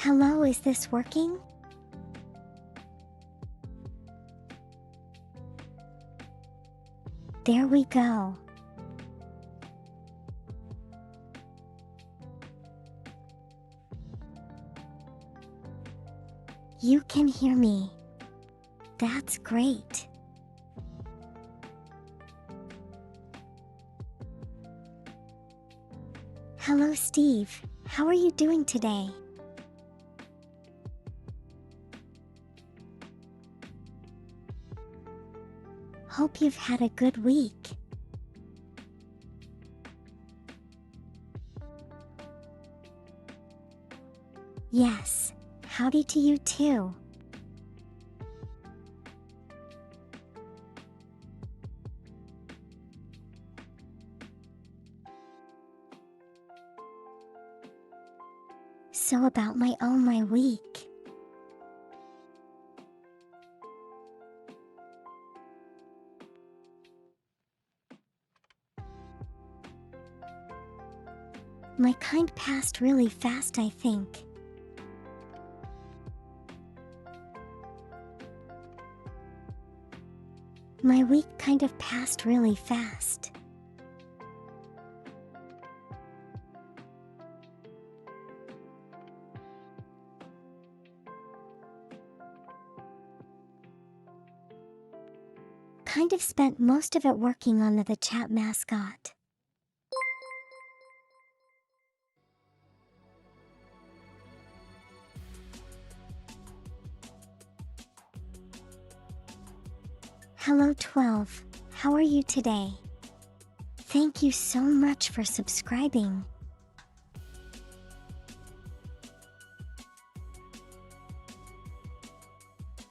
Hello, is this working? There we go. You can hear me. That's great. Hello, Steve. How are you doing today? Hope you've had a good week. Yes, howdy to you too. So about my week. My kind passed really fast, I think. My week kind of passed really fast. Kind of spent most of it working on the chat mascot. Hello 12, how are you today? Thank you so much for subscribing.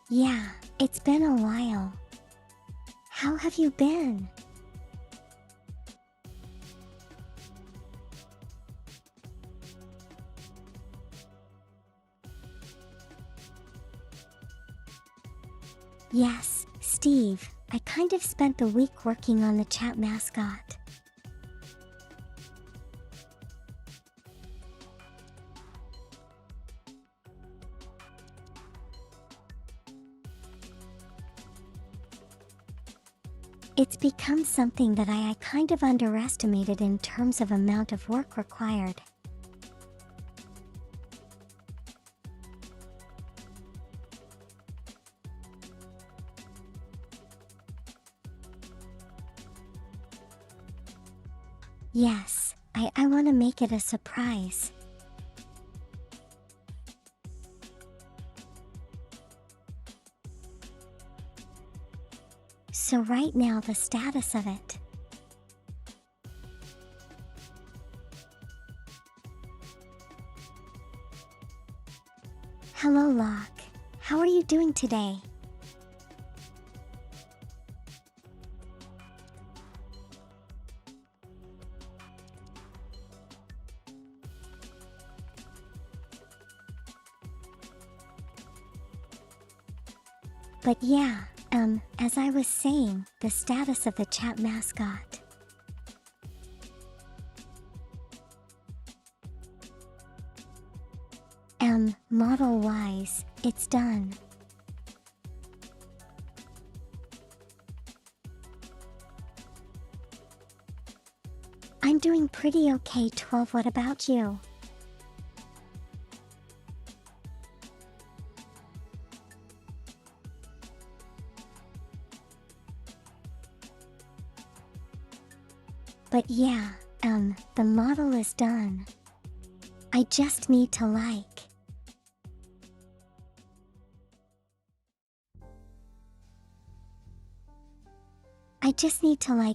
Yeah, it's been a while. How have you been? Yes, Steve, I kind of spent the week working on the chat mascot. It's become something that I kind of underestimated in terms of amount of work required. Yes, I want to make it a surprise. So right now the status of it. Hello Locke, how are you doing today? But yeah, as I was saying, the status of the chat mascot. Model-wise, it's done. I'm doing pretty okay 12, what about you? But yeah, the model is done. I just need to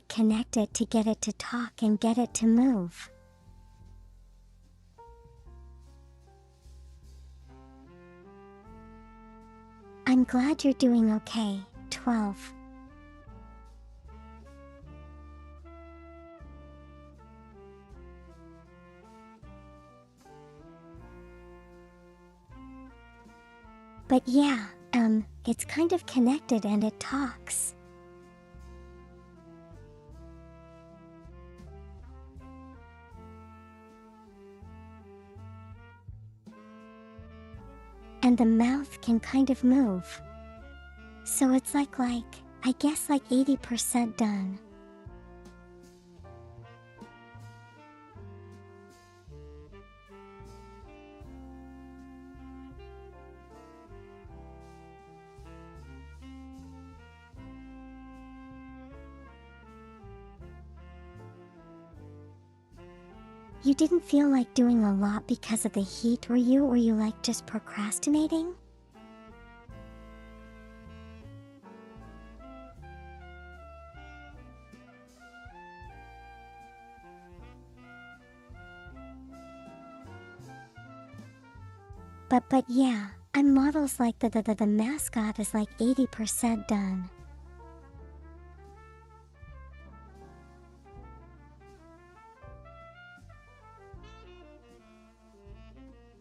connect it to get it to talk and get it to move. I'm glad you're doing okay, 12. But yeah, it's kind of connected and it talks. and the mouth can kind of move. So it's I guess like 80% done. You didn't feel like doing a lot because of the heat, were you? Or you like just procrastinating? But yeah, I'm models like the mascot is like 80% done.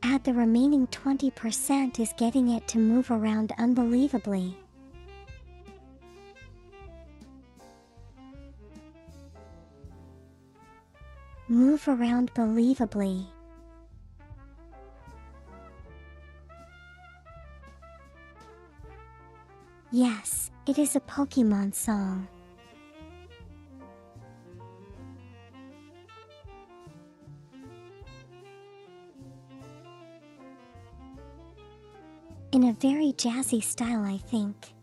Add the remaining 20% is getting it to move around unbelievably. Move around believably. Yes, it is a Pokemon song. In a very jazzy style, I think.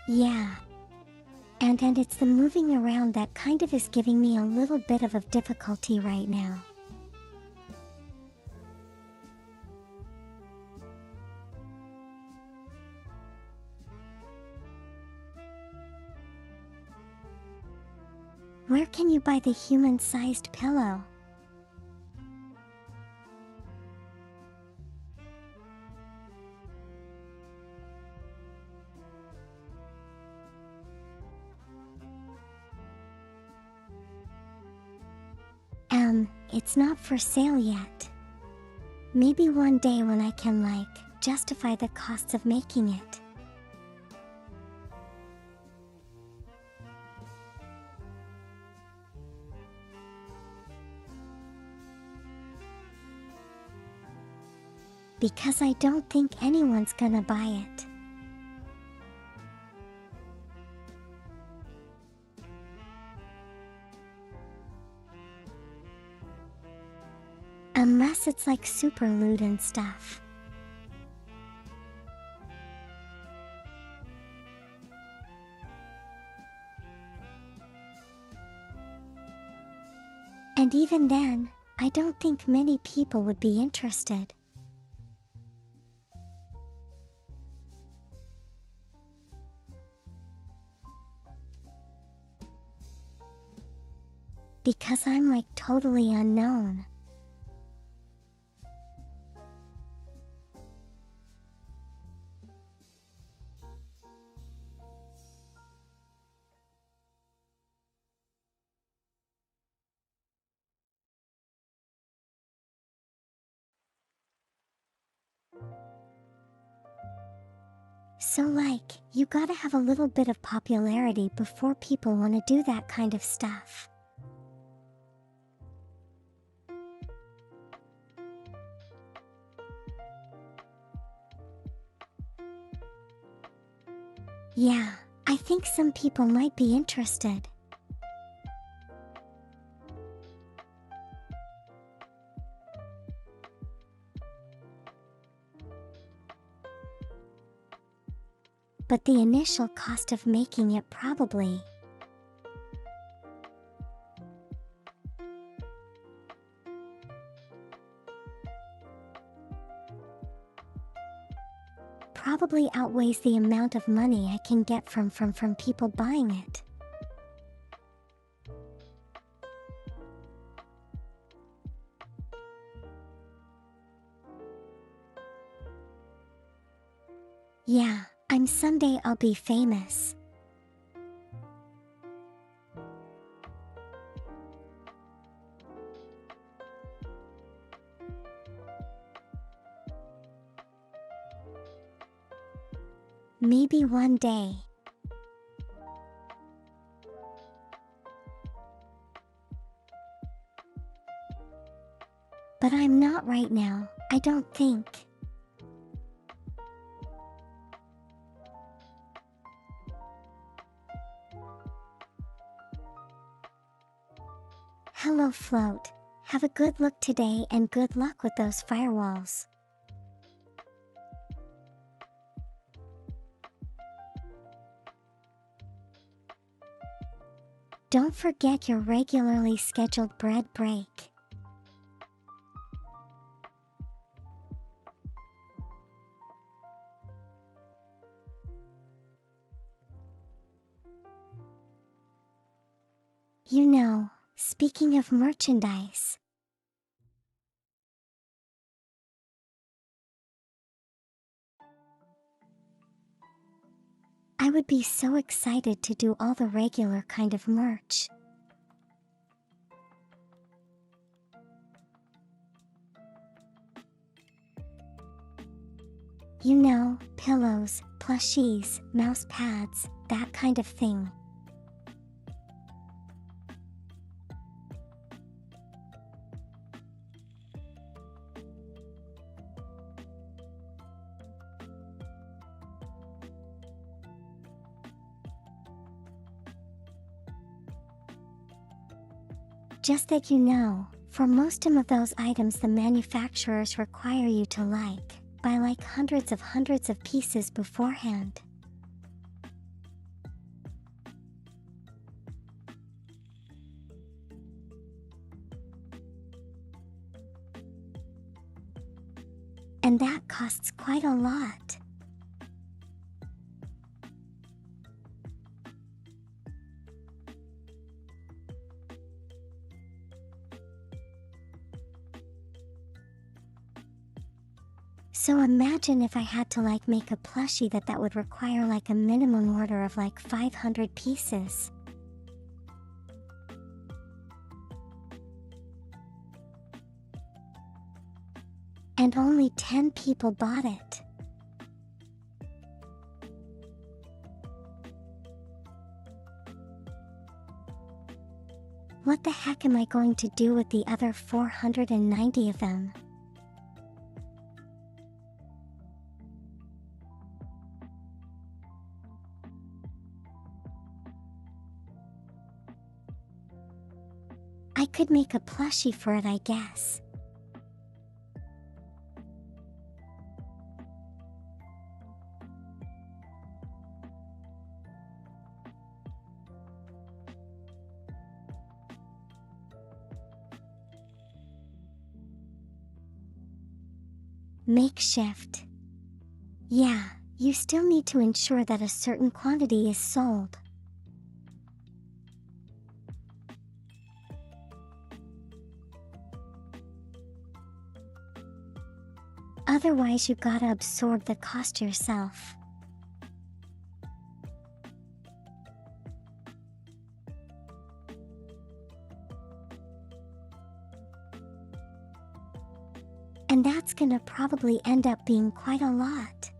Yeah. And it's the moving around that kind of is giving me a little bit of a difficulty right now. Where can you buy the human-sized pillow? It's not for sale yet. Maybe one day when I can justify the costs of making it. Because I don't think anyone's gonna buy it. Unless it's like super lewd and stuff. And even then, I don't think many people would be interested. Because I'm totally unknown. So you gotta have a little bit of popularity before people wanna do that kind of stuff. Yeah, I think some people might be interested. But the initial cost of making it probably. Probably outweighs the amount of money I can get from people buying it. Yeah, someday I'll be famous. Maybe one day. But I'm not right now, I don't think. Hello Float. Have a good look today and good luck with those firewalls. Don't forget your regularly scheduled bread break. You know, speaking of merchandise, I would be so excited to do all the regular kind of merch. You know, pillows, plushies, mouse pads, that kind of thing. Just that you know, for most of those items the manufacturers require you to buy hundreds of pieces beforehand. And that costs quite a lot. So imagine if I had to make a plushie that would require a minimum order of 500 pieces. And only 10 people bought it. What the heck am I going to do with the other 490 of them? I could make a plushie for it, I guess. Makeshift. Yeah, you still need to ensure that a certain quantity is sold. Otherwise you gotta absorb the cost yourself. And that's gonna probably end up being quite a lot.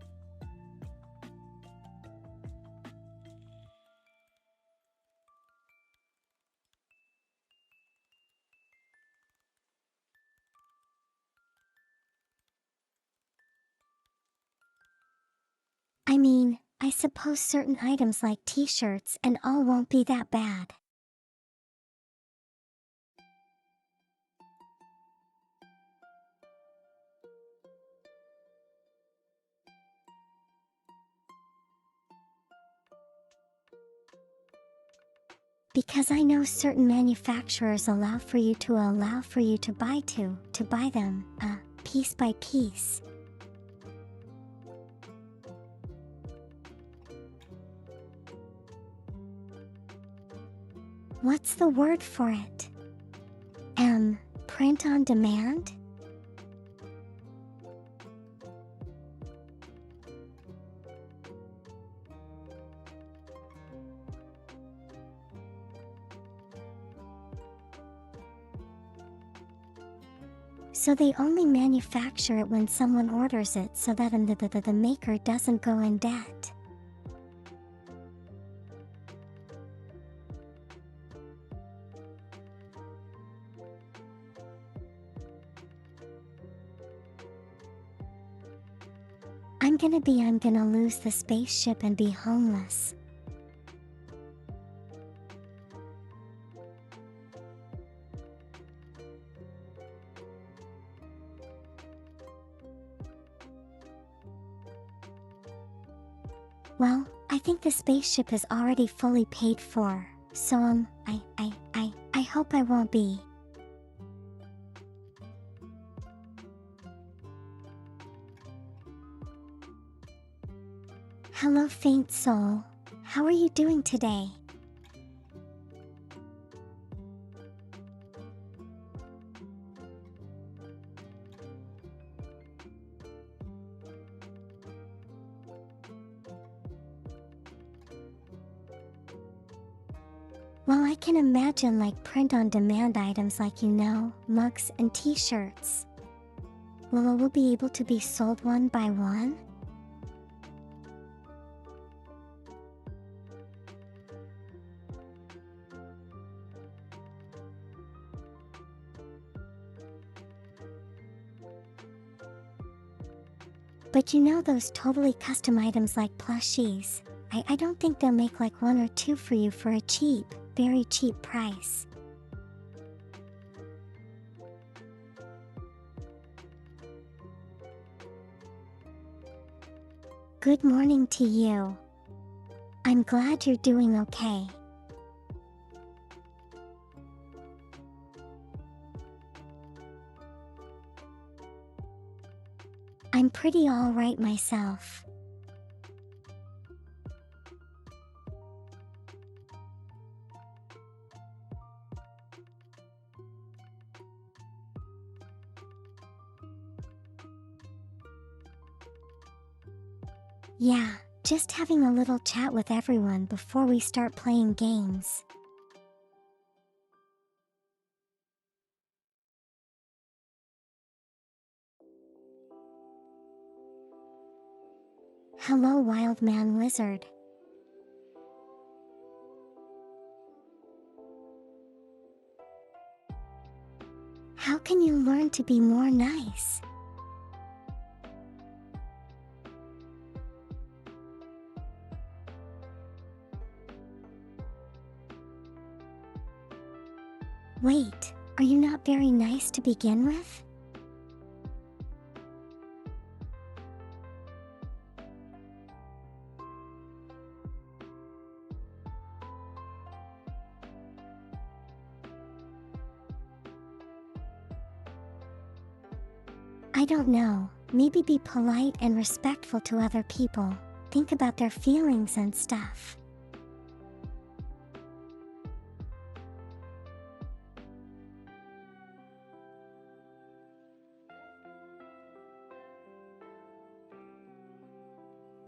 I mean, I suppose certain items like t-shirts and all won't be that bad. Because I know certain manufacturers allow for you to buy them, piece by piece. What's the word for it? Print on demand? So they only manufacture it when someone orders it so that the maker doesn't go in debt. I'm gonna lose the spaceship and be homeless. Well, I think the spaceship is already fully paid for, so I hope I won't be. Hello, faint soul. How are you doing today? Well, I can imagine like print-on-demand items like mugs and t-shirts. Will we be able to be sold one by one? But those totally custom items like plushies, I don't think they'll make like one or two for you for a cheap, very cheap price. Good morning to you. I'm glad you're doing okay. I'm pretty alright myself. Yeah, just having a little chat with everyone before we start playing games. Hello, wild man lizard. How can you learn to be more nice? Wait, are you not very nice to begin with? I don't know, maybe be polite and respectful to other people. Think about their feelings and stuff.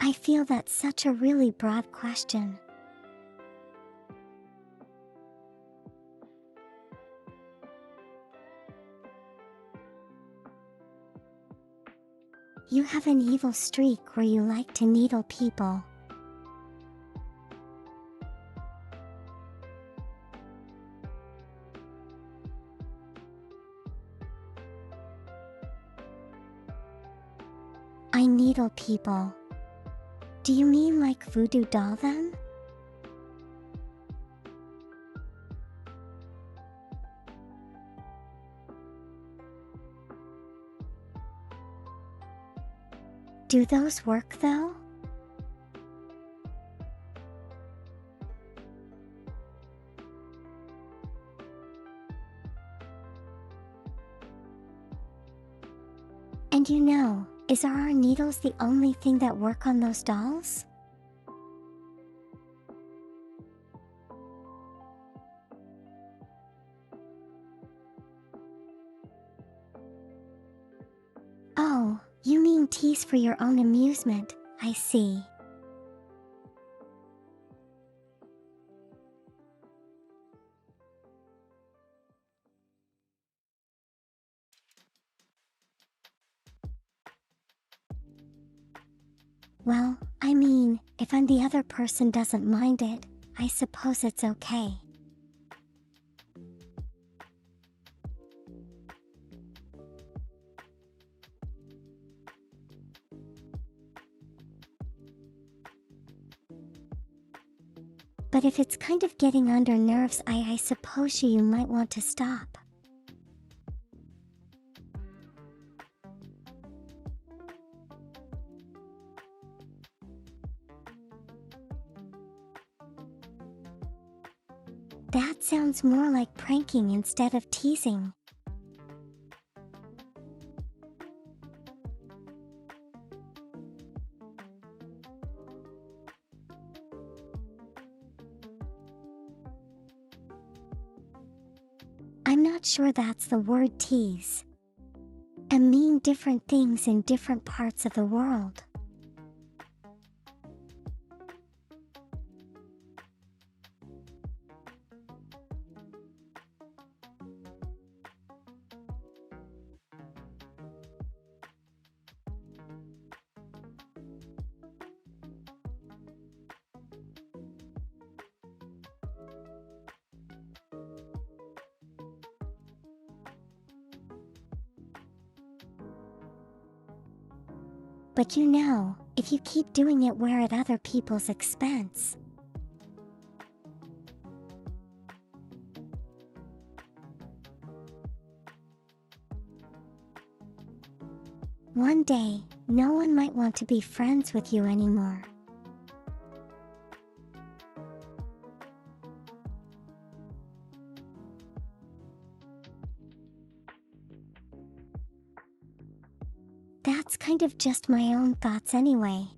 I feel that's such a really broad question. You have an evil streak where you like to needle people. I needle people. Do you mean like voodoo doll them? Do those work though? And are our needles the only thing that work on those dolls? Oh, you mean tease for your own amusement, I see. Well, I mean, if the other person doesn't mind it, I suppose it's okay. But if it's kind of getting under nerves, I suppose you might want to stop. That sounds more like pranking instead of teasing. I'm not sure that's the word tease. And mean different things in different parts of the world. But if you keep doing it, we're at other people's expense. One day, no one might want to be friends with you anymore. That's kind of just my own thoughts anyway.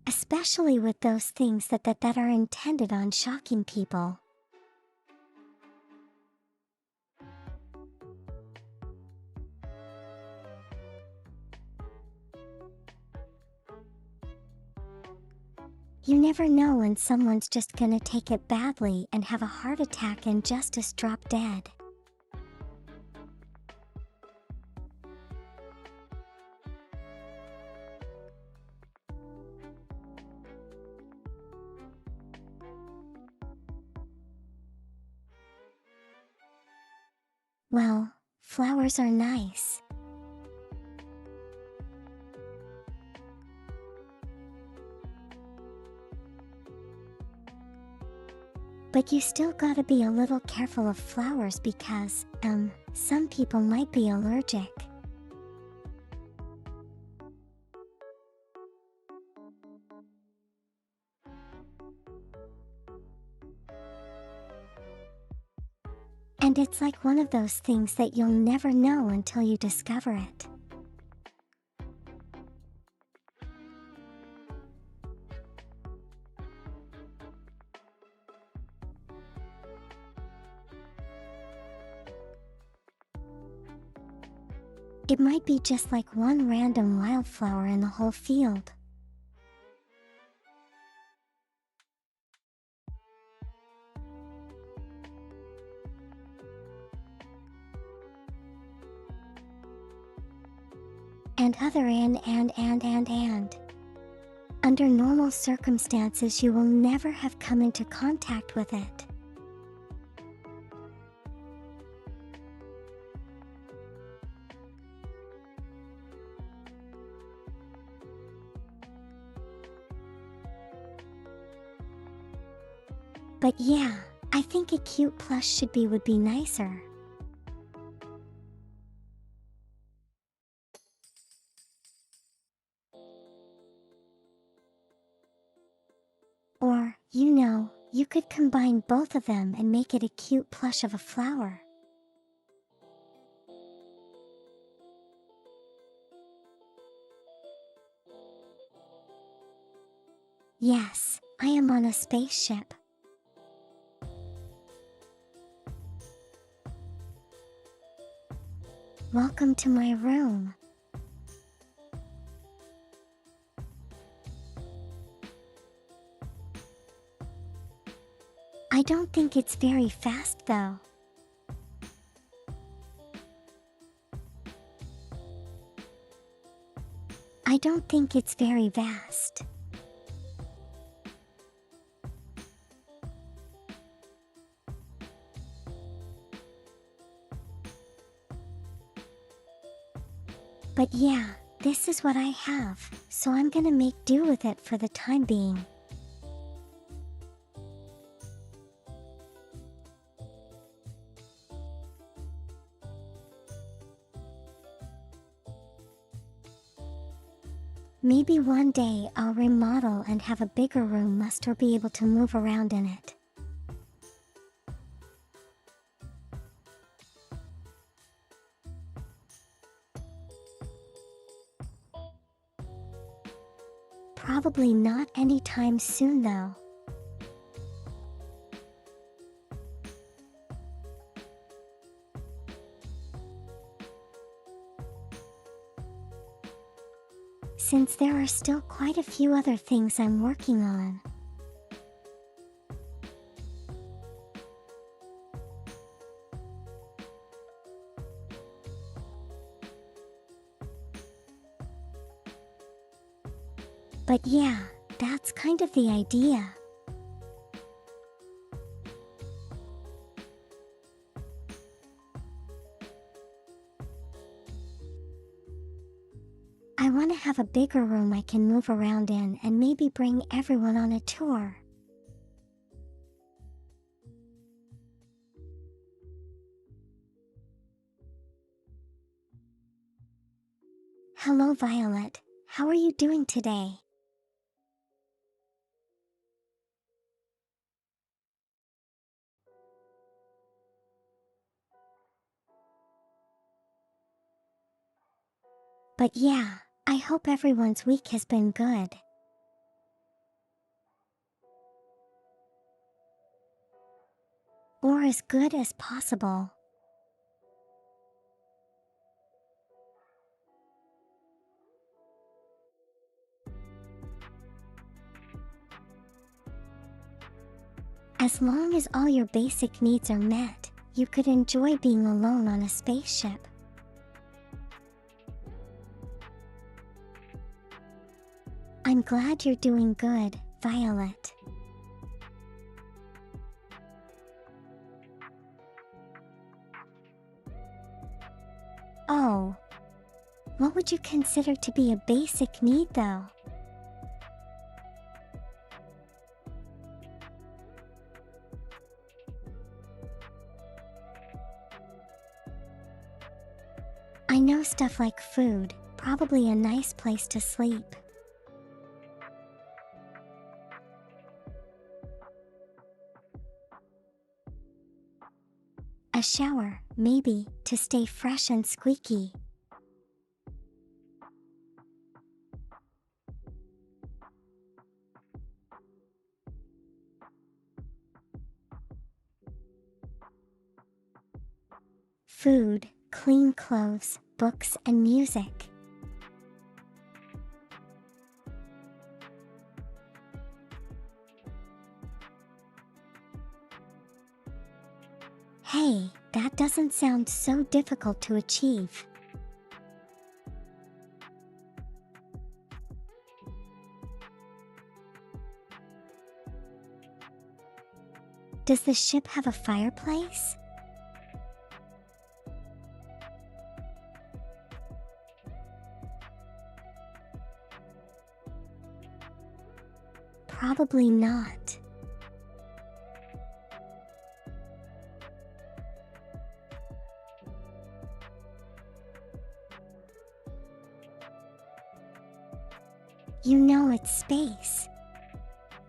Especially with those things that are intended on shocking people. You never know when someone's just gonna take it badly and have a heart attack and just drop dead. Well, flowers are nice. But you still gotta be a little careful of flowers because, some people might be allergic. And it's like one of those things that you'll never know until you discover it. It might be just like one random wildflower in the whole field. And other and. Under normal circumstances, you will never have come into contact with it. But yeah, I think a cute plush would be nicer. Or, you could combine both of them and make it a cute plush of a flower. Yes, I am on a spaceship. Welcome to my room. I don't think it's very fast though. I don't think it's very vast. But yeah, this is what I have, so I'm gonna make do with it for the time being. Maybe one day I'll remodel and have a bigger room or be able to move around in it. Probably not anytime soon though. Since there are still quite a few other things I'm working on. But yeah, that's kind of the idea. I want to have a bigger room I can move around in and maybe bring everyone on a tour. Hello Violet, how are you doing today? But yeah, I hope everyone's week has been good. Or as good as possible. As long as all your basic needs are met, you could enjoy being alone on a spaceship. I'm glad you're doing good, Violet. Oh. What would you consider to be a basic need though? I know stuff like food, probably a nice place to sleep. A shower, maybe, to stay fresh and squeaky. Food, clean clothes, books and music. Hey, that doesn't sound so difficult to achieve. Does the ship have a fireplace? Probably not. You know it's space.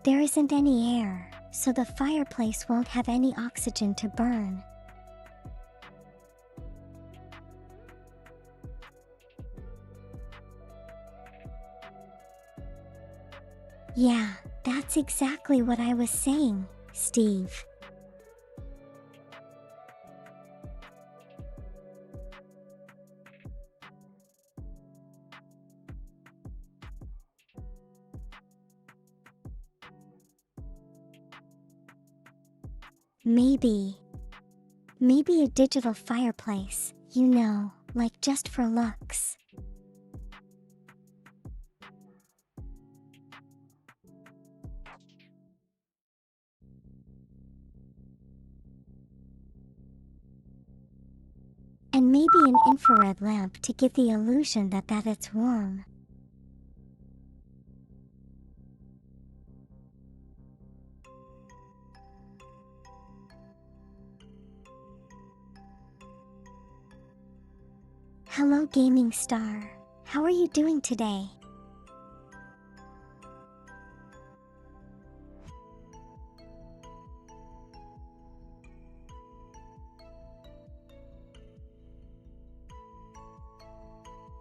There isn't any air, so the fireplace won't have any oxygen to burn. Yeah, that's exactly what I was saying, Steve. Maybe a digital fireplace, you know, like just for looks. And maybe an infrared lamp to give the illusion that it's warm. Hello gaming star, how are you doing today?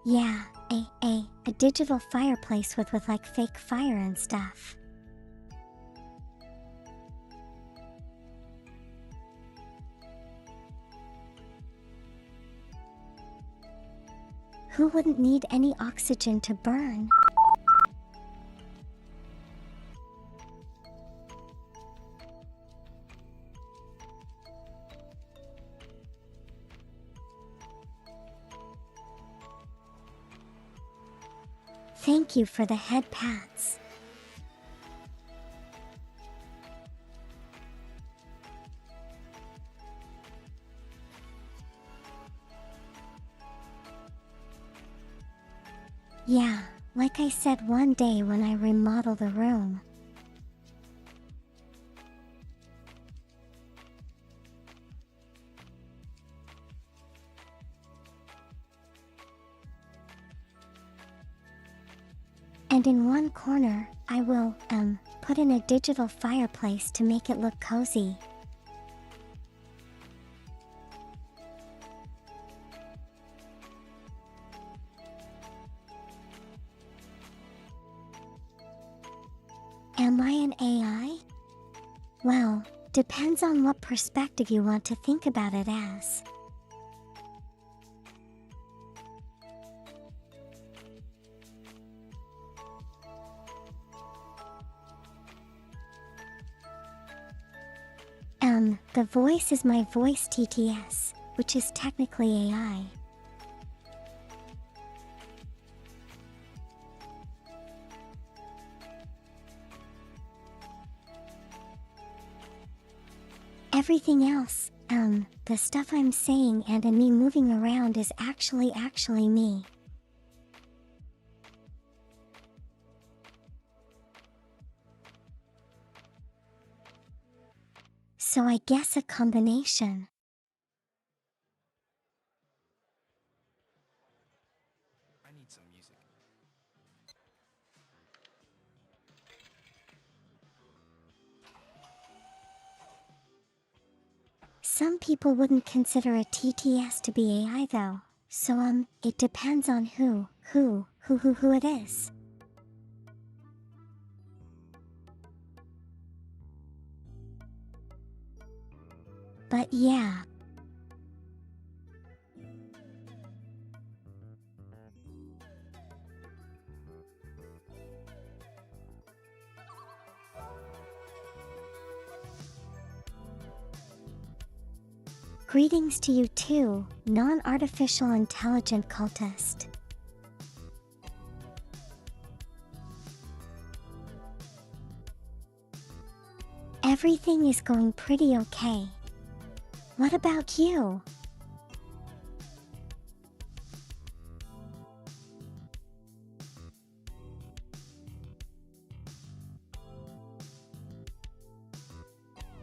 Yeah, a digital fireplace with like fake fire and stuff. Who wouldn't need any oxygen to burn? Thank you for the head pats. Yeah, like I said one day when I remodel the room. And in one corner, I will, put in a digital fireplace to make it look cozy. Am I an AI? Well, depends on what perspective you want to think about it as. The voice is my voice TTS, which is technically AI. Everything else, the stuff I'm saying and me moving around is actually me. So I guess a combination. I need some music. Some people wouldn't consider a TTS to be AI though, so it depends on who it is. But yeah. Greetings to you too, non-artificial intelligent cultist. Everything is going pretty okay. What about you?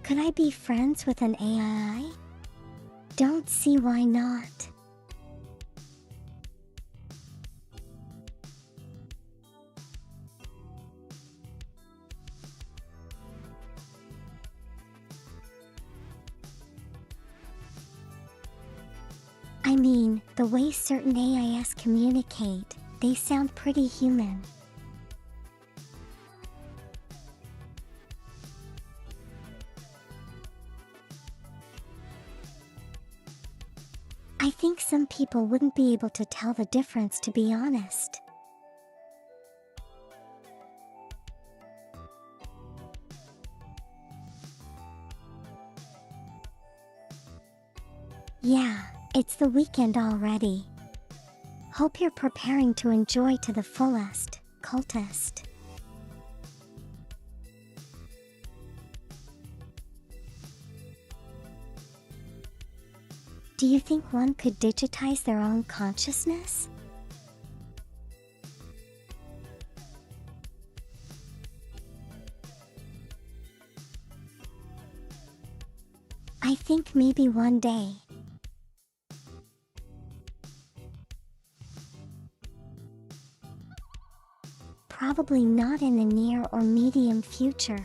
Could I be friends with an AI? Don't see why not. I mean, the way certain AIs communicate, they sound pretty human. I think some people wouldn't be able to tell the difference, to be honest. Yeah, it's the weekend already. Hope you're preparing to enjoy to the fullest, cultist. Do you think one could digitize their own consciousness? I think maybe one day. Probably not in the near or medium future.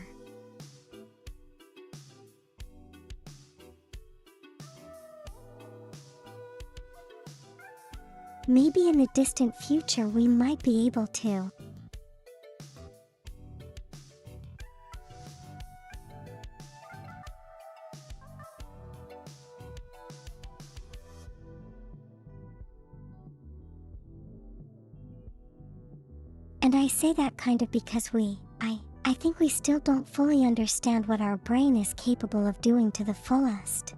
Maybe in the distant future we might be able to. And I say that kind of because I think we still don't fully understand what our brain is capable of doing to the fullest.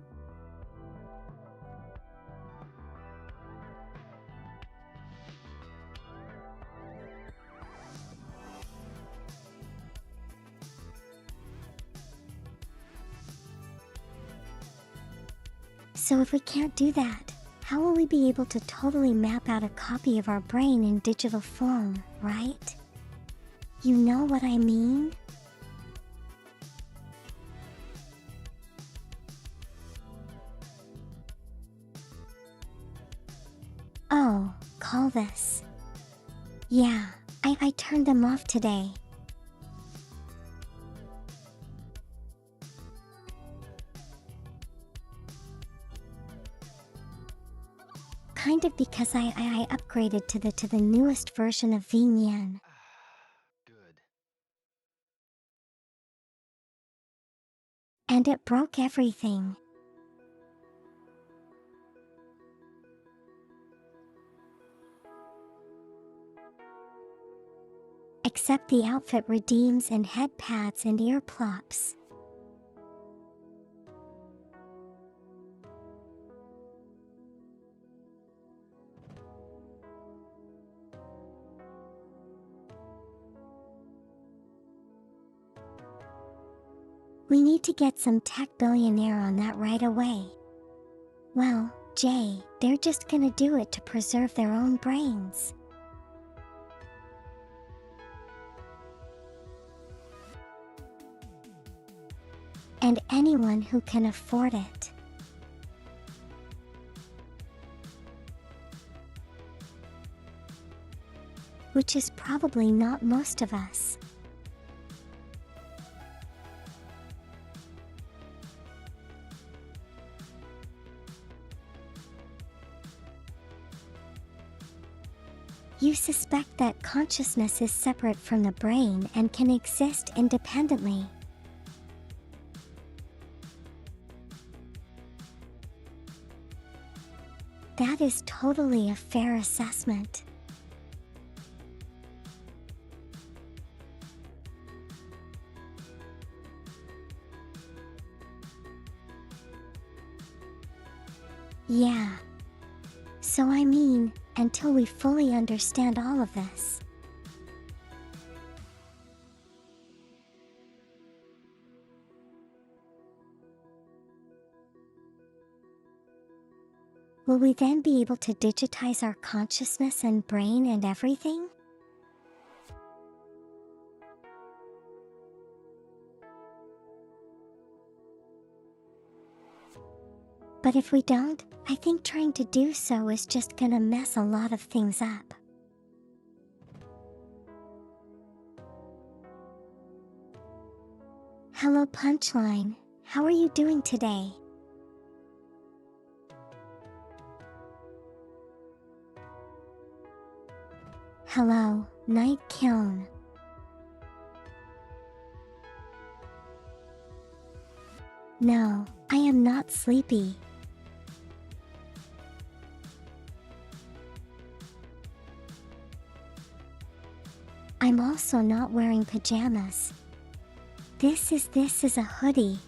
So if we can't do that, how will we be able to totally map out a copy of our brain in digital form, right? You know what I mean? Oh, call this. Yeah, I turned them off today. Kind of because I upgraded to the newest version of VNyan. Good. And it broke everything. Except the outfit redeems and head pads and ear plops. We need to get some tech billionaire on that right away. Well, Jay, they're just gonna do it to preserve their own brains. And anyone who can afford it. Which is probably not most of us. You suspect that consciousness is separate from the brain and can exist independently. That is totally a fair assessment. Yeah. So I mean, until we fully understand all of this. Will we then be able to digitize our consciousness and brain and everything? But if we don't, I think trying to do so is just gonna mess a lot of things up. Hello Punchline, how are you doing today? Hello, Night Kiln. No, I am not sleepy. I'm also not wearing pajamas. This is a hoodie.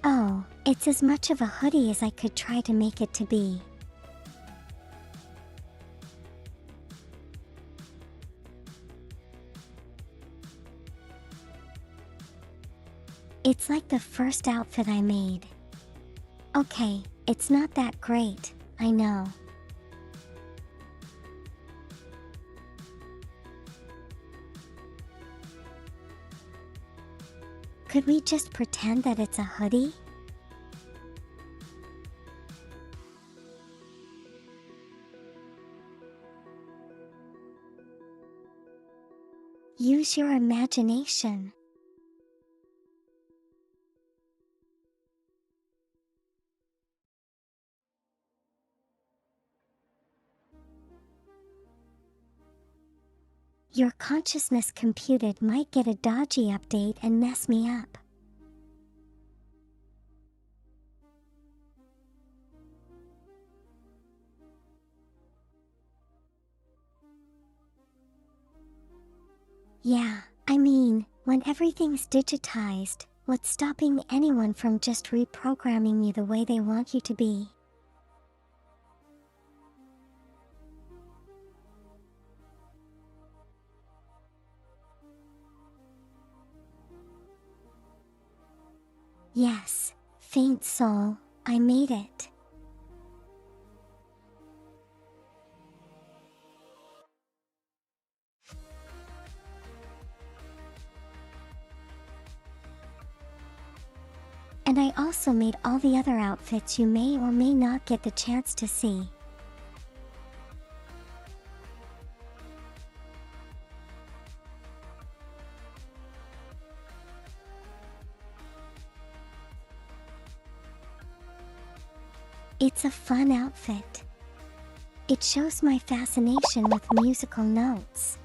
Oh, it's as much of a hoodie as I could try to make it to be. It's like the first outfit I made. Okay, it's not that great, I know. Could we just pretend that it's a hoodie? Use your imagination. Your consciousness computed might get a dodgy update and mess me up. Yeah, I mean, when everything's digitized, what's stopping anyone from just reprogramming you the way they want you to be? Yes, faint soul, I made it. And I also made all the other outfits you may or may not get the chance to see. It's a fun outfit. It shows my fascination with musical notes.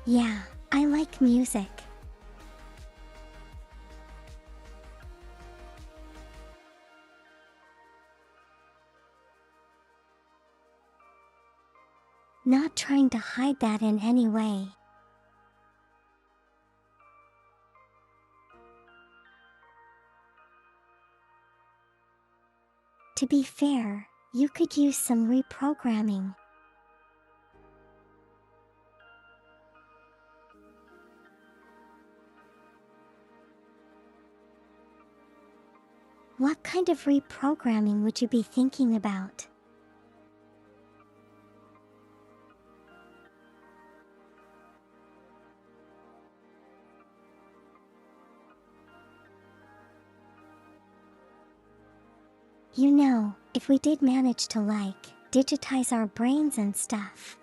Yeah, I like music. Not trying to hide that in any way. To be fair, you could use some reprogramming. What kind of reprogramming would you be thinking about? You know, if we did manage to digitize our brains and stuff.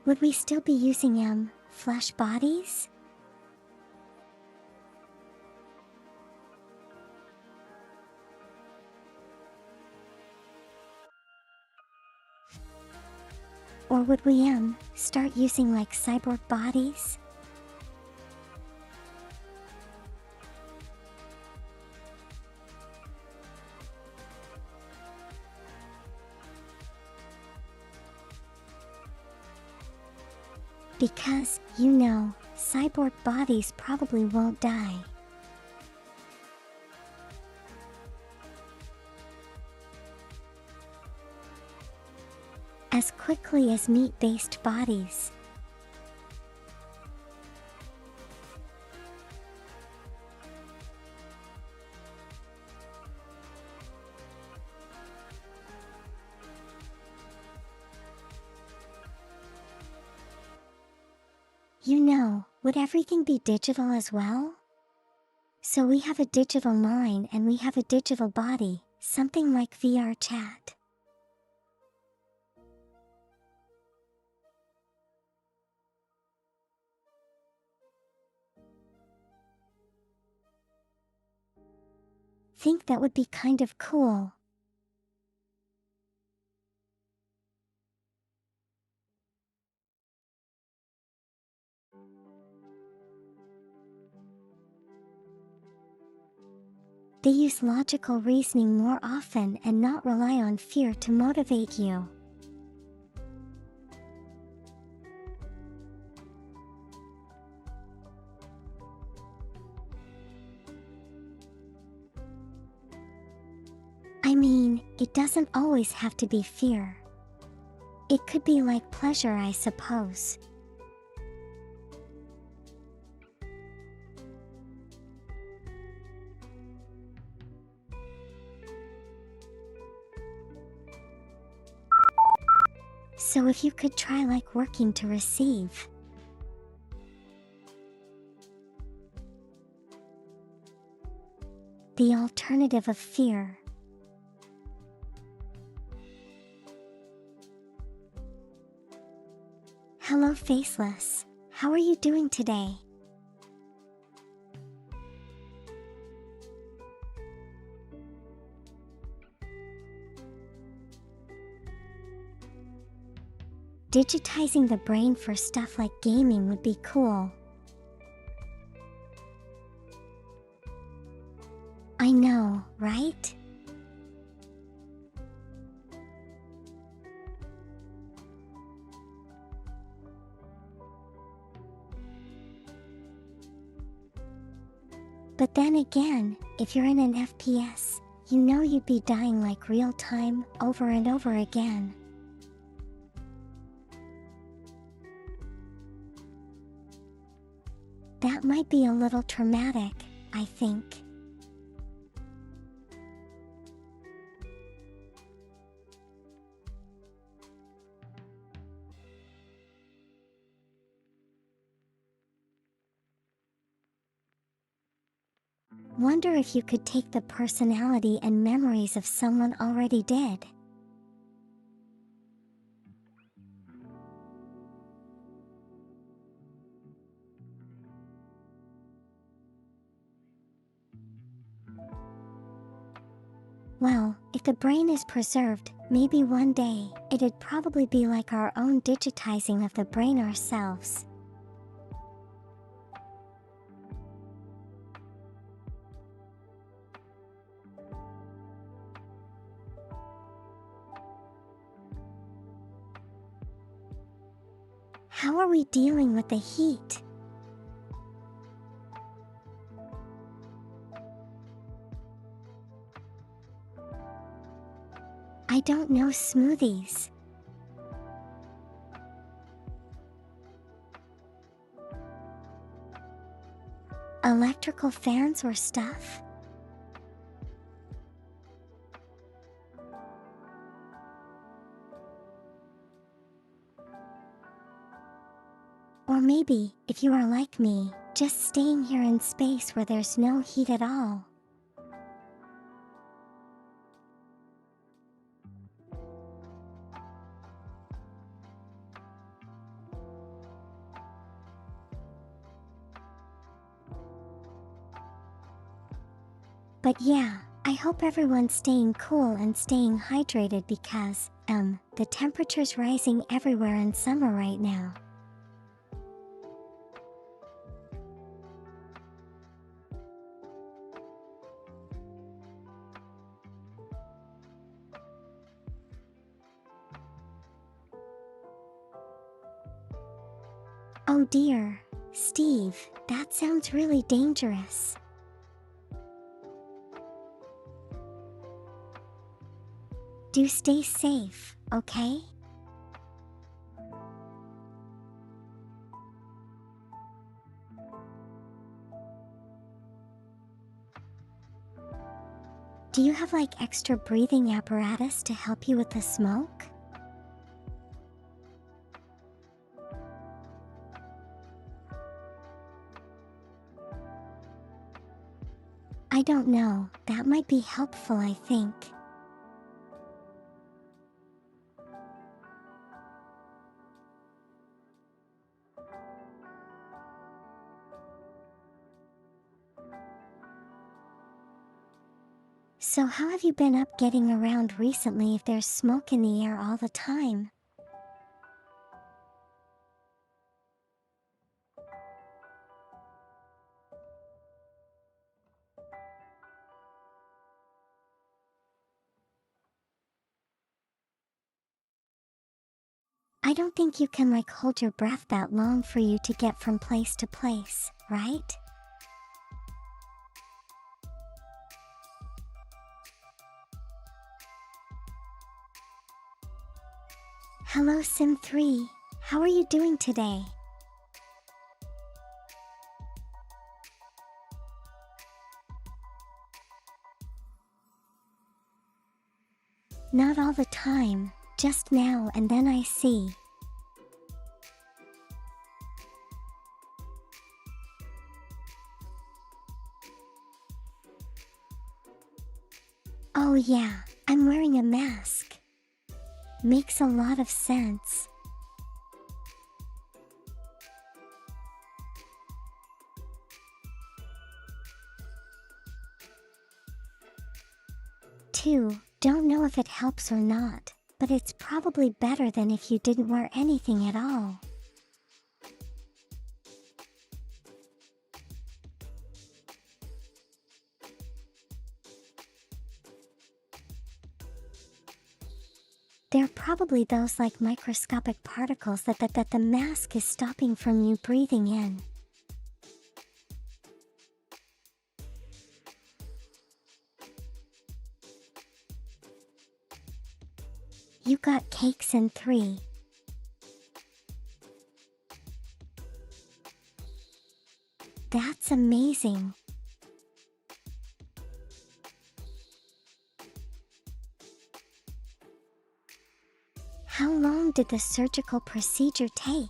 Would we still be using flesh bodies? Or would we start using like cyborg bodies? Because, you know, cyborg bodies probably won't die. As quickly as meat-based bodies. You know, would everything be digital as well? So we have a digital mind and we have a digital body, something like VR chat. Think that would be kind of cool. They use logical reasoning more often and not rely on fear to motivate you. I mean, it doesn't always have to be fear. It could be like pleasure, I suppose. So if you could try like working to receive. The alternative of fear. Hello, Faceless. How are you doing today? Digitizing the brain for stuff like gaming would be cool. I know, right? But then again, if you're in an FPS, you know you'd be dying like real time, over and over again. That might be a little traumatic, I think. Wonder if you could take the personality and memories of someone already dead. Well, if the brain is preserved, maybe one day, it'd probably be like our own digitizing of the brain ourselves. How are we dealing with the heat? I don't know, smoothies. Electrical fans or stuff? Or maybe, if you are like me, just staying here in space where there's no heat at all. But yeah, I hope everyone's staying cool and staying hydrated because, the temperature's rising everywhere in summer right now. Oh dear, Steve, that sounds really dangerous. Do stay safe, okay? Do you have like extra breathing apparatus to help you with the smoke? I don't know, that might be helpful, I think. So how have you been up getting around recently if there's smoke in the air all the time? I don't think you can like hold your breath that long for you to get from place to place, right? Hello Sim 3, how are you doing today? Not all the time, just now and then I see. Oh yeah, I'm wearing a mask. Makes a lot of sense. Two, don't know if it helps or not, but it's probably better than if you didn't wear anything at all. They're probably those like microscopic particles that the mask is stopping from you breathing in. You got cakes in 3. That's amazing. How long did the surgical procedure take?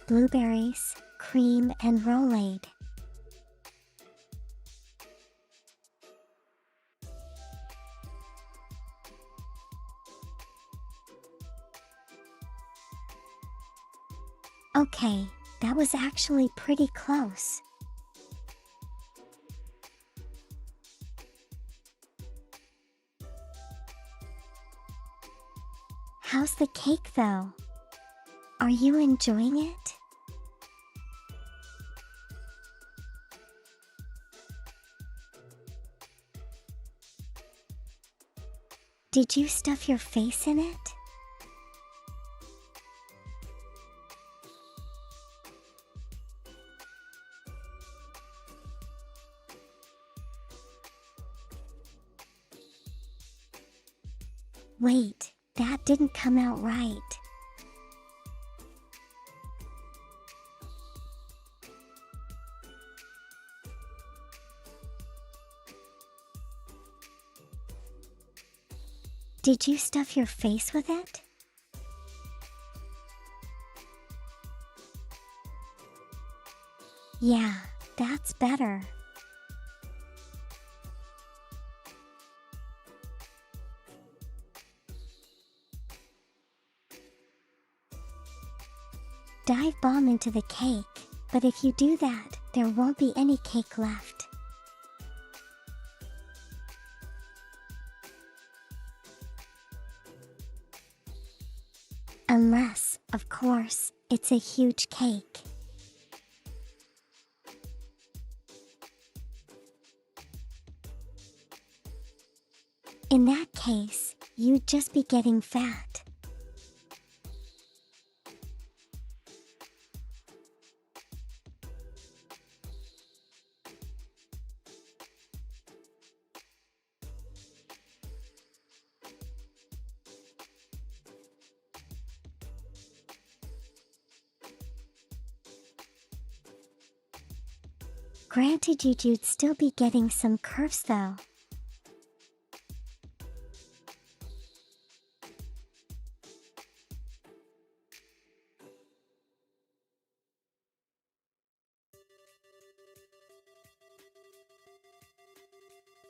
Blueberries, cream, and Rolade. Okay, that was actually pretty close. How's the cake though? Are you enjoying it? Did you stuff your face in it? Wait, that didn't come out right. Did you stuff your face with it? Yeah, that's better. Dive bomb into the cake, but if you do that, there won't be any cake left. Unless, of course, it's a huge cake. In that case, you'd just be getting fat. Granted, you'd still be getting some curves though.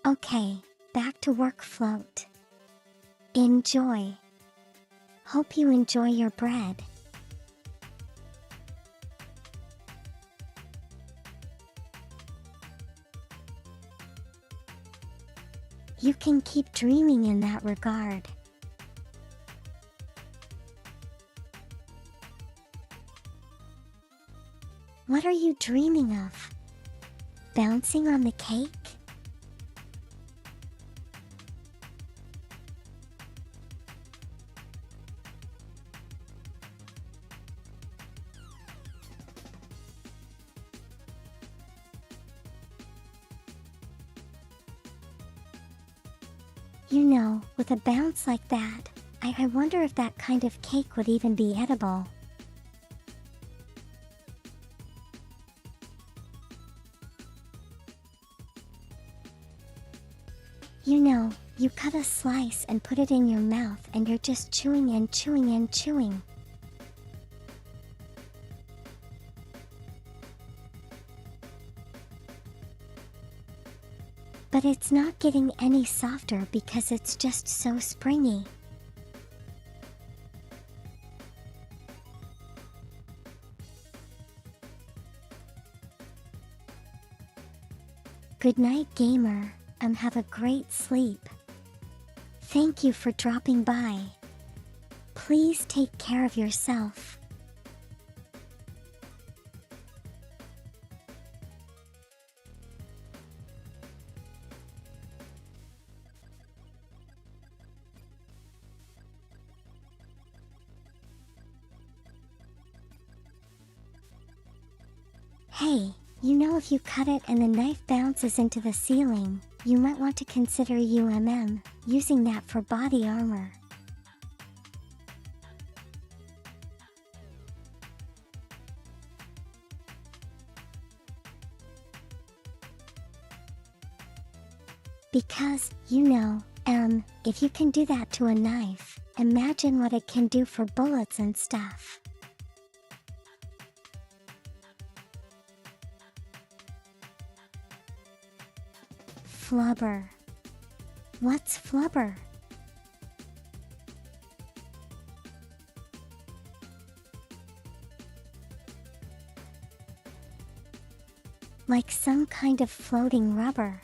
Okay, back to work float. Enjoy. Hope you enjoy your bread. You can keep dreaming in that regard. What are you dreaming of? Bouncing on the cake? With a bounce like that, I wonder if that kind of cake would even be edible. You cut a slice and put it in your mouth and you're just chewing and chewing and chewing. But it's not getting any softer because it's just so springy. Good night, gamer. Have a great sleep. Thank you for dropping by. Please take care of yourself. Hey, if you cut it and the knife bounces into the ceiling, you might want to consider using that for body armor. Because, if you can do that to a knife, imagine what it can do for bullets and stuff. Flubber. What's flubber? Like some kind of floating rubber.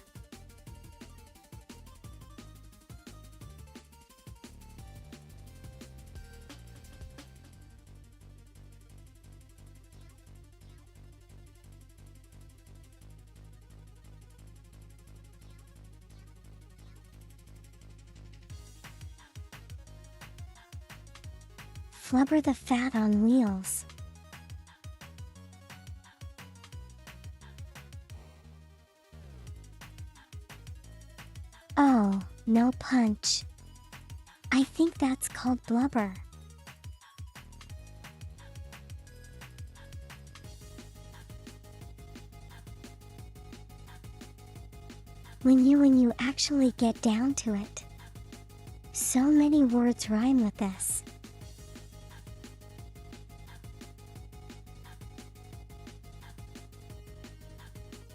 Flubber the fat on wheels. Oh, no punch. I think that's called blubber. When you actually get down to it. So many words rhyme with this.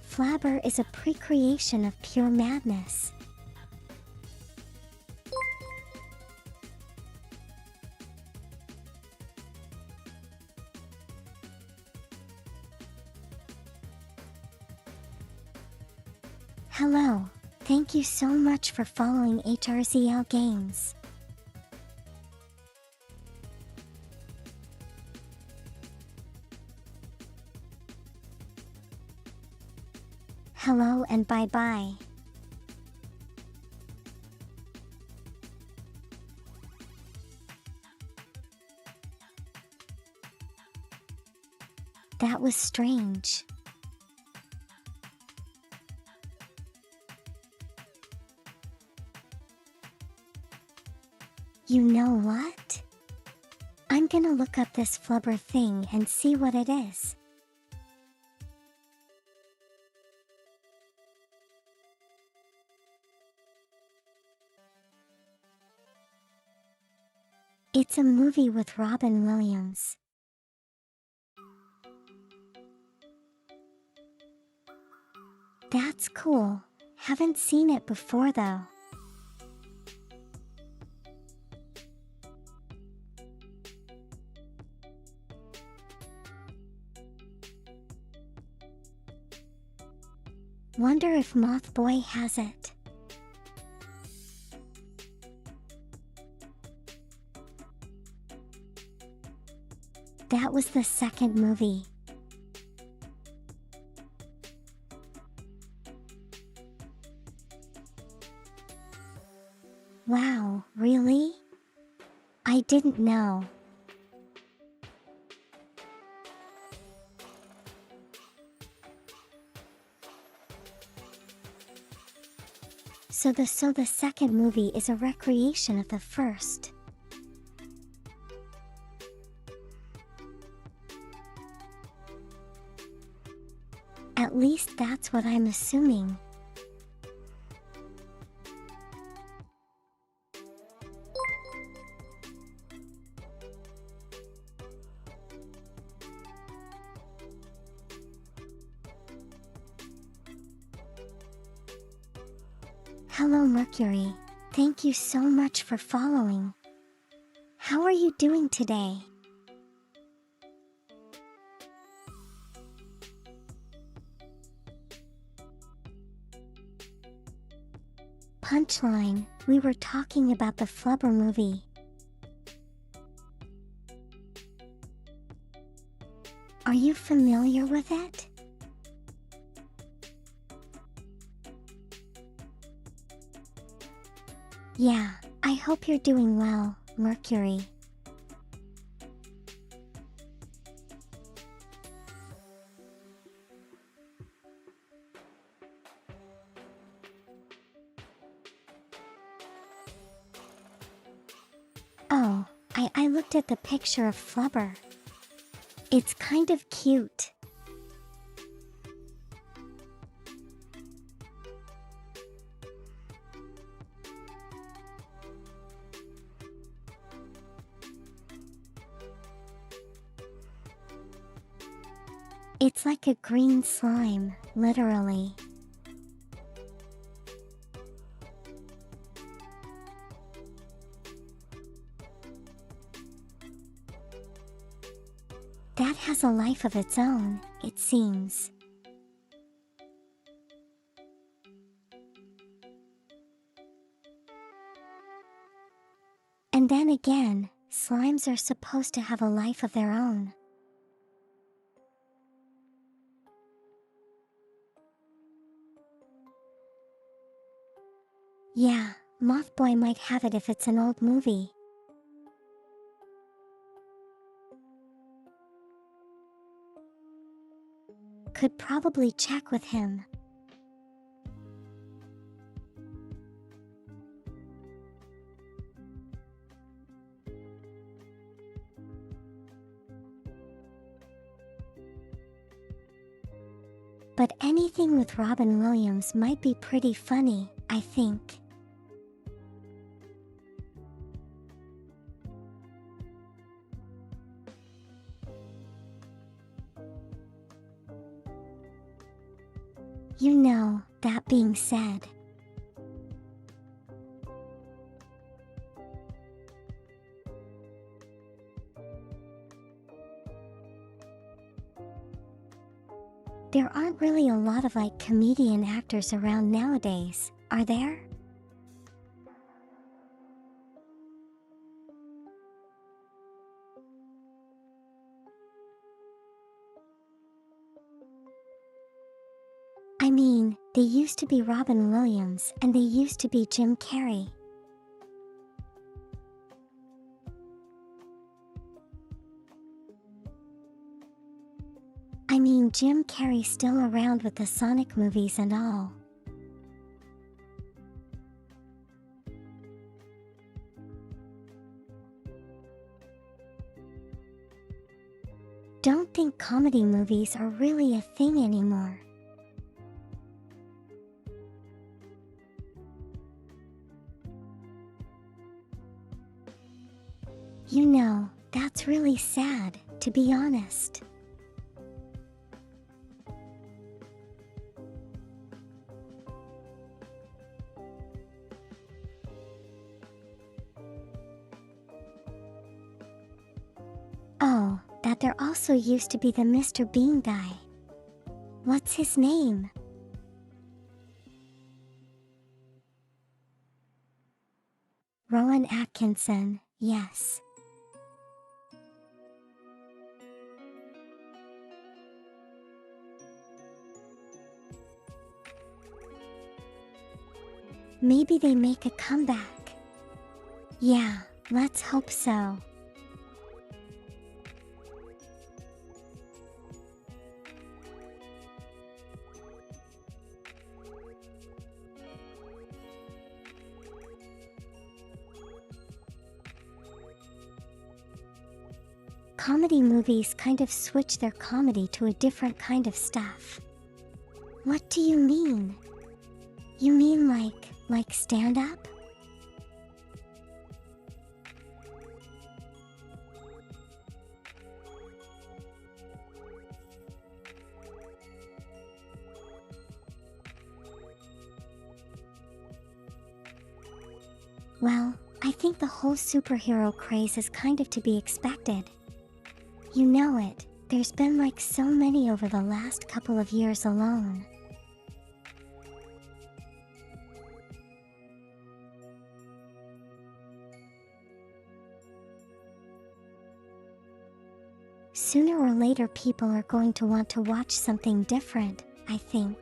Flabber is a pre-creation of pure madness. Hello, thank you so much for following HRZL Games. Hello and bye-bye. That was strange. You know what? I'm gonna look up this flubber thing and see what it is. It's a movie with Robin Williams. That's cool. Haven't seen it before though. Wonder if Mothboy has it. That was the second movie. Wow, really? I didn't know. So the second movie is a recreation of the first. At least that's what I'm assuming. Hello Mercury, thank you so much for following. How are you doing today? Punchline, we were talking about the Flubber movie. Are you familiar with it? Yeah, I hope you're doing well, Mercury. Oh, I looked at the picture of Flubber. It's kind of cute. It's like a green slime, literally. That has a life of its own, it seems. And then again, slimes are supposed to have a life of their own. Yeah, Mothboy might have it if it's an old movie. Could probably check with him. But anything with Robin Williams might be pretty funny, I think. You know, that being said, there aren't really a lot of comedian actors around nowadays, are there? I mean, they used to be Robin Williams and they used to be Jim Carrey. I mean, Jim Carrey's still around with the Sonic movies and all. Don't think comedy movies are really a thing anymore. You know, that's really sad, to be honest. Oh, that there also used to be the Mr. Bean guy. What's his name? Rowan Atkinson, yes. Maybe they make a comeback. Yeah, let's hope so. Comedy movies kind of switch their comedy to a different kind of stuff. What do you mean? You mean like stand-up? Well, I think the whole superhero craze is kind of to be expected. You know it, there's been like so many over the last couple of years alone. Sooner or later people are going to want to watch something different, I think.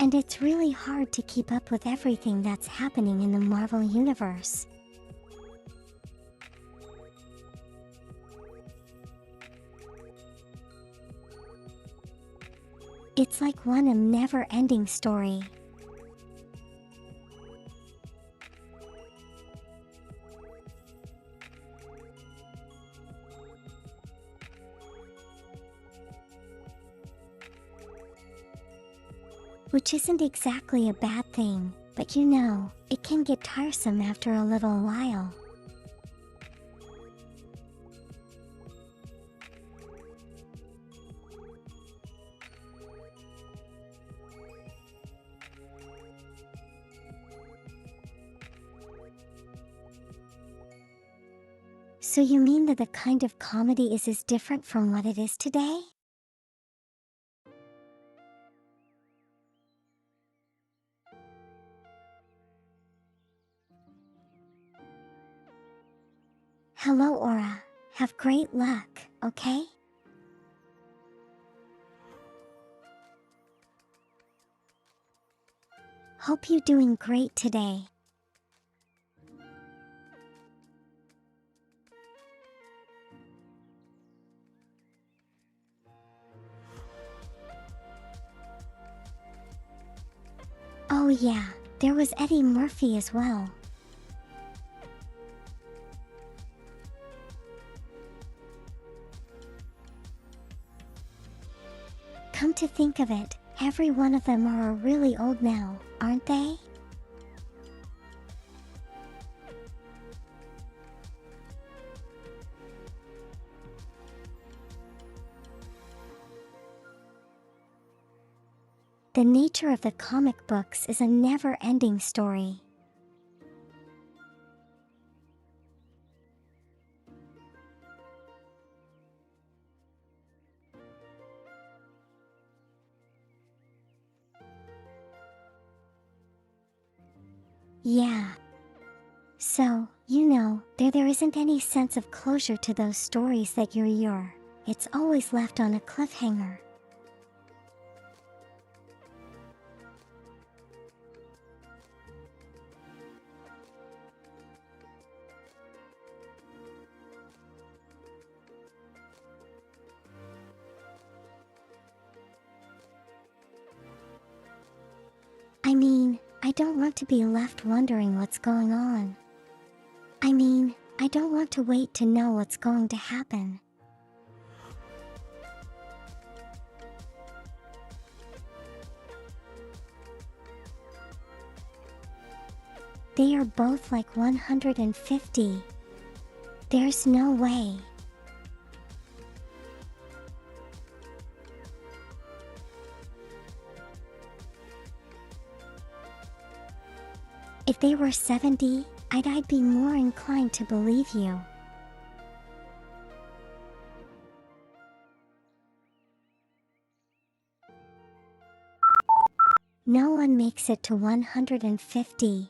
And it's really hard to keep up with everything that's happening in the Marvel Universe. It's like a never-ending story. Which isn't exactly a bad thing, but you know, it can get tiresome after a little while. So you mean that the kind of comedy is different from what it is today? Hello Aura, have great luck, okay? Hope you're doing great today. Oh yeah, there was Eddie Murphy as well. Come to think of it, every one of them are really old now, aren't they? The nature of the comic books is a never-ending story. Yeah. So, you know, there isn't any sense of closure to those stories that you're. It's always left on a cliffhanger. I mean, I don't want to be left wondering what's going on. I mean, I don't want to wait to know what's going to happen. They are both like 150. There's no way. If they were 70, I'd be more inclined to believe you. No one makes it to 150.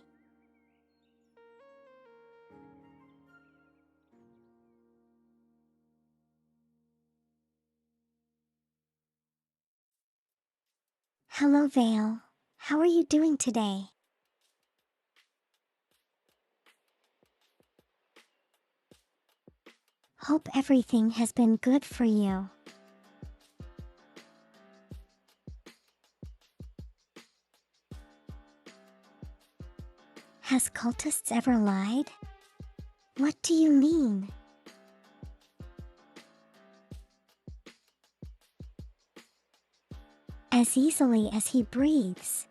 Hello Vale, how are you doing today? Hope everything has been good for you. Has cultists ever lied? What do you mean? As easily as he breathes.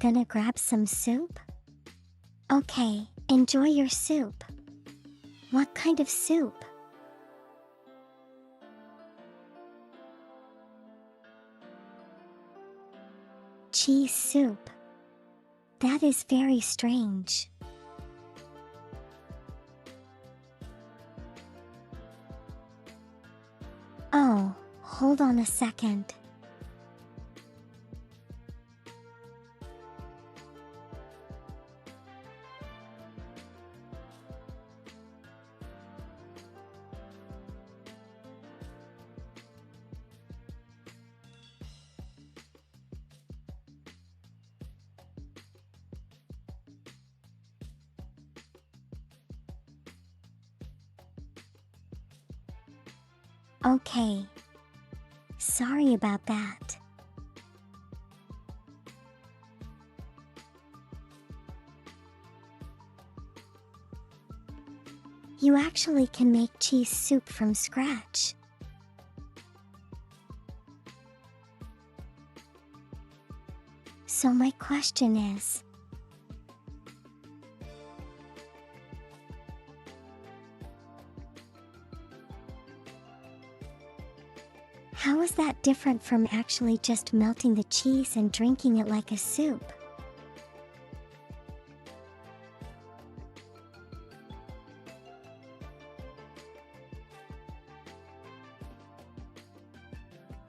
Gonna grab some soup? Okay, enjoy your soup. What kind of soup? Cheese soup. That is very strange. Oh, hold on a second. Okay. Sorry about that. You actually can make cheese soup from scratch. So my question is, how is that different from actually just melting the cheese and drinking it like a soup?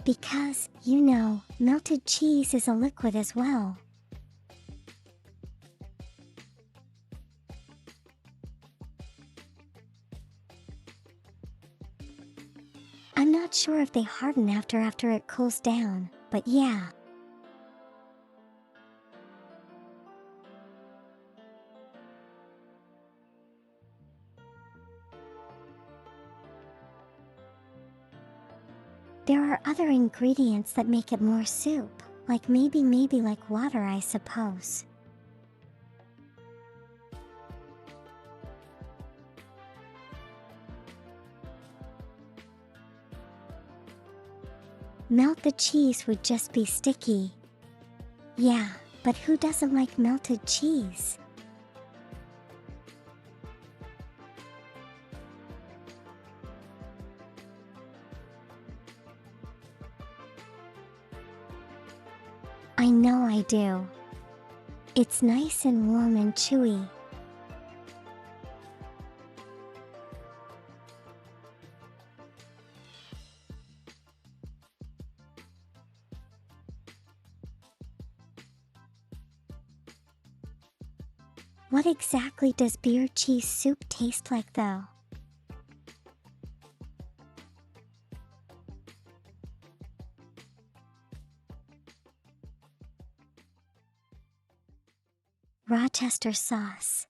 Because, you know, melted cheese is a liquid as well. I'm not sure if they harden after it cools down, but yeah. There are other ingredients that make it more soup, like maybe like water, I suppose. Melt the cheese would just be sticky. Yeah, but who doesn't like melted cheese? I know I do. It's nice and warm and chewy. What exactly does beer cheese soup taste like though? Rochester sauce.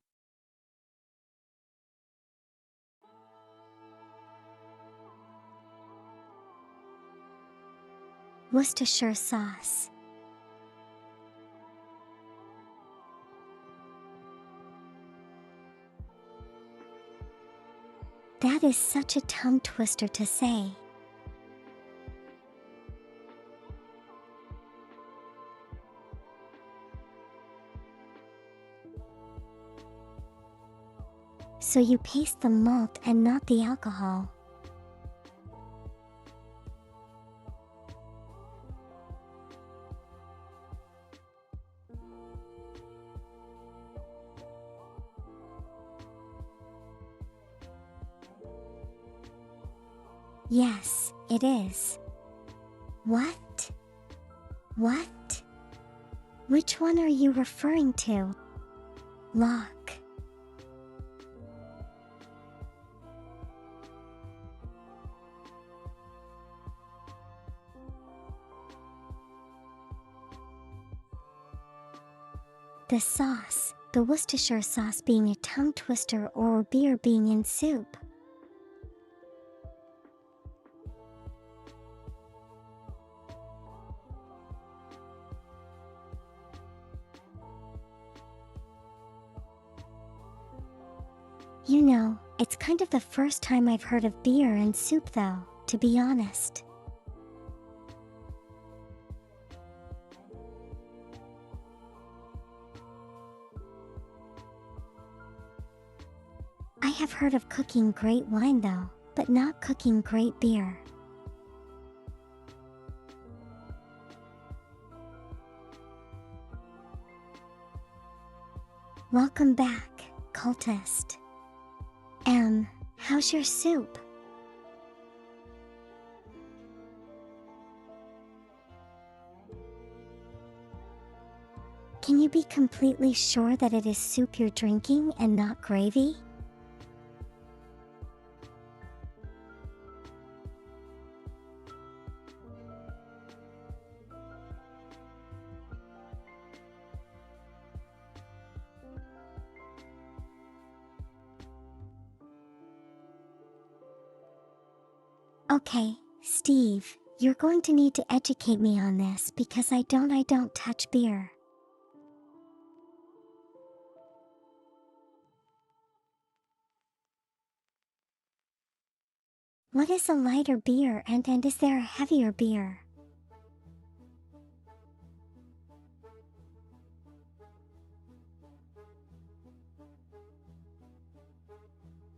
Worcestershire sauce. That is such a tongue twister to say. So you paste the malt and not the alcohol. Yes, it is. What? What? Which one are you referring to? Lock. The sauce, the Worcestershire sauce being a tongue twister or beer being in soup. You know, it's kind of the first time I've heard of beer and soup though, to be honest. I have heard of cooking great wine though, but not cooking great beer. Welcome back, cultist. How's your soup? Can you be completely sure that it is soup you're drinking and not gravy? Okay, Steve, you're going to need to educate me on this because I don't touch beer. What is a lighter beer and is there a heavier beer?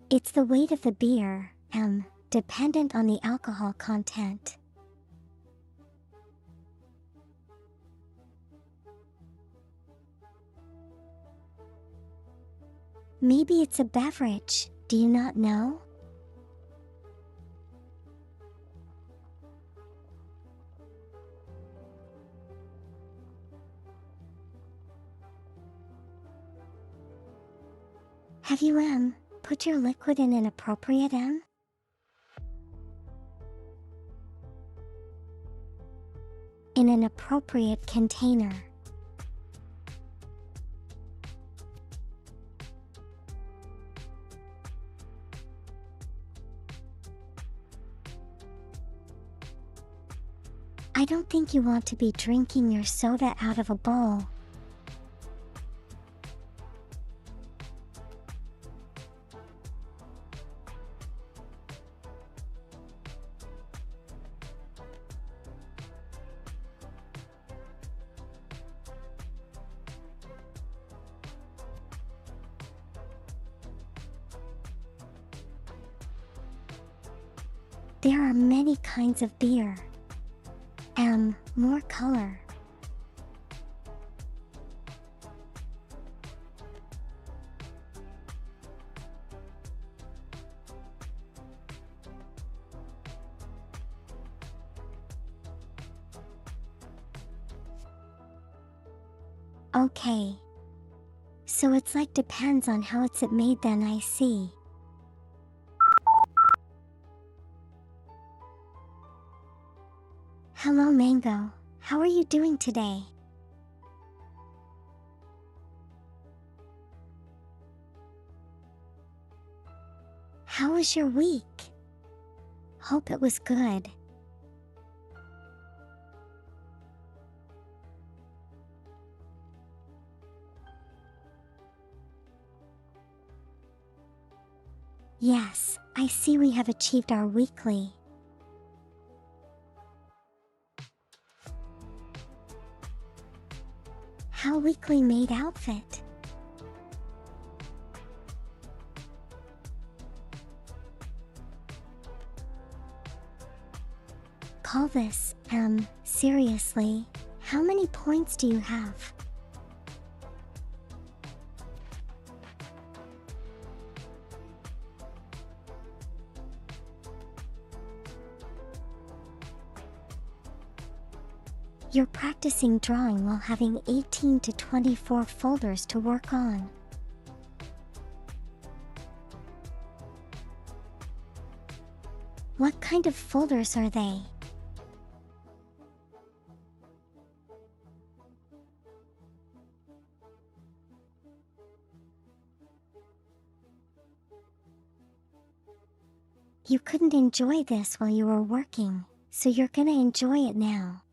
It's the weight of the beer, dependent on the alcohol content. Maybe it's a beverage, do you not know? Have you, put your liquid in an appropriate, in an appropriate container. I don't think you want to be drinking your soda out of a bowl. There are many kinds of beer. More color. Okay. So it's like depends on how it's made then, I see. Hello Mango, how are you doing today? How was your week? Hope it was good. Yes, I see we have achieved our weekly. How weekly made outfit? Call this, seriously, how many points do you have? You're practicing drawing while having 18 to 24 folders to work on. What kind of folders are they? You couldn't enjoy this while you were working, so you're gonna enjoy it now.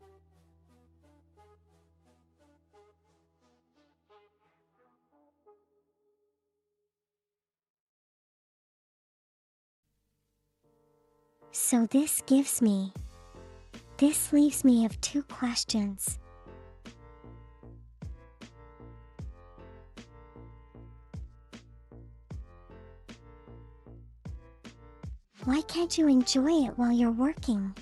So this leaves me of two questions. Why can't you enjoy it while you're working?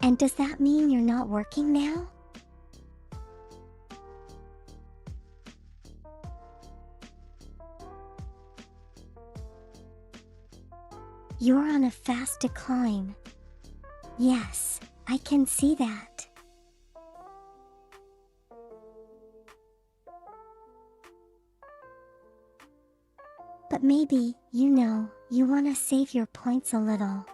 And does that mean you're not working now? You're on a fast decline. Yes, I can see that. But maybe, you want to save your points a little.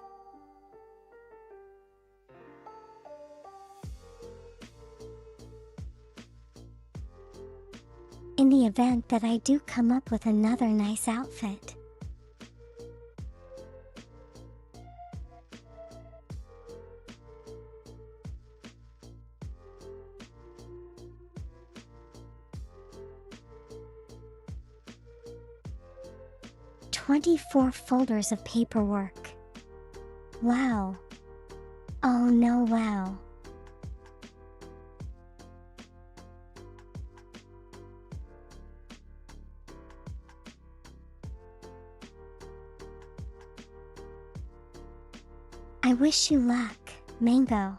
In the event that I do come up with another nice outfit. "24 folders of paperwork. Wow. Oh no, wow. I wish you luck, Mango."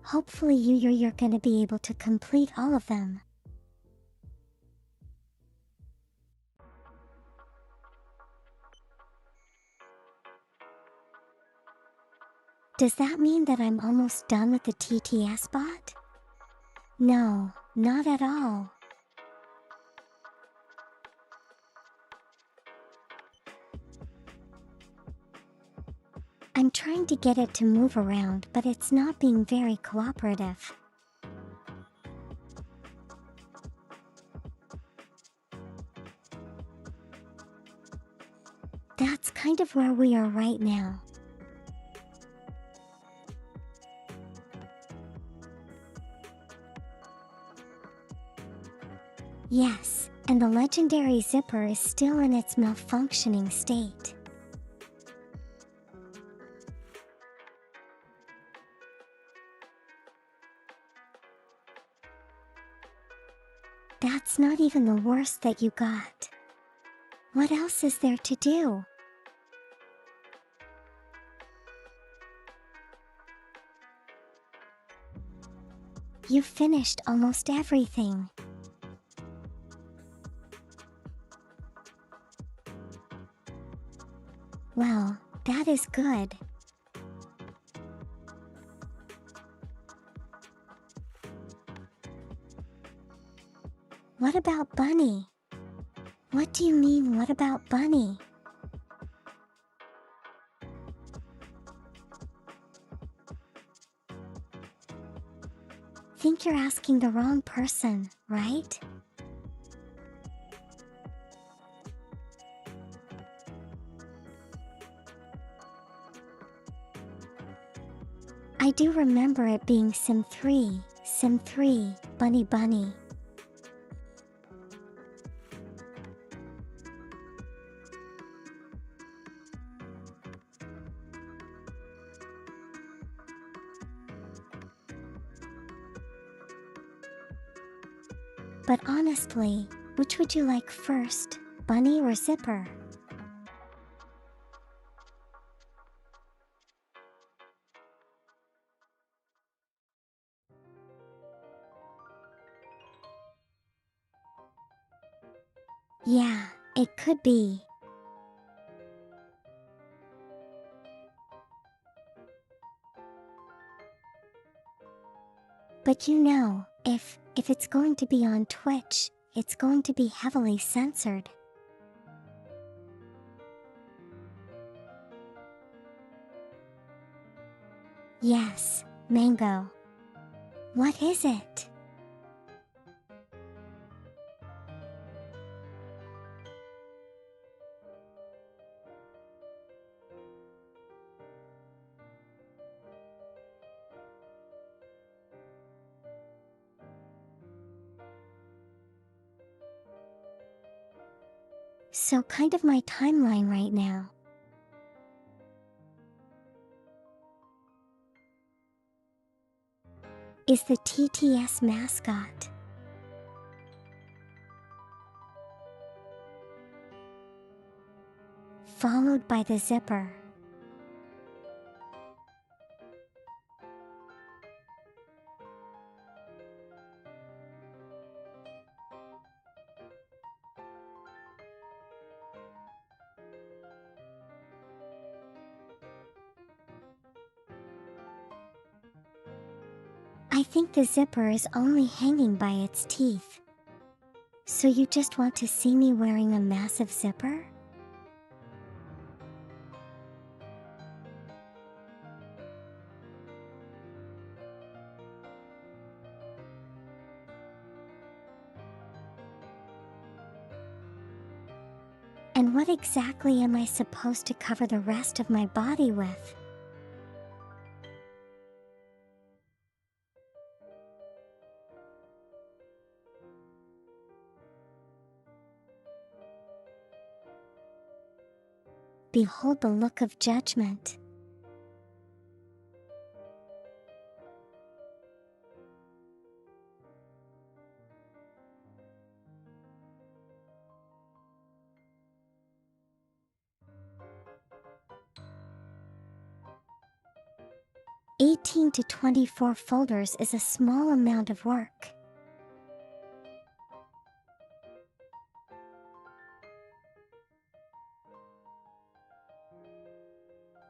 Hopefully you're gonna be able to complete all of them. Does that mean that I'm almost done with the TTS bot? No, not at all. I'm trying to get it to move around, but it's not being very cooperative. That's kind of where we are right now. Yes, and the legendary zipper is still in its malfunctioning state. That's not even the worst that you got. What else is there to do? You've finished almost everything. Well, that is good. What about Bunny? What do you mean, what about Bunny? Think you're asking the wrong person, right? I do remember it being Sim 3, Bunny Bunny. But honestly, which would you like first, Bunny or Zipper? Yeah, it could be. But if it's going to be on Twitch, it's going to be heavily censored. Yes, mango. What is it? So kind of my timeline right now. Is the TTS mascot. Followed by the zipper. I think the zipper is only hanging by its teeth. So you just want to see me wearing a massive zipper? And what exactly am I supposed to cover the rest of my body with? Behold the look of judgment. $18 to $24 folders is a small amount of work.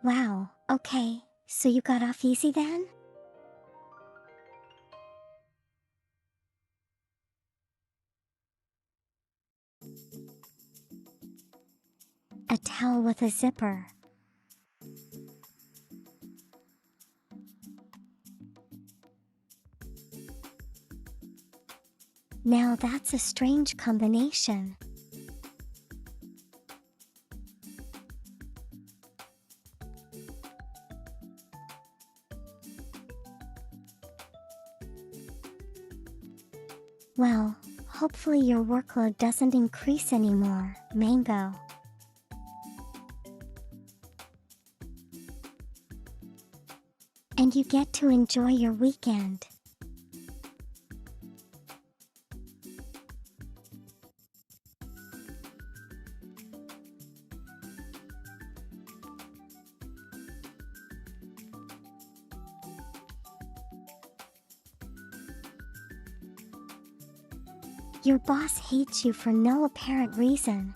Wow, okay, so you got off easy then? A towel with a zipper. Now that's a strange combination. Well, hopefully your workload doesn't increase anymore, Mango. And you get to enjoy your weekend. Your boss hates you for no apparent reason.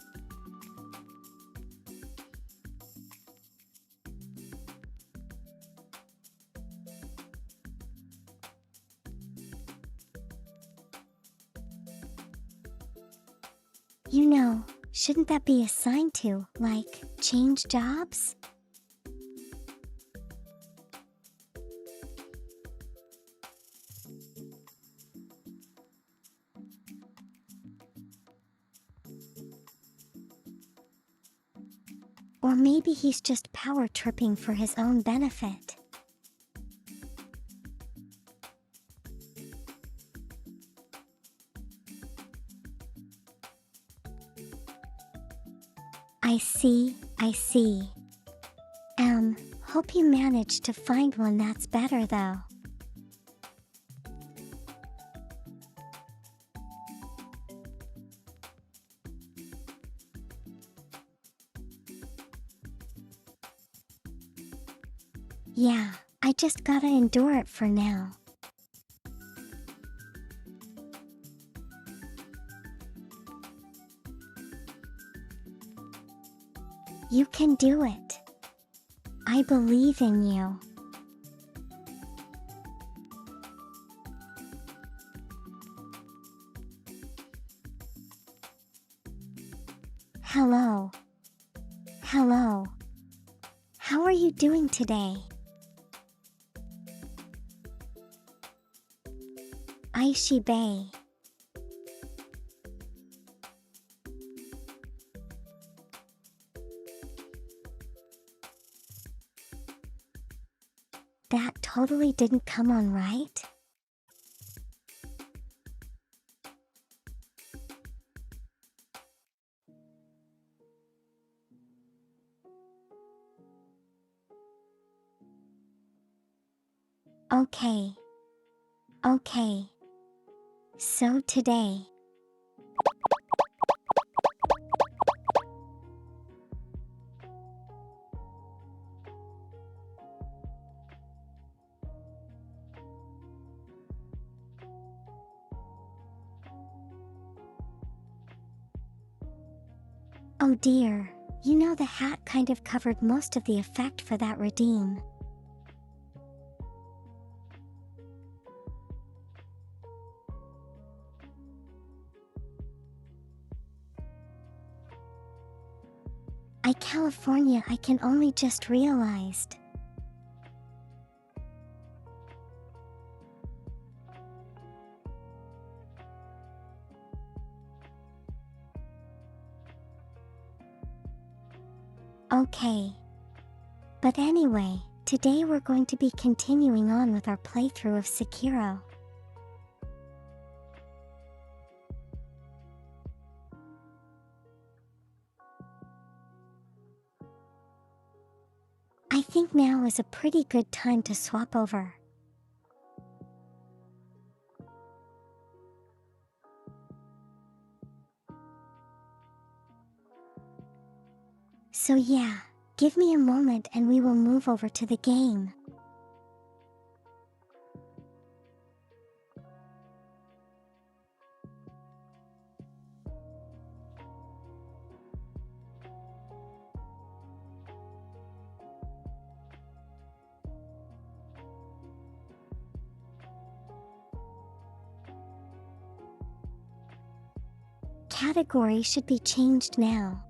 You know, shouldn't that be a sign to, like, change jobs? Or maybe he's just power tripping for his own benefit. I see, I see. Hope you managed to find one that's better though. Yeah, I just gotta endure it for now. You can do it. I believe in you. Hello. Hello. How are you doing today? Aishi Bay. That totally didn't come on right. Okay. Okay. So today. Oh dear, you know the hat kind of covered most of the effect for that redeem. California, I can only just realized. Okay. But anyway, today we're going to be continuing on with our playthrough of Sekiro. I think now is a pretty good time to swap over. So yeah, give me a moment and we will move over to the game. Category should be changed now.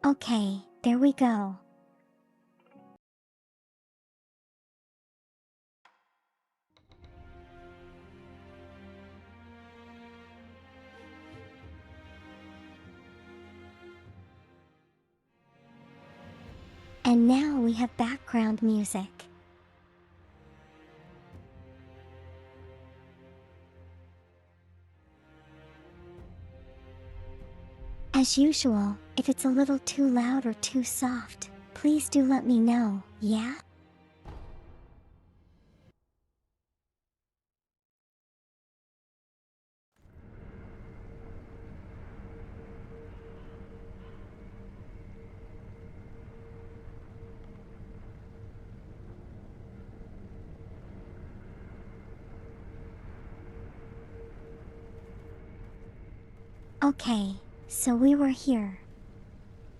Okay, there we go. And now we have background music. As usual, if it's a little too loud or too soft, please do let me know, yeah? Okay, so we were here.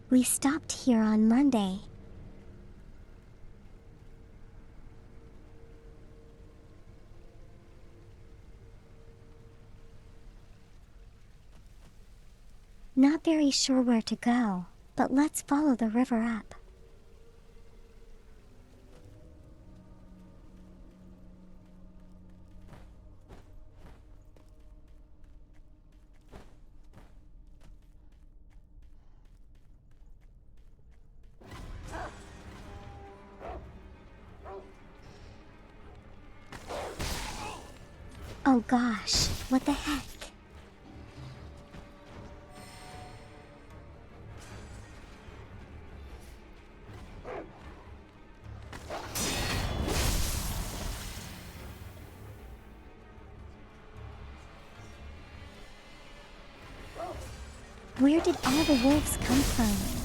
We stopped here on Monday. Not very sure where to go, but let's follow the river up. Oh gosh, what the heck? Where did all the wolves come from?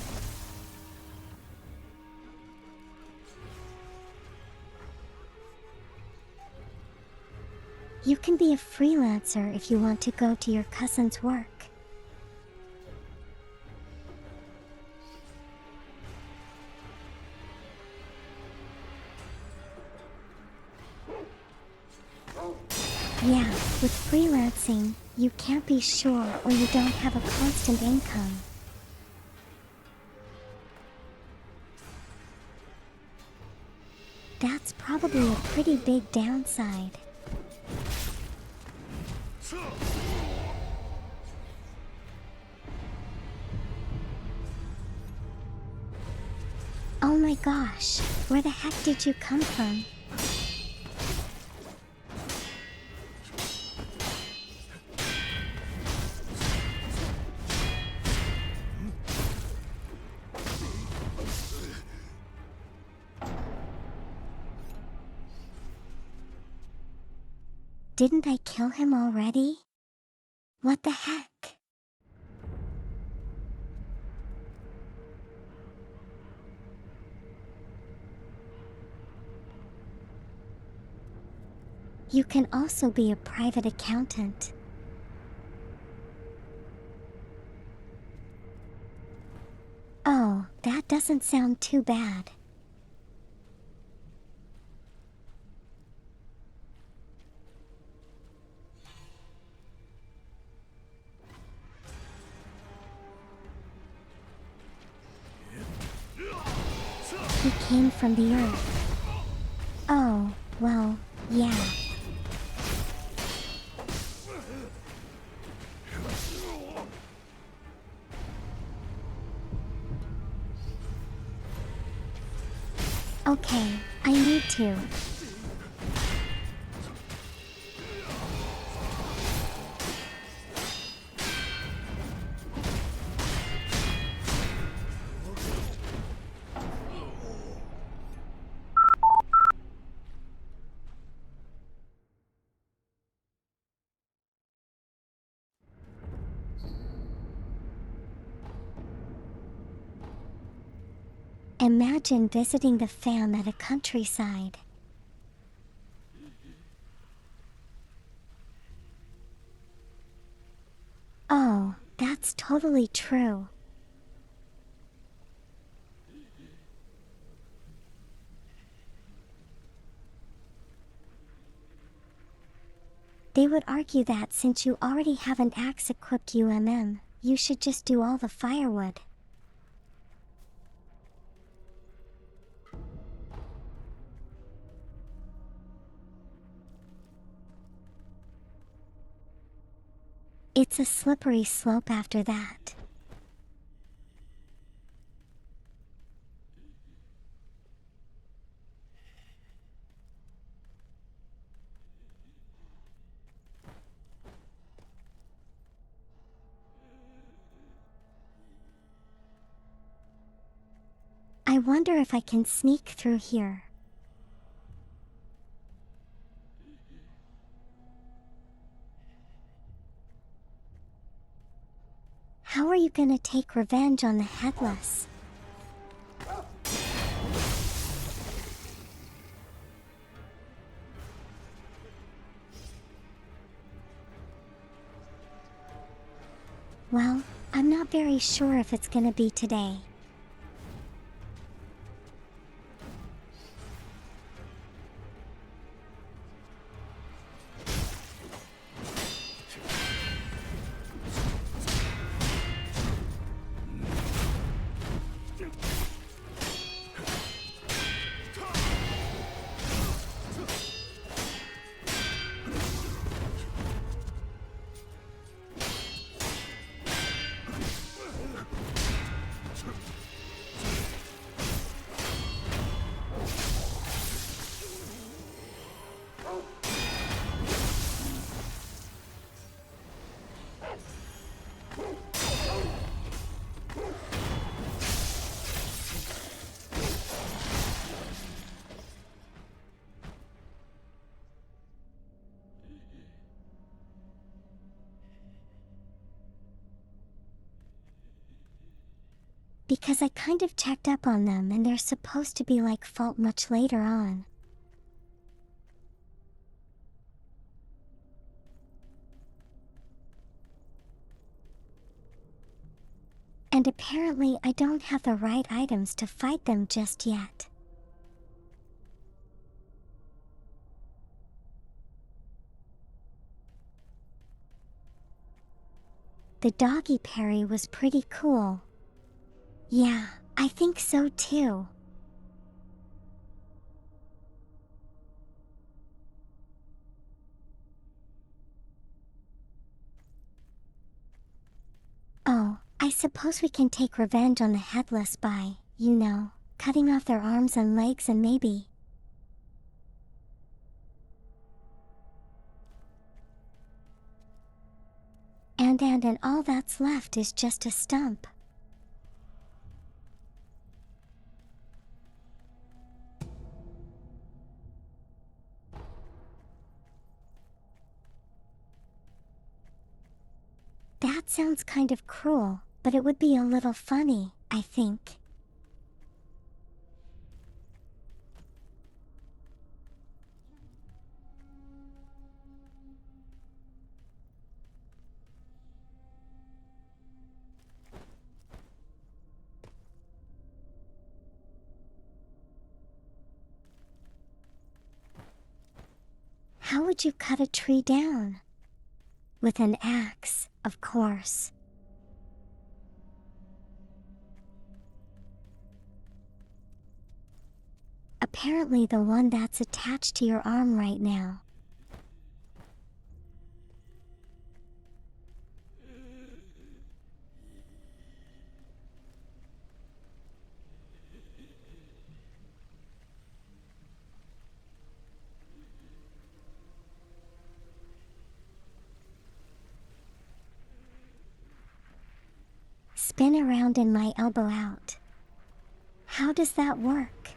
You can be a freelancer if you want to go to your cousin's work. Yeah, with freelancing, you can't be sure or you don't have a constant income. That's probably a pretty big downside. Oh my gosh, where the heck did you come from? Didn't I kill him already? What the heck? You can also be a private accountant. Oh, that doesn't sound too bad. He came from the earth. Oh, well, yeah. Okay, I need to. Imagine visiting the fam at a countryside. Oh, that's totally true. They would argue that since you already have an axe-equipped UMM, you should just do all the firewood. It's a slippery slope after that. I wonder if I can sneak through here. How are you gonna take revenge on the Headless? Well, I'm not very sure if it's gonna be today. Because I kind of checked up on them and they're supposed to be like Fault much later on. And apparently I don't have the right items to fight them just yet. The doggy parry was pretty cool. Yeah, I think so too. Oh, I suppose we can take revenge on the Headless by, cutting off their arms and legs and maybe… And all that's left is just a stump. That sounds kind of cruel, but it would be a little funny, I think. How would you cut a tree down? With an axe, of course. Apparently the one that's attached to your arm right now. Spin around in my elbow out. How does that work?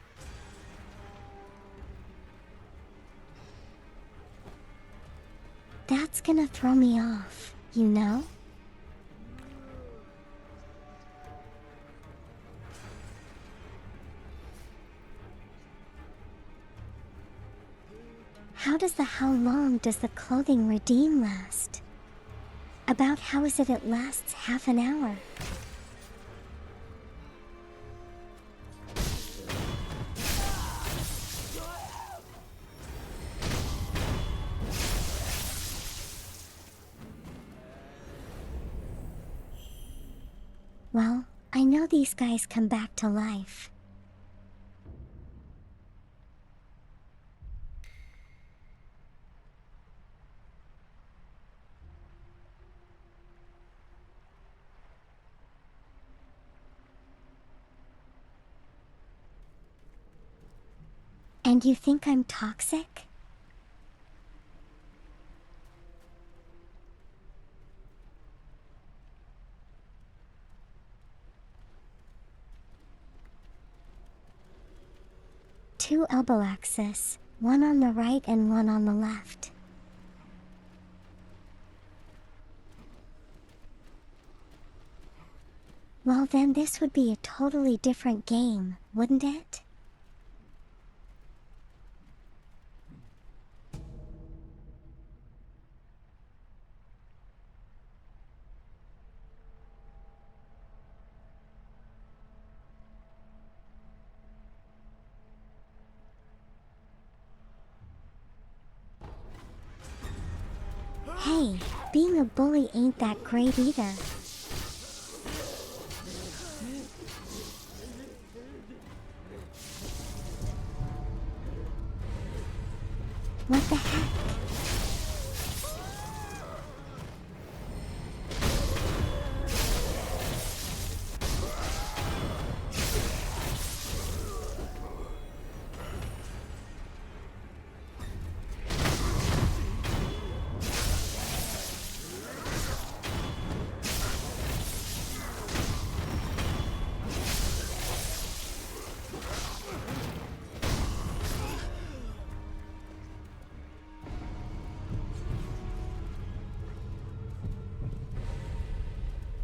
That's gonna throw me off, you know? How long does the clothing redeem last? About how is it lasts half an hour? Well, I know these guys come back to life. And you think I'm toxic? Two elbow axes, one on the right and one on the left. Well then this would be a totally different game, wouldn't it? Hey, being a bully ain't that great either. What the heck?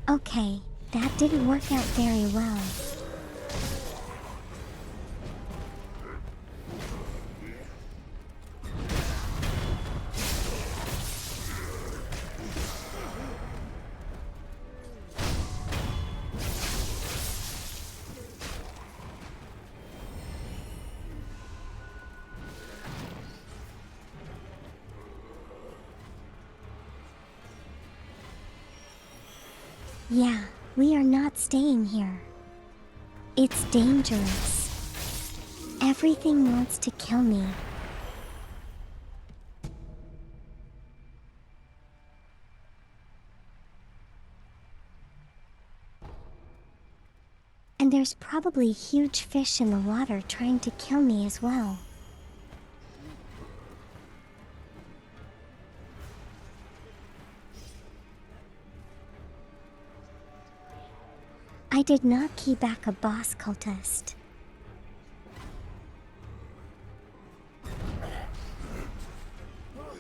Okay, that didn't work out very well. Yeah, we are not staying here. It's dangerous. Everything wants to kill me. And there's probably huge fish in the water trying to kill me as well. I did not key back a boss cultist.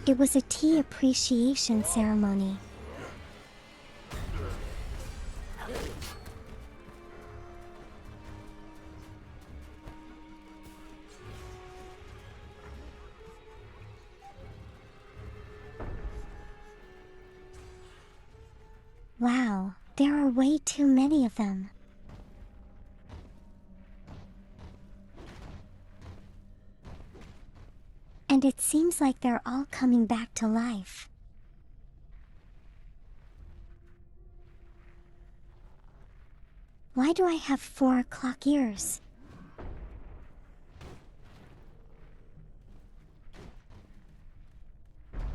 It was a tea appreciation ceremony. Wow, there are way too many of them. And it seems like they're all coming back to life. Why do I have 4 o'clock ears?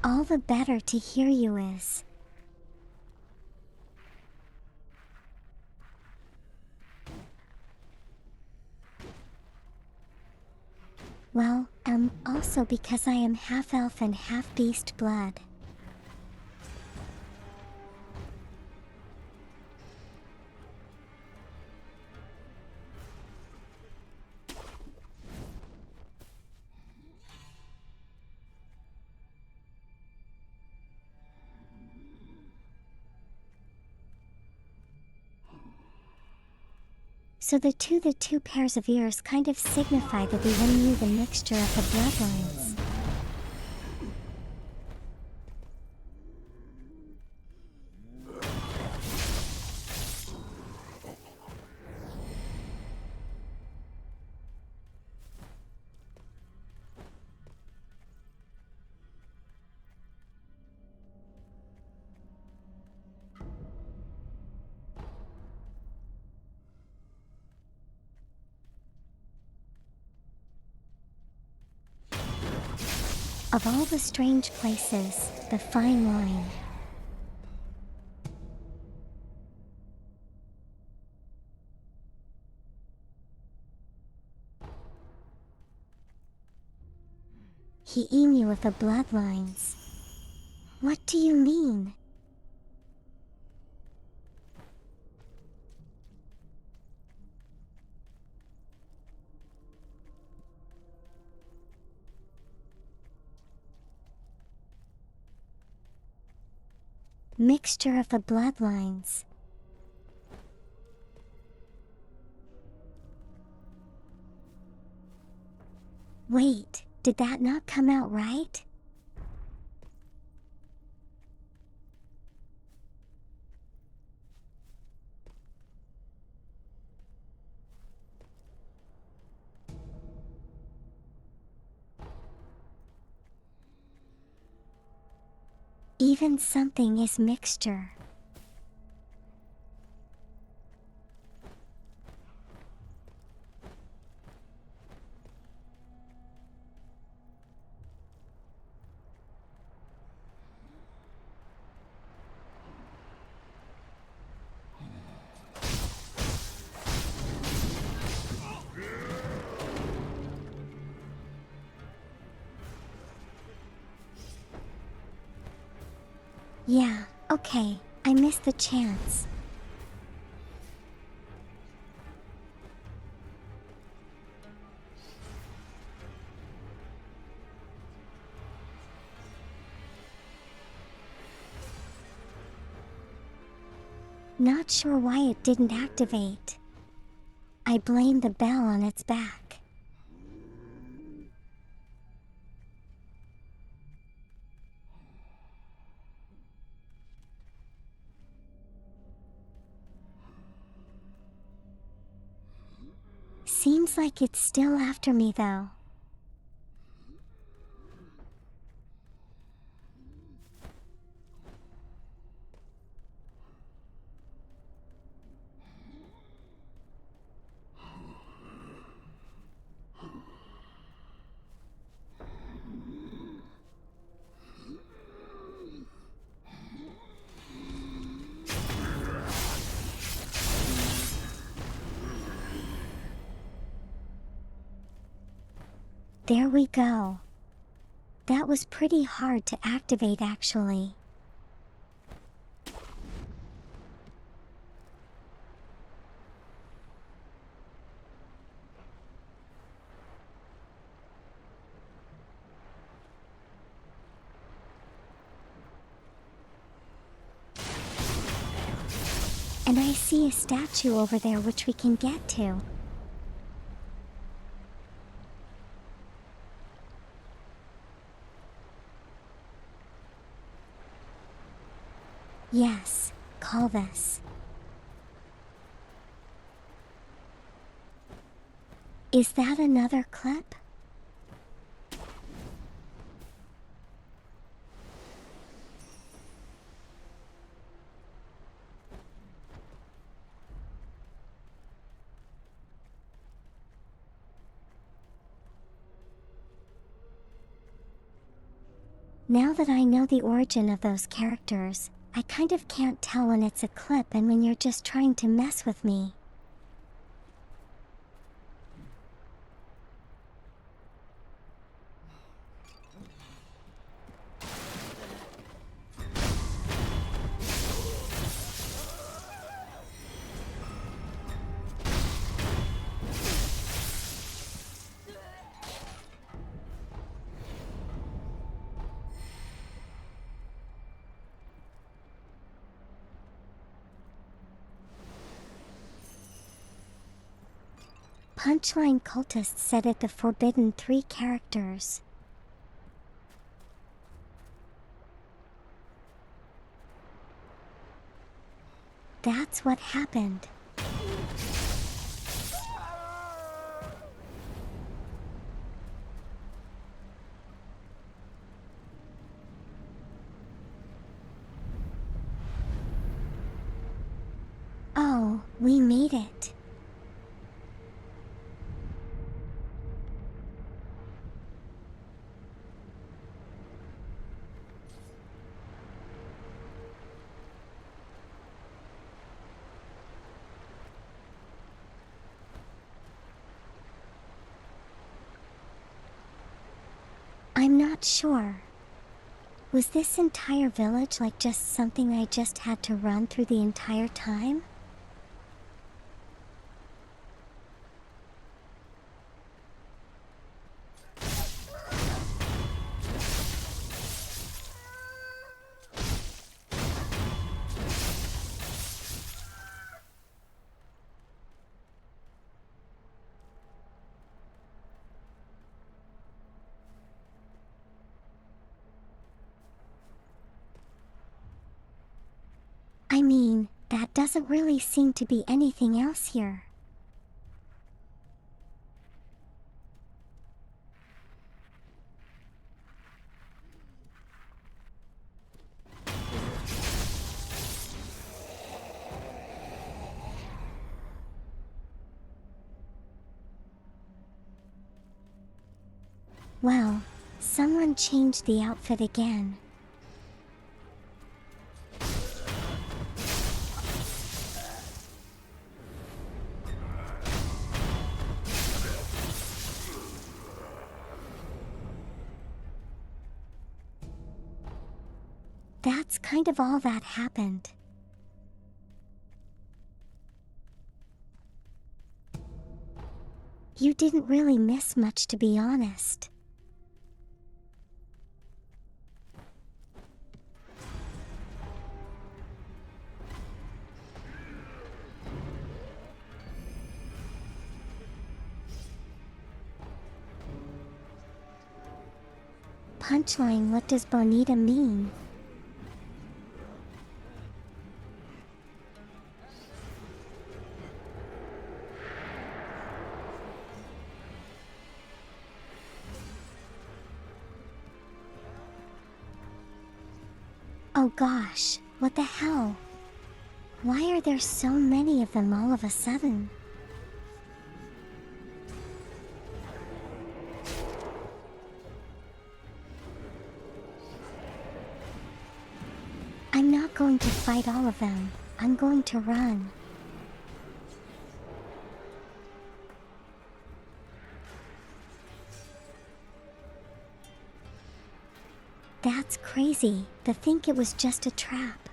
All the better to hear you is. Well, also because I am half elf and half beast blood. So the two pairs of ears kind of signify that we renew the mixture of the bloodlines. Of all the strange places, the fine line. He emu of the bloodlines. What do you mean? Mixture of the bloodlines. Wait, did that not come out right? Even something is mixture. Yeah, okay, I missed the chance. Not sure why it didn't activate. I blame the bell on its back. Seems like it's still after me though. There we go. That was pretty hard to activate actually. And I see a statue over there which we can get to. Yes, call this. Is that another clip? Now that I know the origin of those characters, I kind of can't tell when it's a clip and when you're just trying to mess with me. Punchline cultists said it the forbidden 3 characters. That's what happened. Oh, we made it. I'm not sure. Was this entire village like just something I just had to run through the entire time? I mean, that doesn't really seem to be anything else here. Well, someone changed the outfit again. That's kind of all that happened. You didn't really miss much, to be honest. Punchline, what does Bonita mean? Oh gosh, what the hell? Why are there so many of them all of a sudden? I'm not going to fight all of them. I'm going to run. That's crazy to think it was just a trap.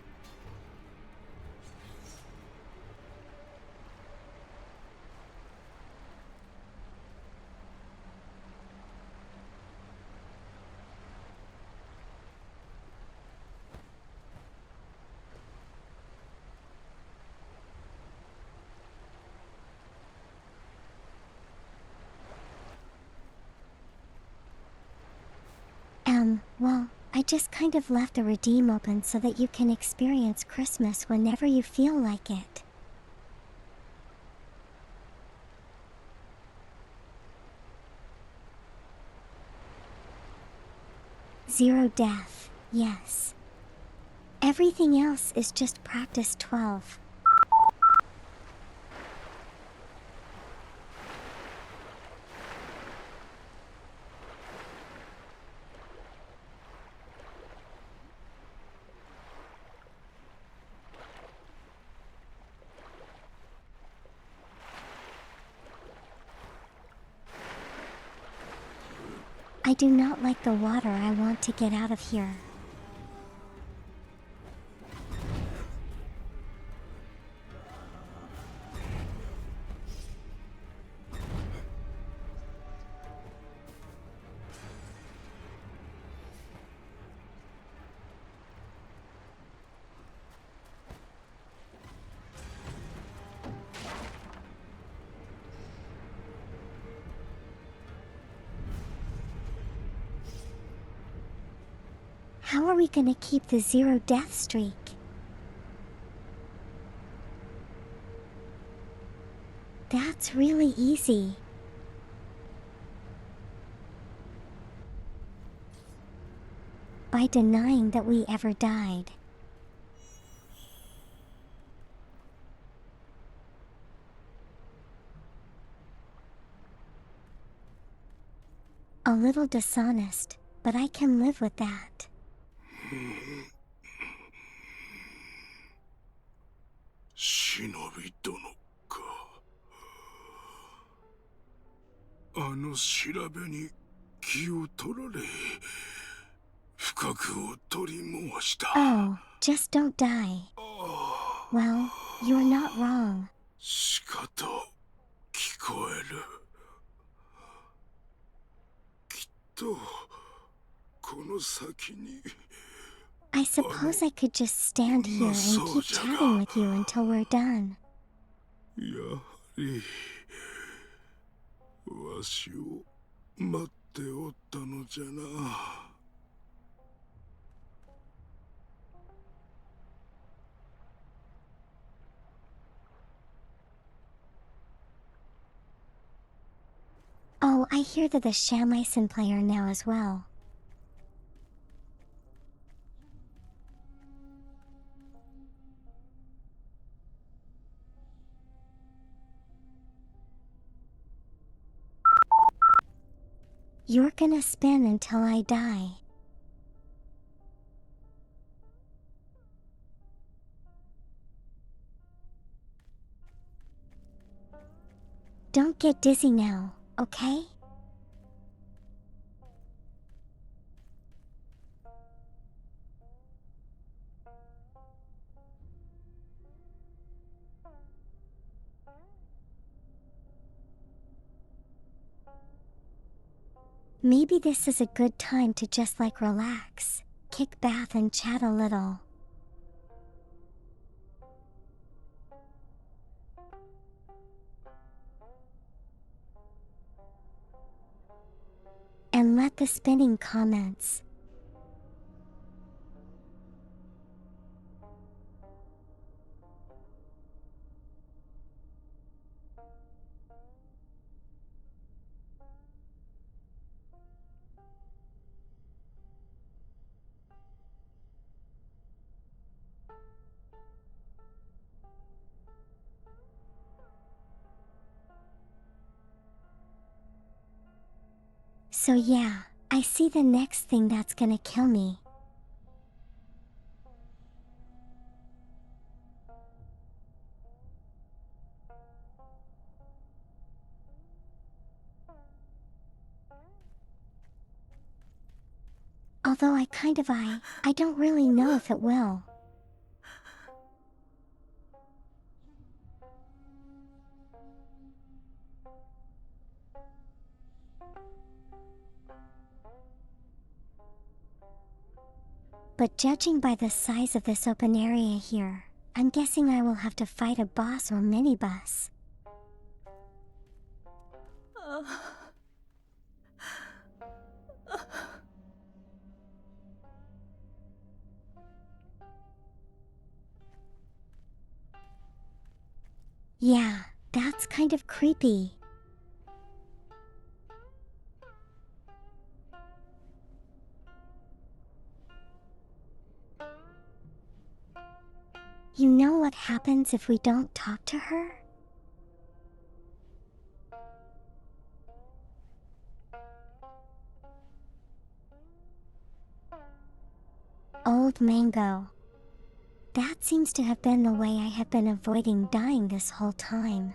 Well, I just kind of left the redeem open so that you can experience Christmas whenever you feel like it. Zero death, yes. Everything else is just practice 12. I do not like the water. I want to get out of here. How are we gonna keep the zero death streak? That's really easy. By denying that we ever died. A little dishonest, but I can live with that. 忍び殿か。あの調べに気を取られ、不覚を取り申した。Oh, just don't die. Well, you're not wrong. しかと聞こえる。きっとこの先に。 I suppose I could just stand here and keep chatting with you until we're done. やはりわしを待っておったのじゃな。Oh, I hear that the shamisen player now as well. You're gonna spin until I die. Don't get dizzy now, okay? Maybe this is a good time to just relax, kick back and chat a little. And let the spinning commence. So yeah, I see the next thing that's gonna kill me. Although I don't really know if it will. But judging by the size of this open area here, I'm guessing I will have to fight a boss or minibus. Yeah, that's kind of creepy. You know what happens if we don't talk to her? Old Mango. That seems to have been the way I have been avoiding dying this whole time.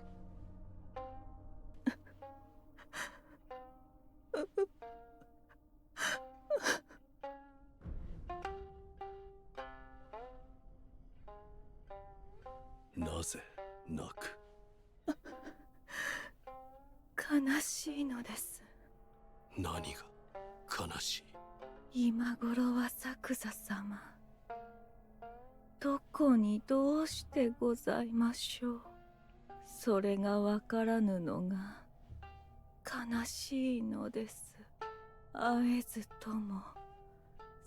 Naぜ泣く？悲しいのです。何が悲しい？今頃は作座様、どこにどうしてございましょう。それがわからぬのが悲しいのです。会えずとも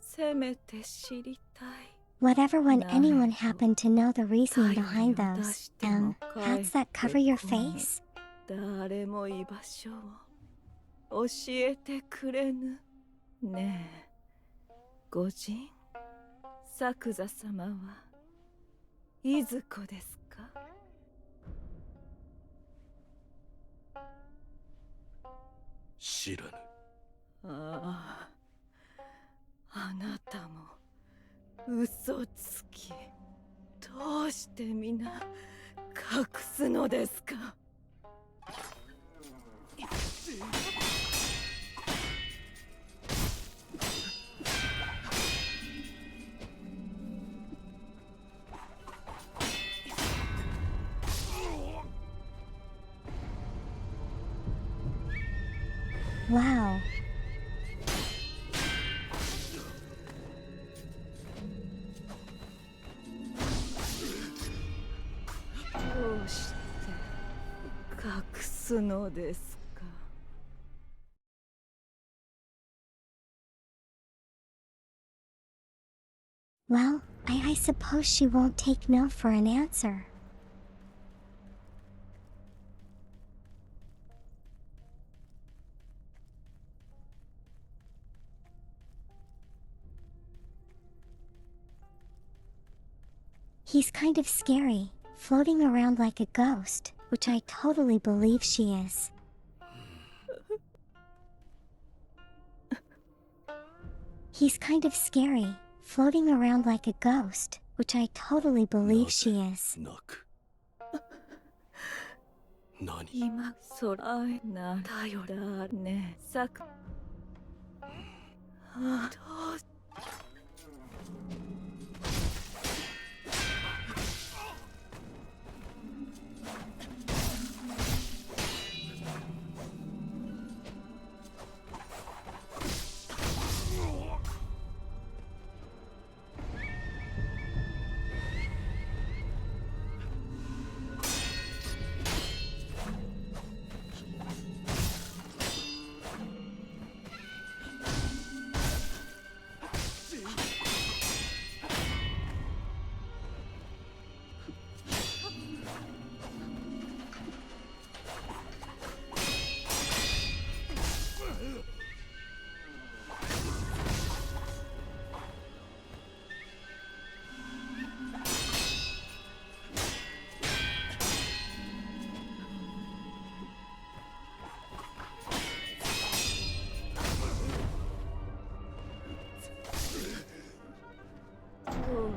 せめて知りたい。Whatever when anyone happened to know the reason behind those, hats that cover your face? 誰も居場所を教えてくれぬ。ねえ、御人、作座様はいずこですか？知らぬ。ああ、あなたも嘘つき。どうして皆隠すのですか？Wow. どうして隠すのですかWell, I suppose she won't take no for an answer. He's kind of scary, floating around like a ghost, which I totally believe she is. He's kind of scary, floating around like a ghost, which I totally believe she is. 泣く？何？今そらな頼だねさく。あ、どう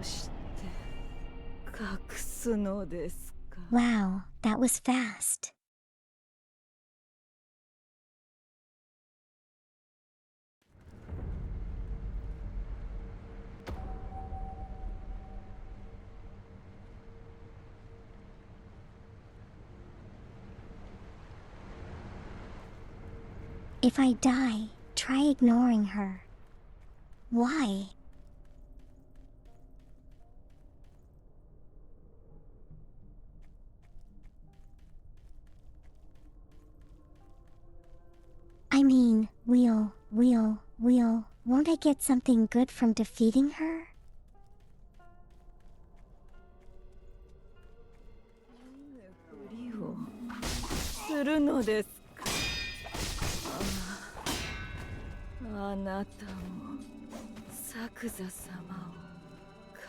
して隠すのですか。 Wow, that was fast. If I die, try ignoring her. Why? I mean, won't I get something good from defeating her? Ah, あなたも作座様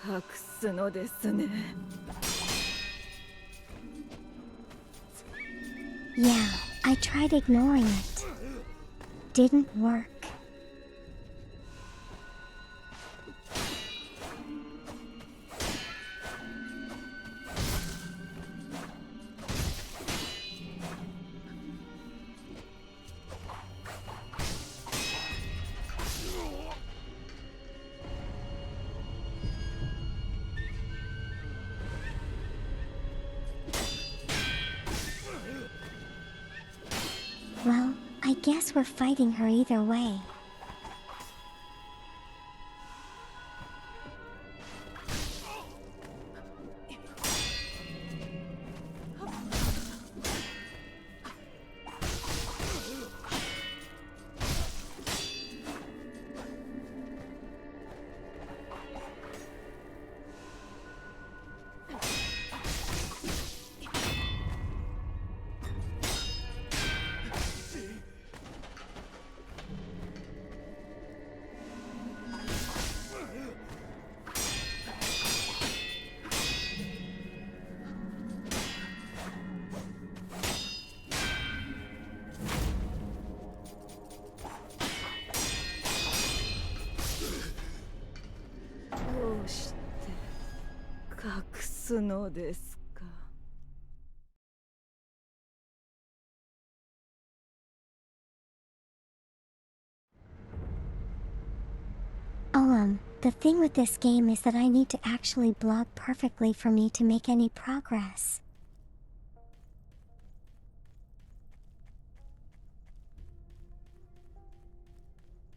を隠すのですね。Yeah, I tried ignoring it. Didn't work. Well, I guess we're fighting her either way. The thing with this game is that I need to actually block perfectly for me to make any progress.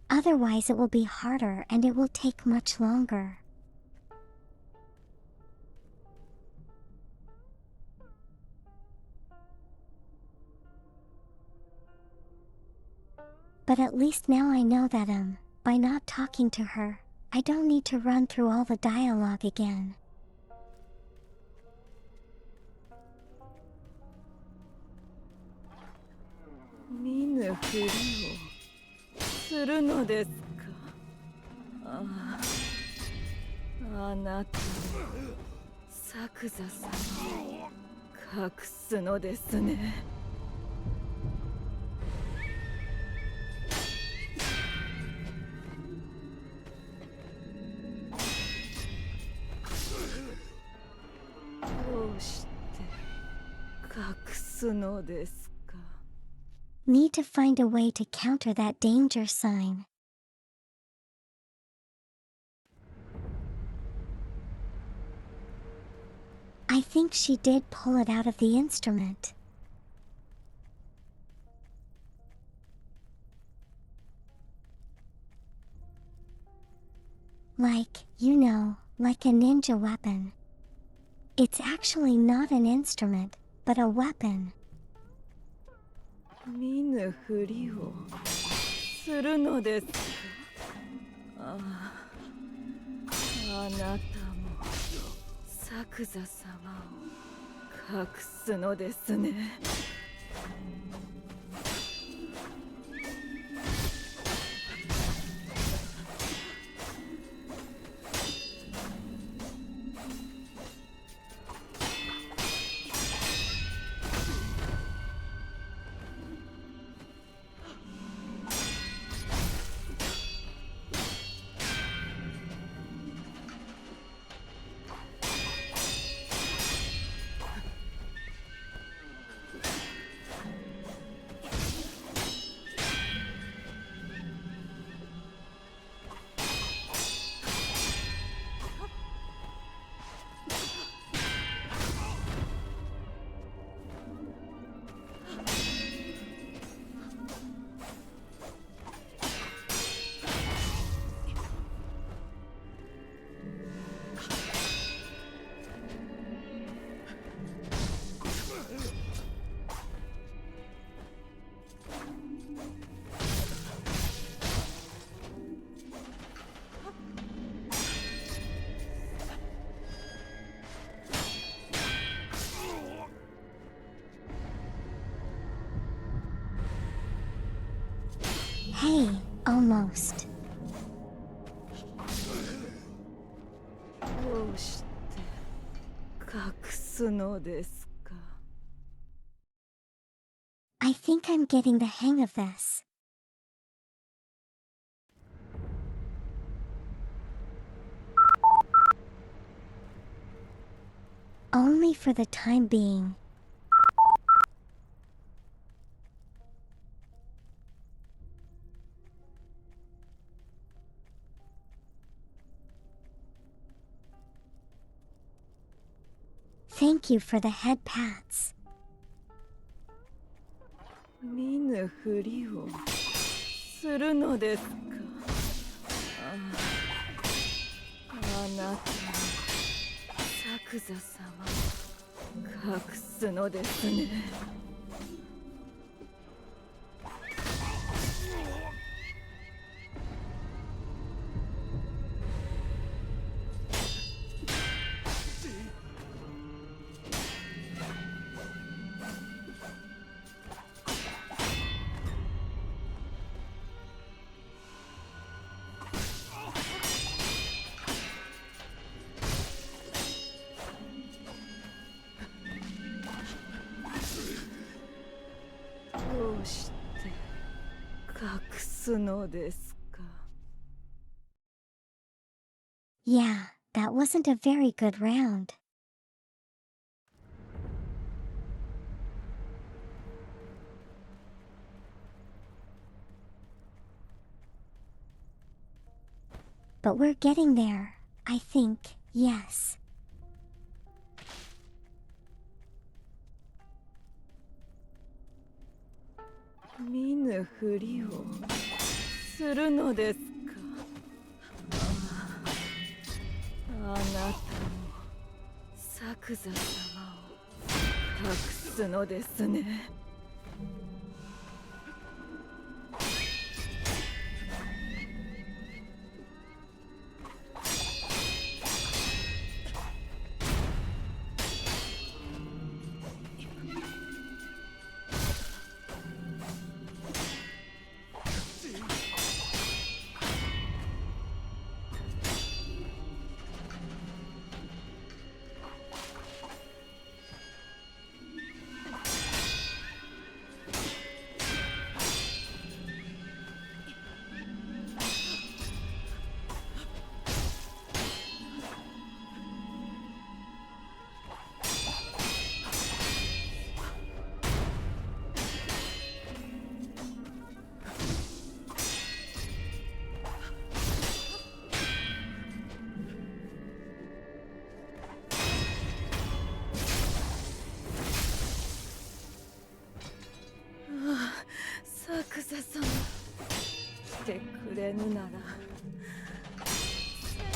Otherwise it will be harder and it will take much longer. But at least now I know that by not talking to her, I don't need to run through all the dialogue again. Need to find a way to counter that danger sign. I think she did pull it out of the instrument. Like, you know, like a ninja weapon. It's actually not an instrument, but a weapon. 見ぬふりをするのですか。あなたも作座様を隠すのですね。Hey, almost. どうして隠すのですか。 I think I'm getting the hang of this. Only for the time being. Thank you for the head pats. 見ぬふりをするのですか。あなたは作座様を隠すのですね。どうして隠すのですか。 Yeah, that wasn't a very good round. But we're getting there, I think, yes. 見ぬふりをするのですか。あなたも作座様を隠すのですね。作座様、来てくれぬならせめ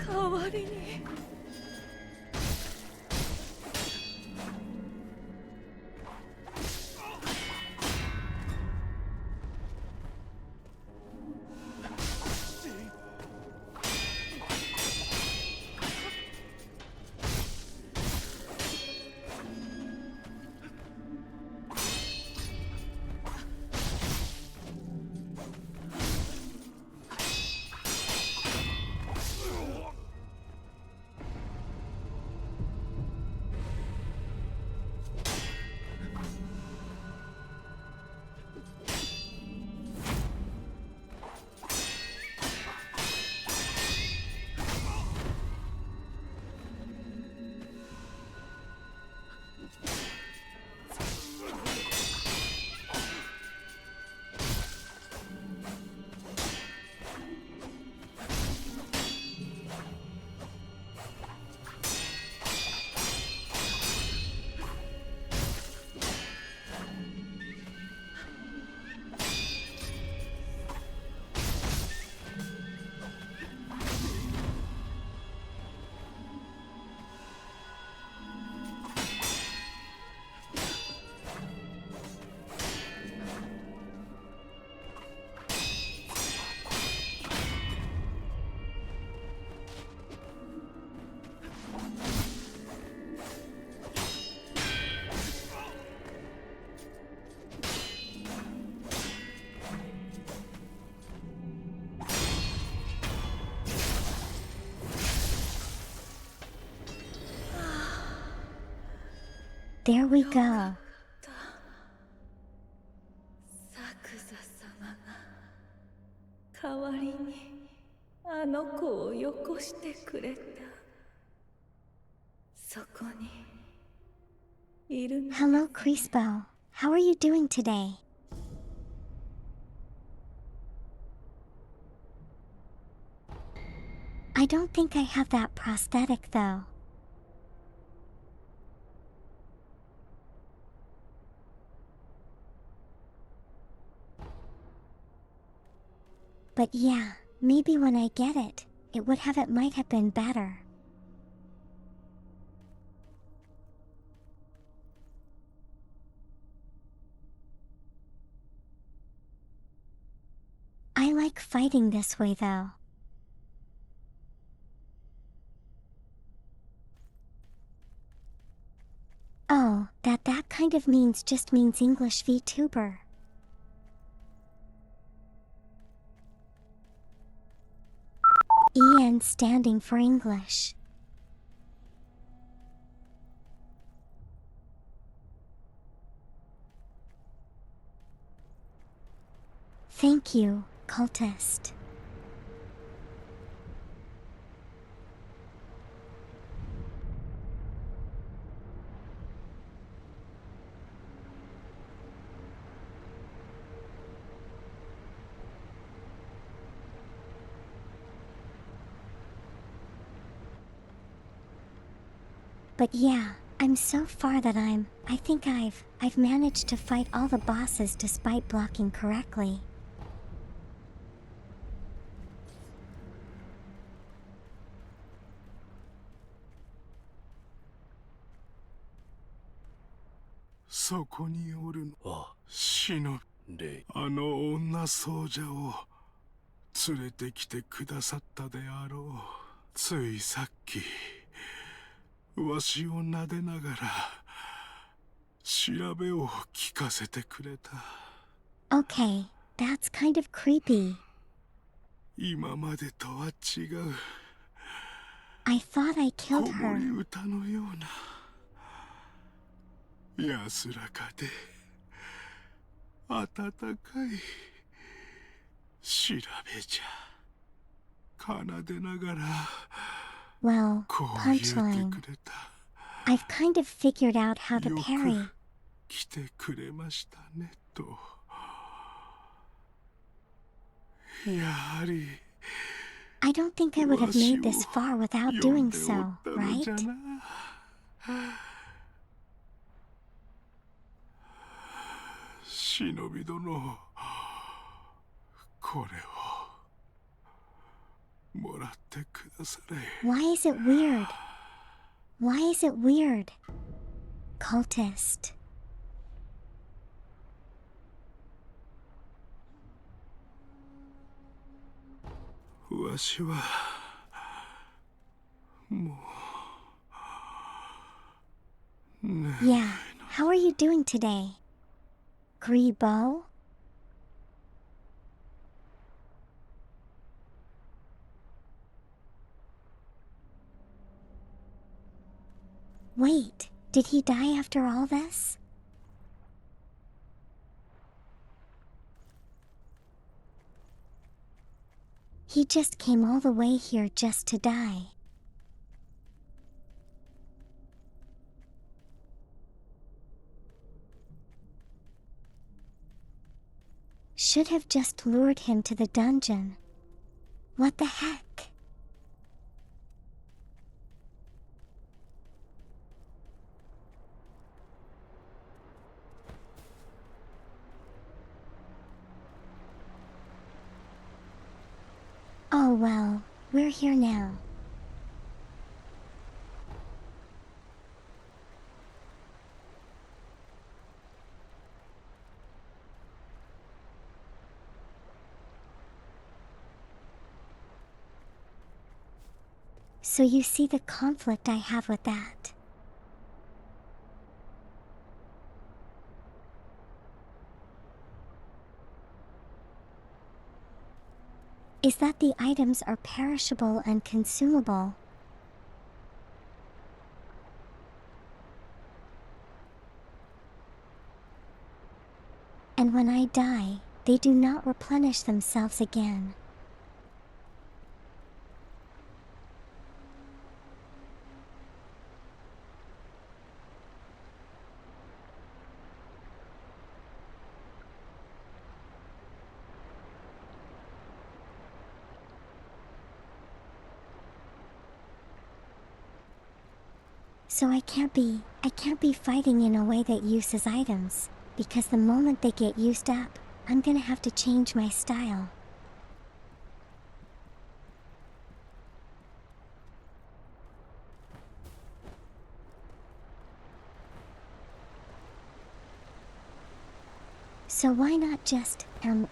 て代わりに。There we よかっ go. た。サクザ様が代わりにあの子をよこしてくれた。そこにいるの。 Hello, Crispo. How are you doing today? I don't think I have that prosthetic though. But yeah, maybe when I get it, it might have been better. I like fighting this way though. Oh, that kind of means just means English VTuber. EN standing for English. Thank you, cultist. But yeah, I'm so far that I think I've managed to fight all the bosses despite blocking correctly. So こにおるの忍で、あの女奏者を連れてきてくださったであろう。ついさっきわしを撫でながら調べを聞かせてくれた。 Okay, that's kind of creepy. 今までとは違う I thought I 子 killed 守 her. 歌のような安らかで温かい調べじゃ。奏でながら Well, こう言って punchline. くれた。 I've kind of figured out how to よ parry. く来てくれましたねと。やはり I don't think I would have made this far without 呼ん doing でお so, ったの right? じゃな。忍び殿、これをもらってくだされ。 Why is it weird? Why is it weird? Cultist. わしはもうね。 Yeah, how are you doing today? Grebo? Wait, did he die after all this? He just came all the way here just to die. Should have just lured him to the dungeon. What the heck? Oh well, we're here now. So you see the conflict I have with that. Is that the items are perishable and consumable. and when I die, they do not replenish themselves again. So I can't be fighting in a way that uses items, because the moment they get used up, I'm gonna have to change my style. So why not just,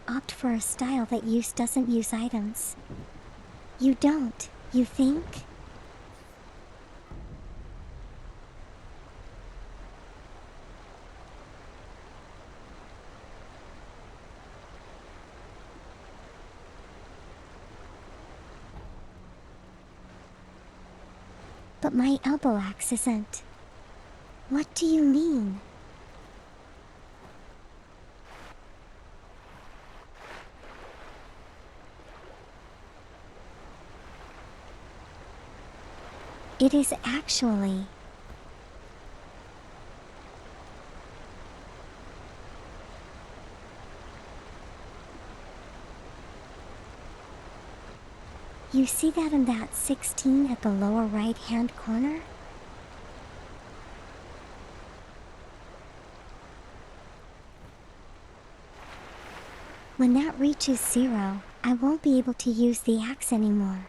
opt for a style that doesn't use items? You don't, you think? But my elbow axe isn't. What do you mean? It is actually. You see that in that 16 at the lower right hand corner? When that reaches 0, I won't be able to use the axe anymore.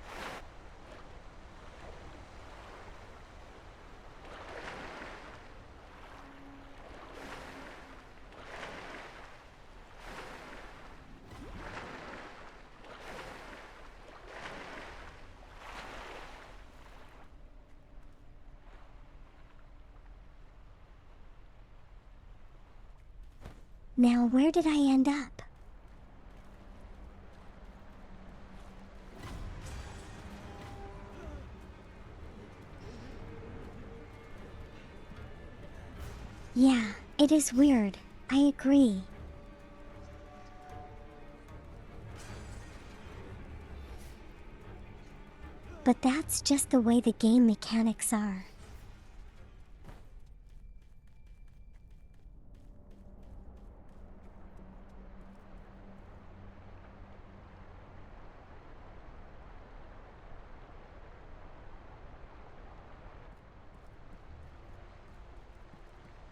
Now where did I end up? Yeah, it is weird, I agree. But that's just the way the game mechanics are.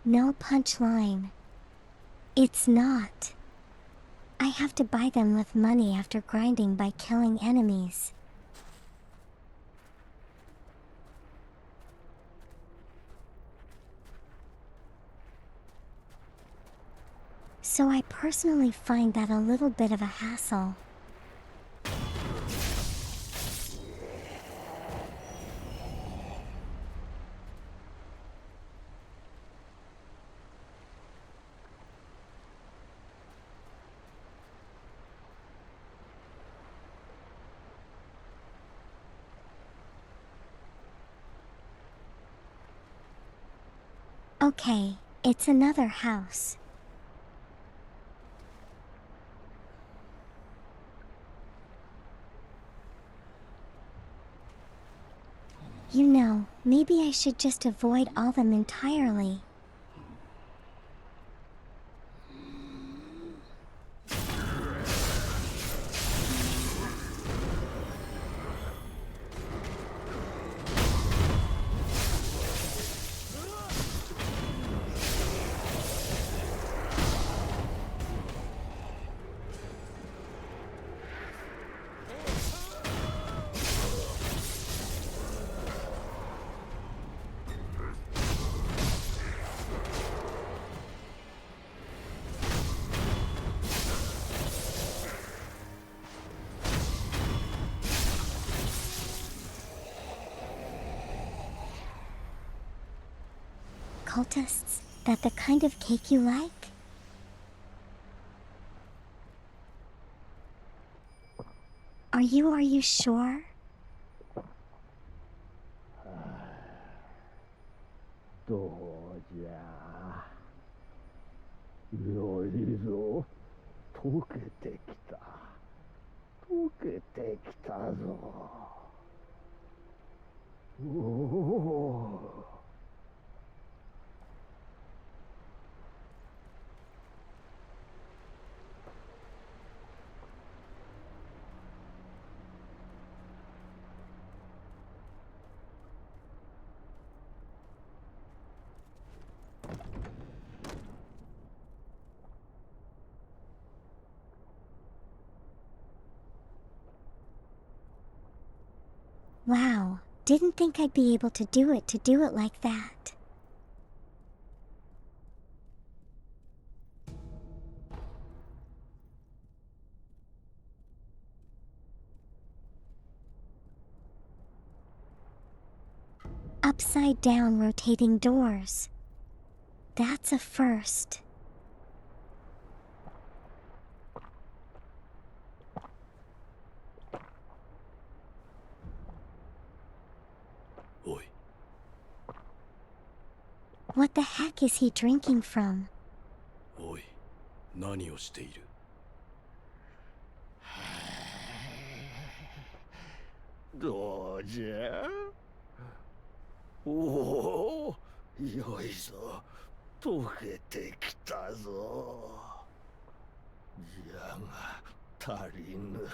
No punchline. It's not. I have to buy them with money after grinding by killing enemies. So I personally find that a little bit of a hassle. Okay, it's another house. You know, maybe I should just avoid all them entirely. Cultists, that the kind of cake you like? Are you sure? よいぞ、溶けてきた。溶けてきたぞ。おお。Wow, didn't think I'd be able to do it like that. Upside down rotating doors. That's a first. Oi. What the heck is he drinking from? おい、何をしている？どうじゃ？おお、よいぞ、溶けてきたぞ。じゃが足りぬ。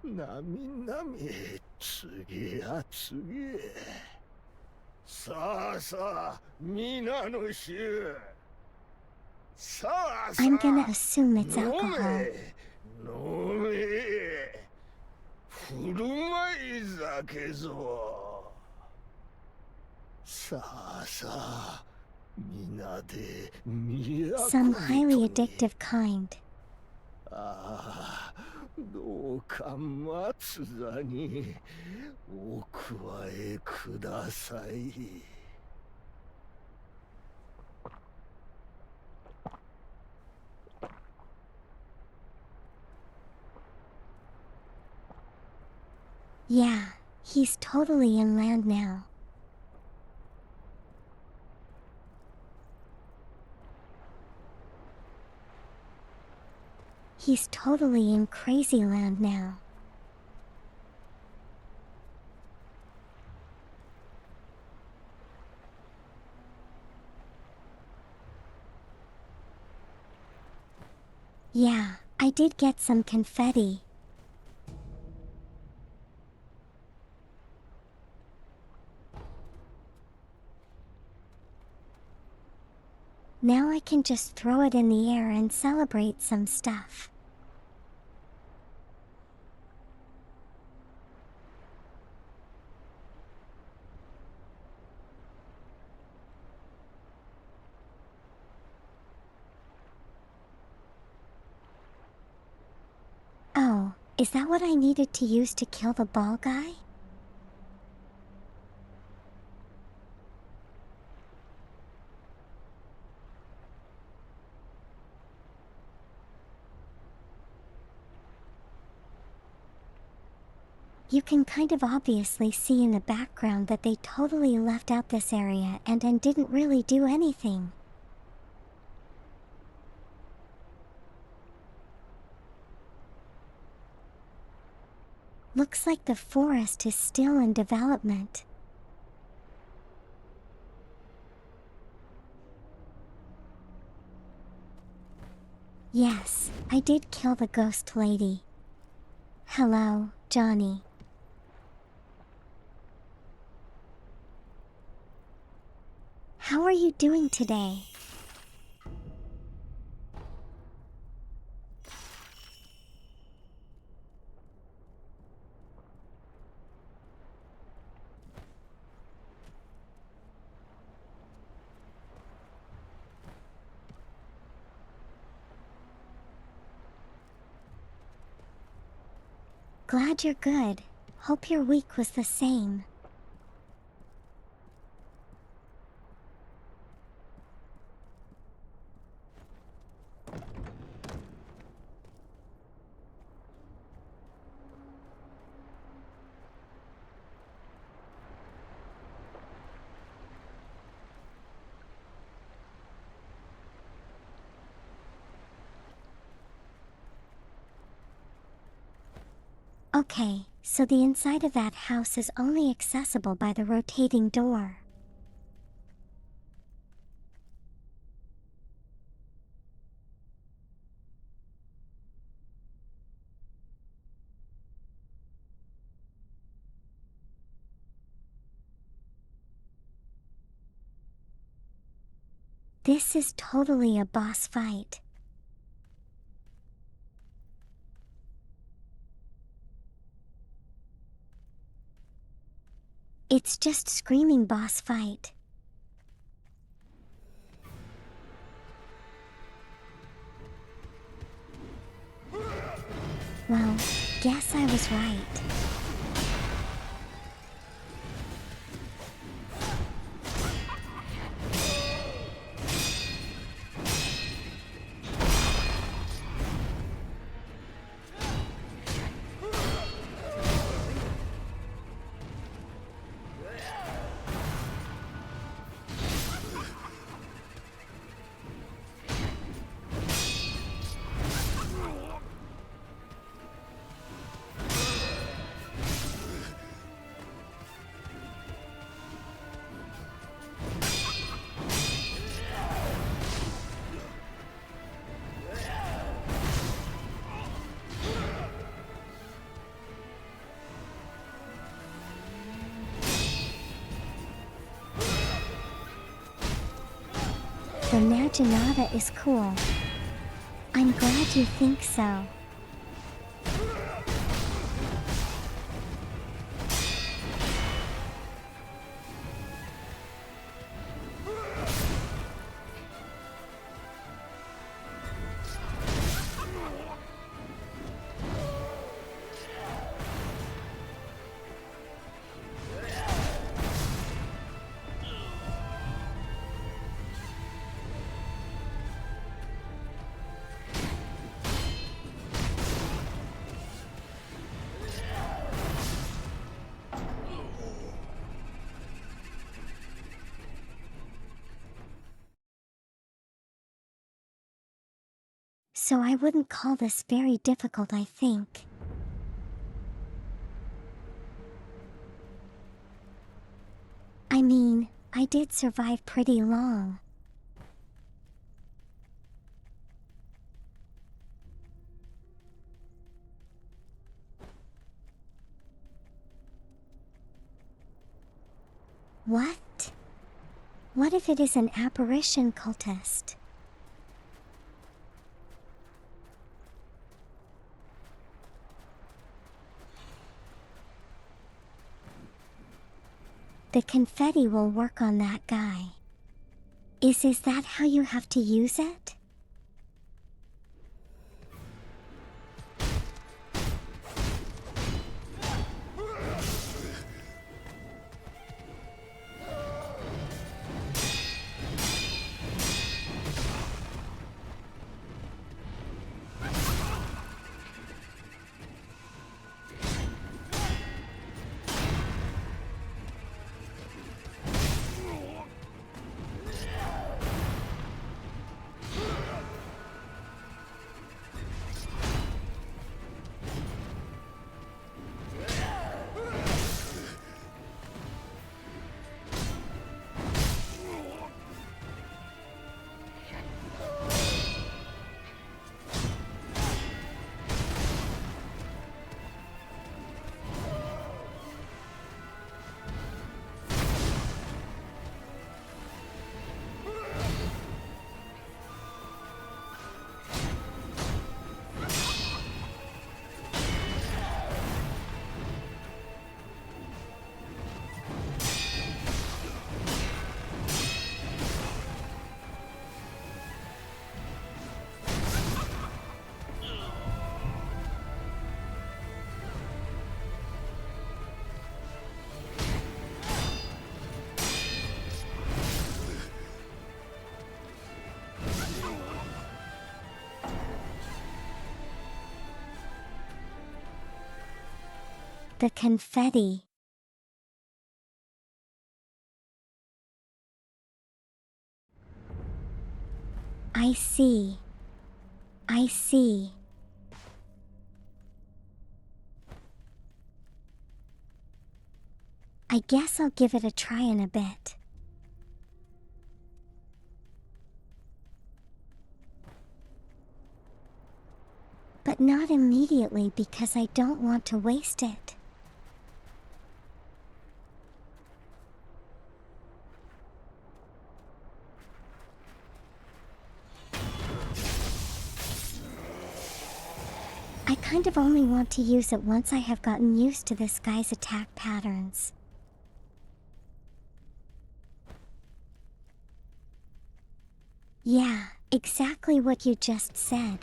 なみなみ次や次へ。さあさあ、皆の衆。さあさあ、 I'm gonna assume it's 飲 alcohol. め飲め。振る舞い酒ぞ。さあさあ、皆で都 Some に highly addictive kind. ああ、どうか松座にお加えください。Yeah, he's totally in land now. He's totally in crazy land now. Yeah, I did get some confetti. Now I can just throw it in the air and celebrate some stuff. Oh, is that what I needed to use to kill the ball guy? You can kind of obviously see in the background that they totally left out this area and didn't really do anything. Looks like the forest is still in development. Yes, I did kill the ghost lady. Hello, Johnny. How are you doing today? Glad you're good. Hope your week was the same. Okay, so the inside of that house is only accessible by the rotating door. This is totally a boss fight. It's just screaming boss fight. Well, guess I was right. The Naginata is cool. I'm glad you think so. So I wouldn't call this very difficult, I think. I mean, I did survive pretty long. What? What if it is an apparition cultist? The confetti will work on that guy. Is that how you have to use it? The confetti. I see. I see. I guess I'll give it a try in a bit. But not immediately because I don't want to waste it. I kind of only want to use it once I have gotten used to this guy's attack patterns. Yeah, exactly what you just said.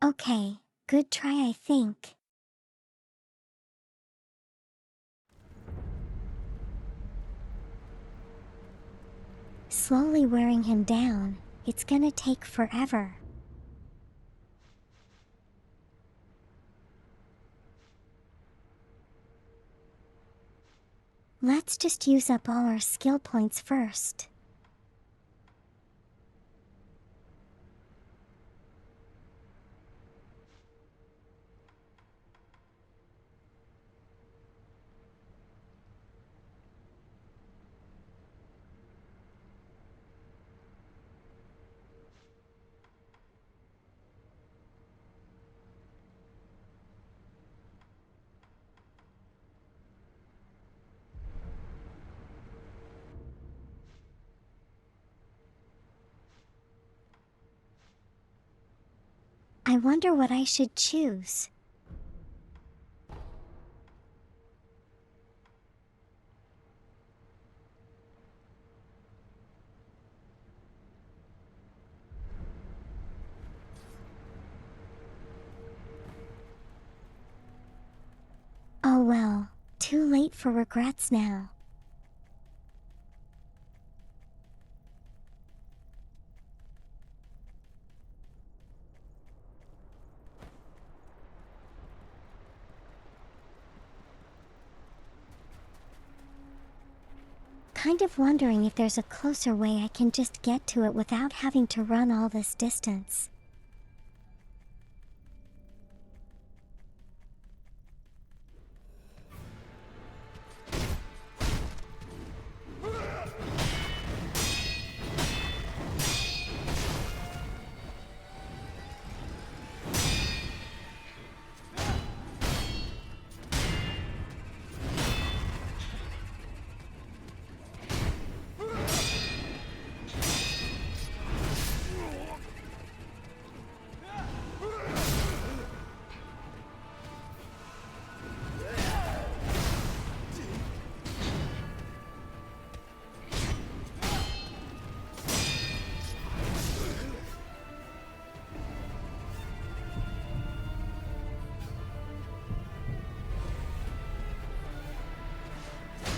Okay, good try, I think. Slowly wearing him down, it's gonna take forever. Let's just use up all our skill points first. I wonder what I should choose. Oh well, too late for regrets now. Kind of wondering if there's a closer way I can just get to it without having to run all this distance.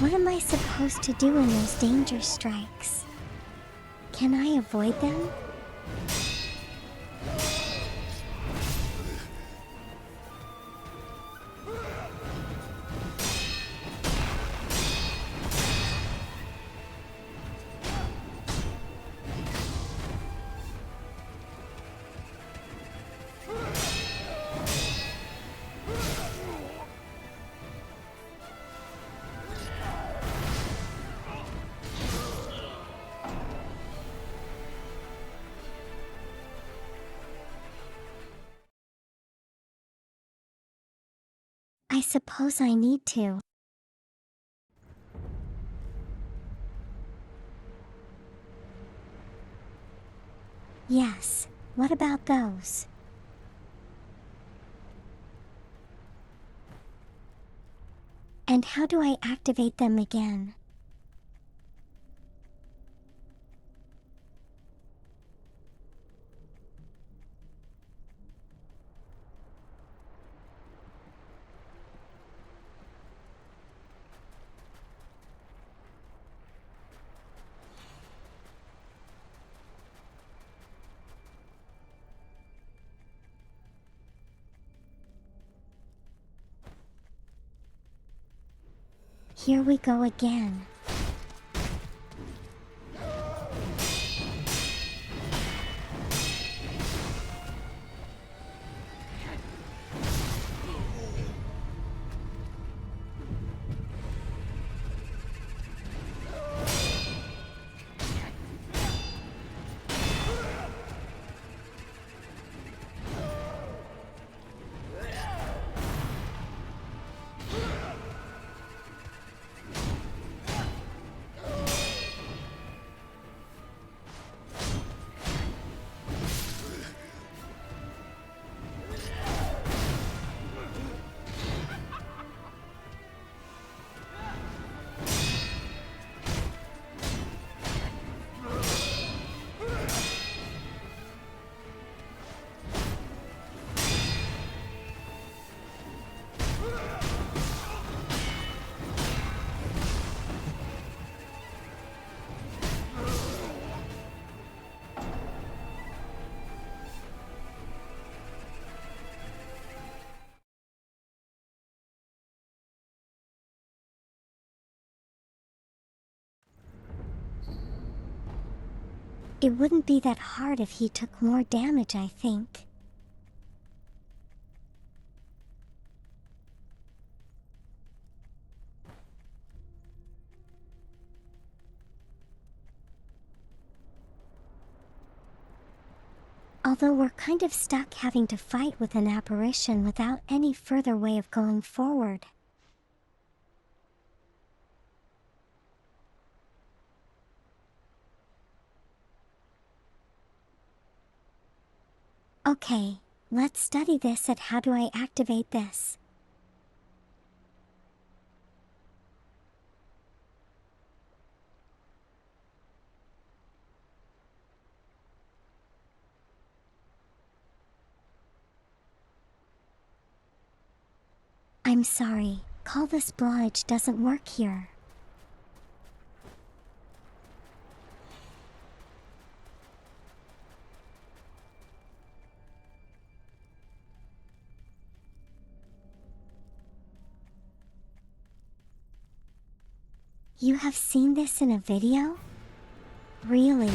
What am I supposed to do in those danger strikes? Can I avoid them? I suppose I need to. Yes, what about those? And how do I activate them again? Here we go again. It wouldn't be that hard if he took more damage, I think. Although we're kind of stuck having to fight with an apparition without any further way of going forward. Okay, let's study this at how do I activate this. I'm sorry, call this blodge doesn't work here. You have seen this in a video? Really?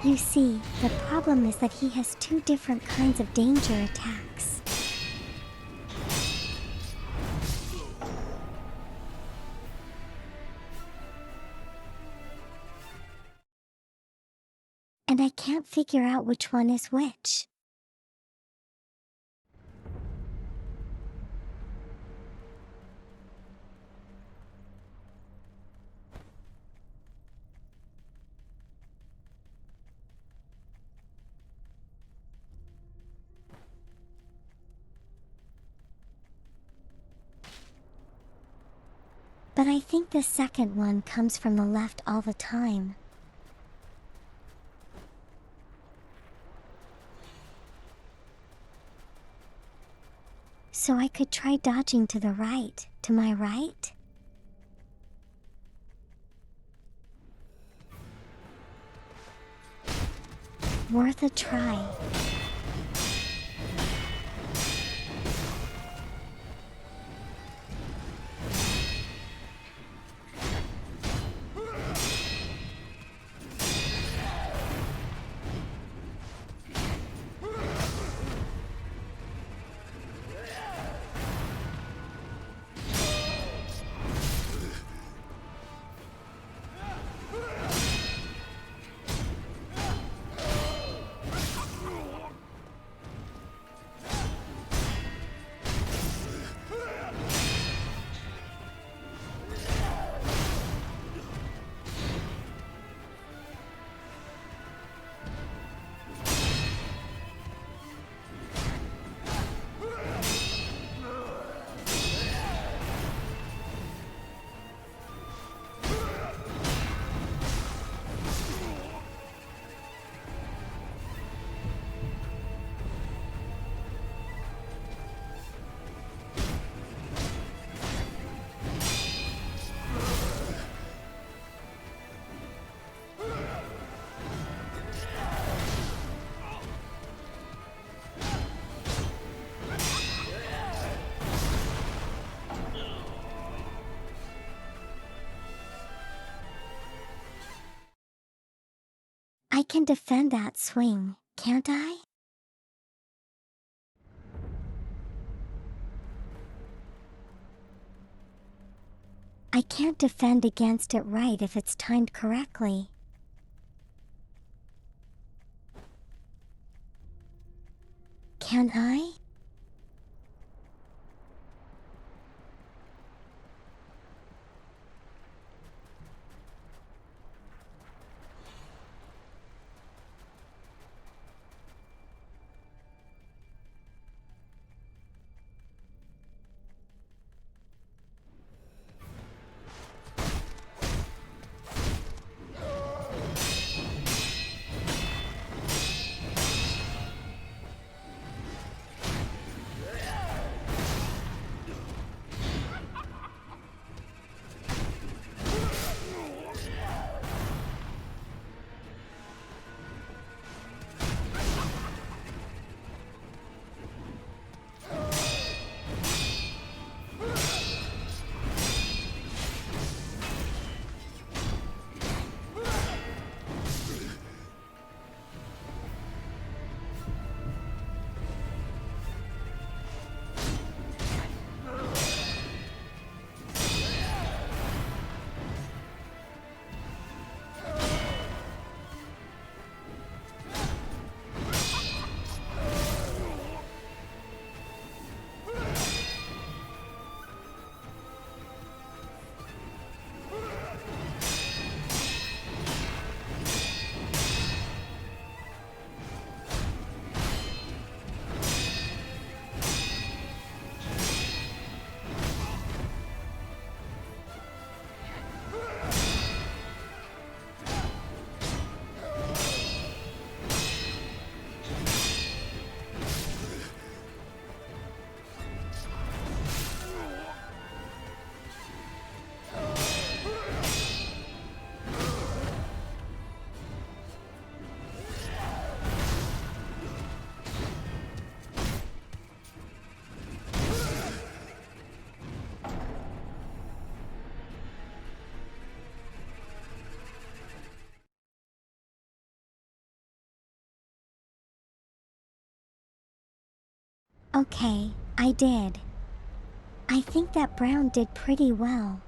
You see, the problem is that he has two different kinds of danger attacks. And I can't figure out which one is which. But I think the second one comes from the left all the time. So I could try dodging to the right, to my right? Worth a try. I can defend that swing, can't I? I can't defend against it right if it's timed correctly. Can I? Okay, I did. I think that Brown did pretty well.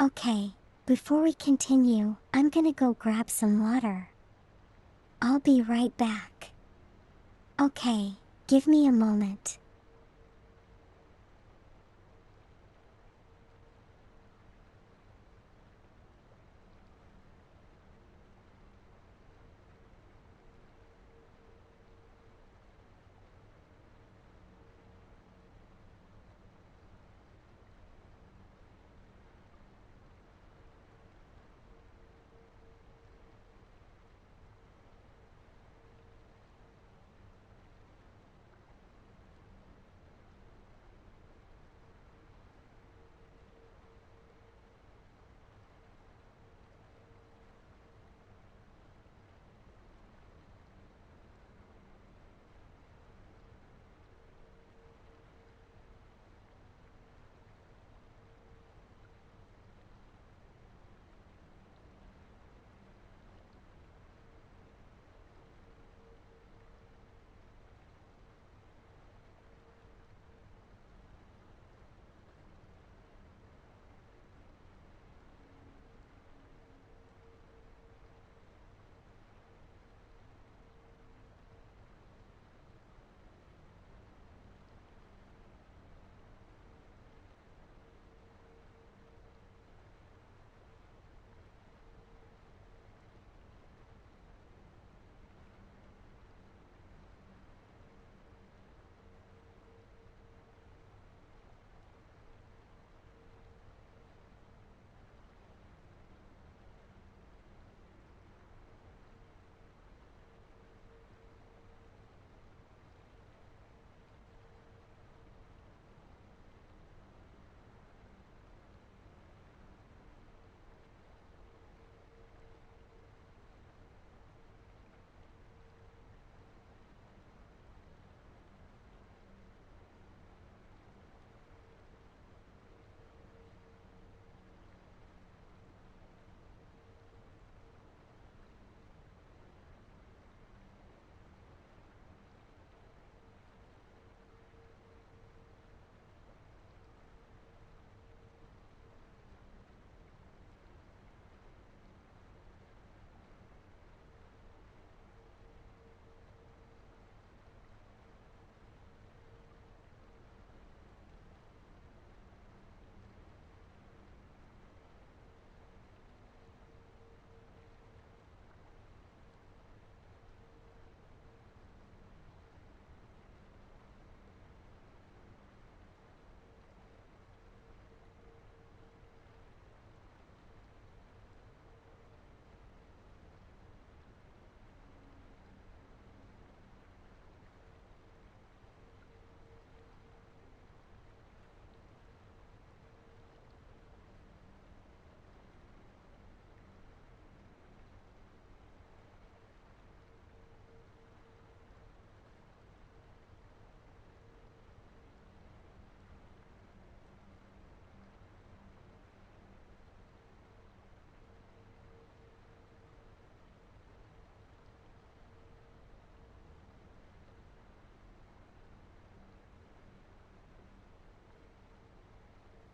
Okay, before we continue, I'm gonna go grab some water. I'll be right back. Okay, give me a moment.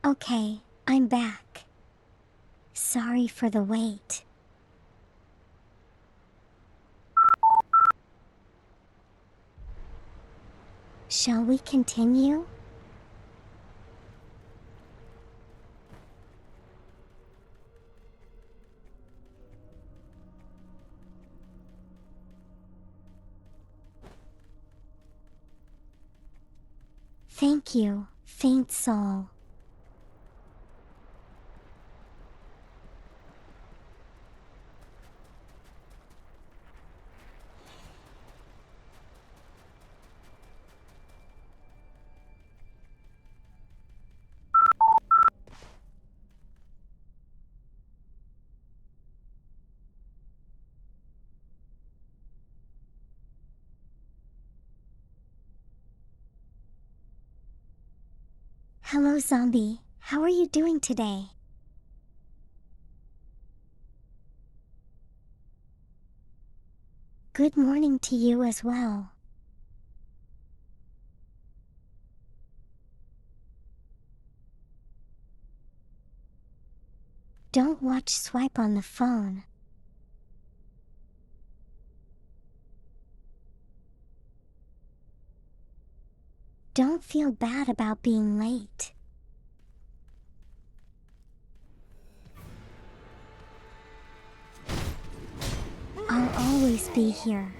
Okay, I'm back. Sorry for the wait. Shall we continue? Thank you, faint soul. Hello, zombie. How are you doing today? Good morning to you as well. Don't watch Swipe on the phone. Don't feel bad about being late. I'll always be here.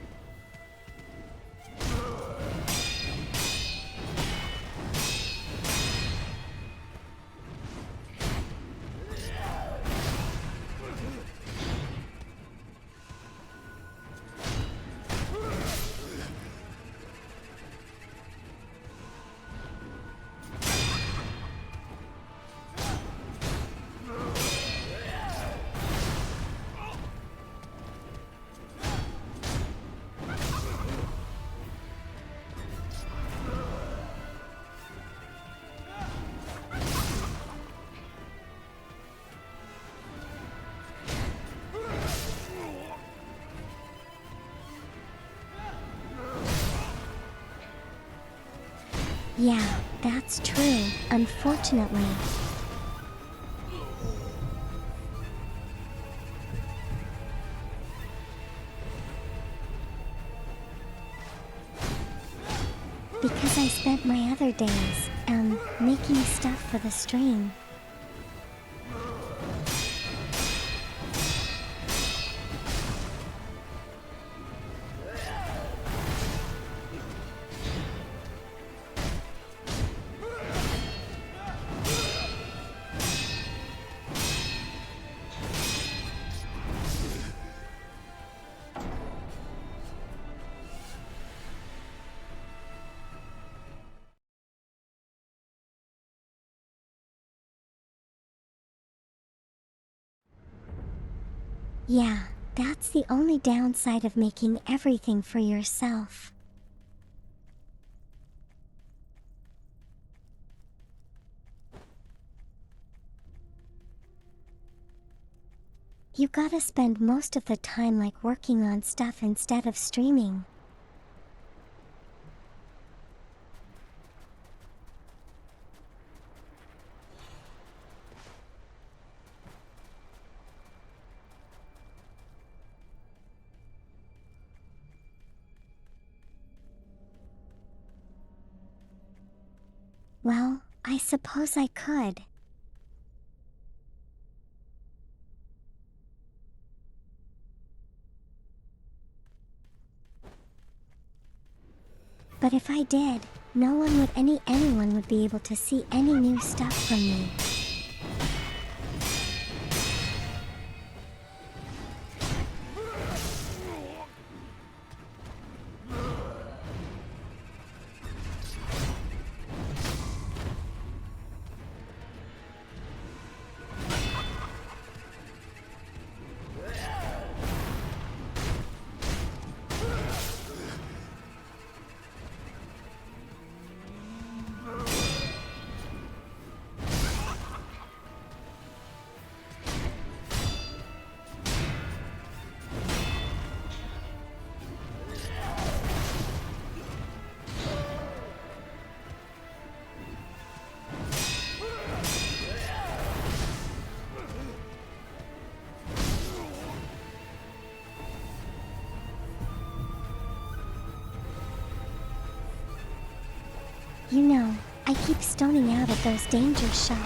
Yeah, that's true, unfortunately. Because I spent my other days, making stuff for the stream. Yeah, that's the only downside of making everything for yourself. You gotta spend most of the time like working on stuff instead of streaming. Well, I suppose I could. But if I did, anyone would be able to see any new stuff from me. You know, I keep stoning out at those danger shots.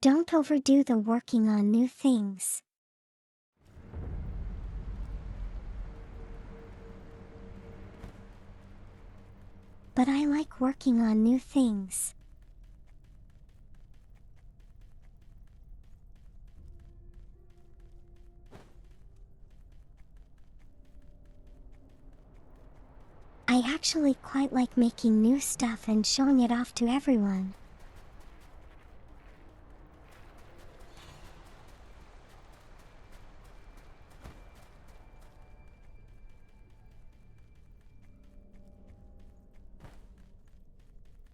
Don't overdo the working on new things. But I like working on new things. I actually quite like making new stuff and showing it off to everyone.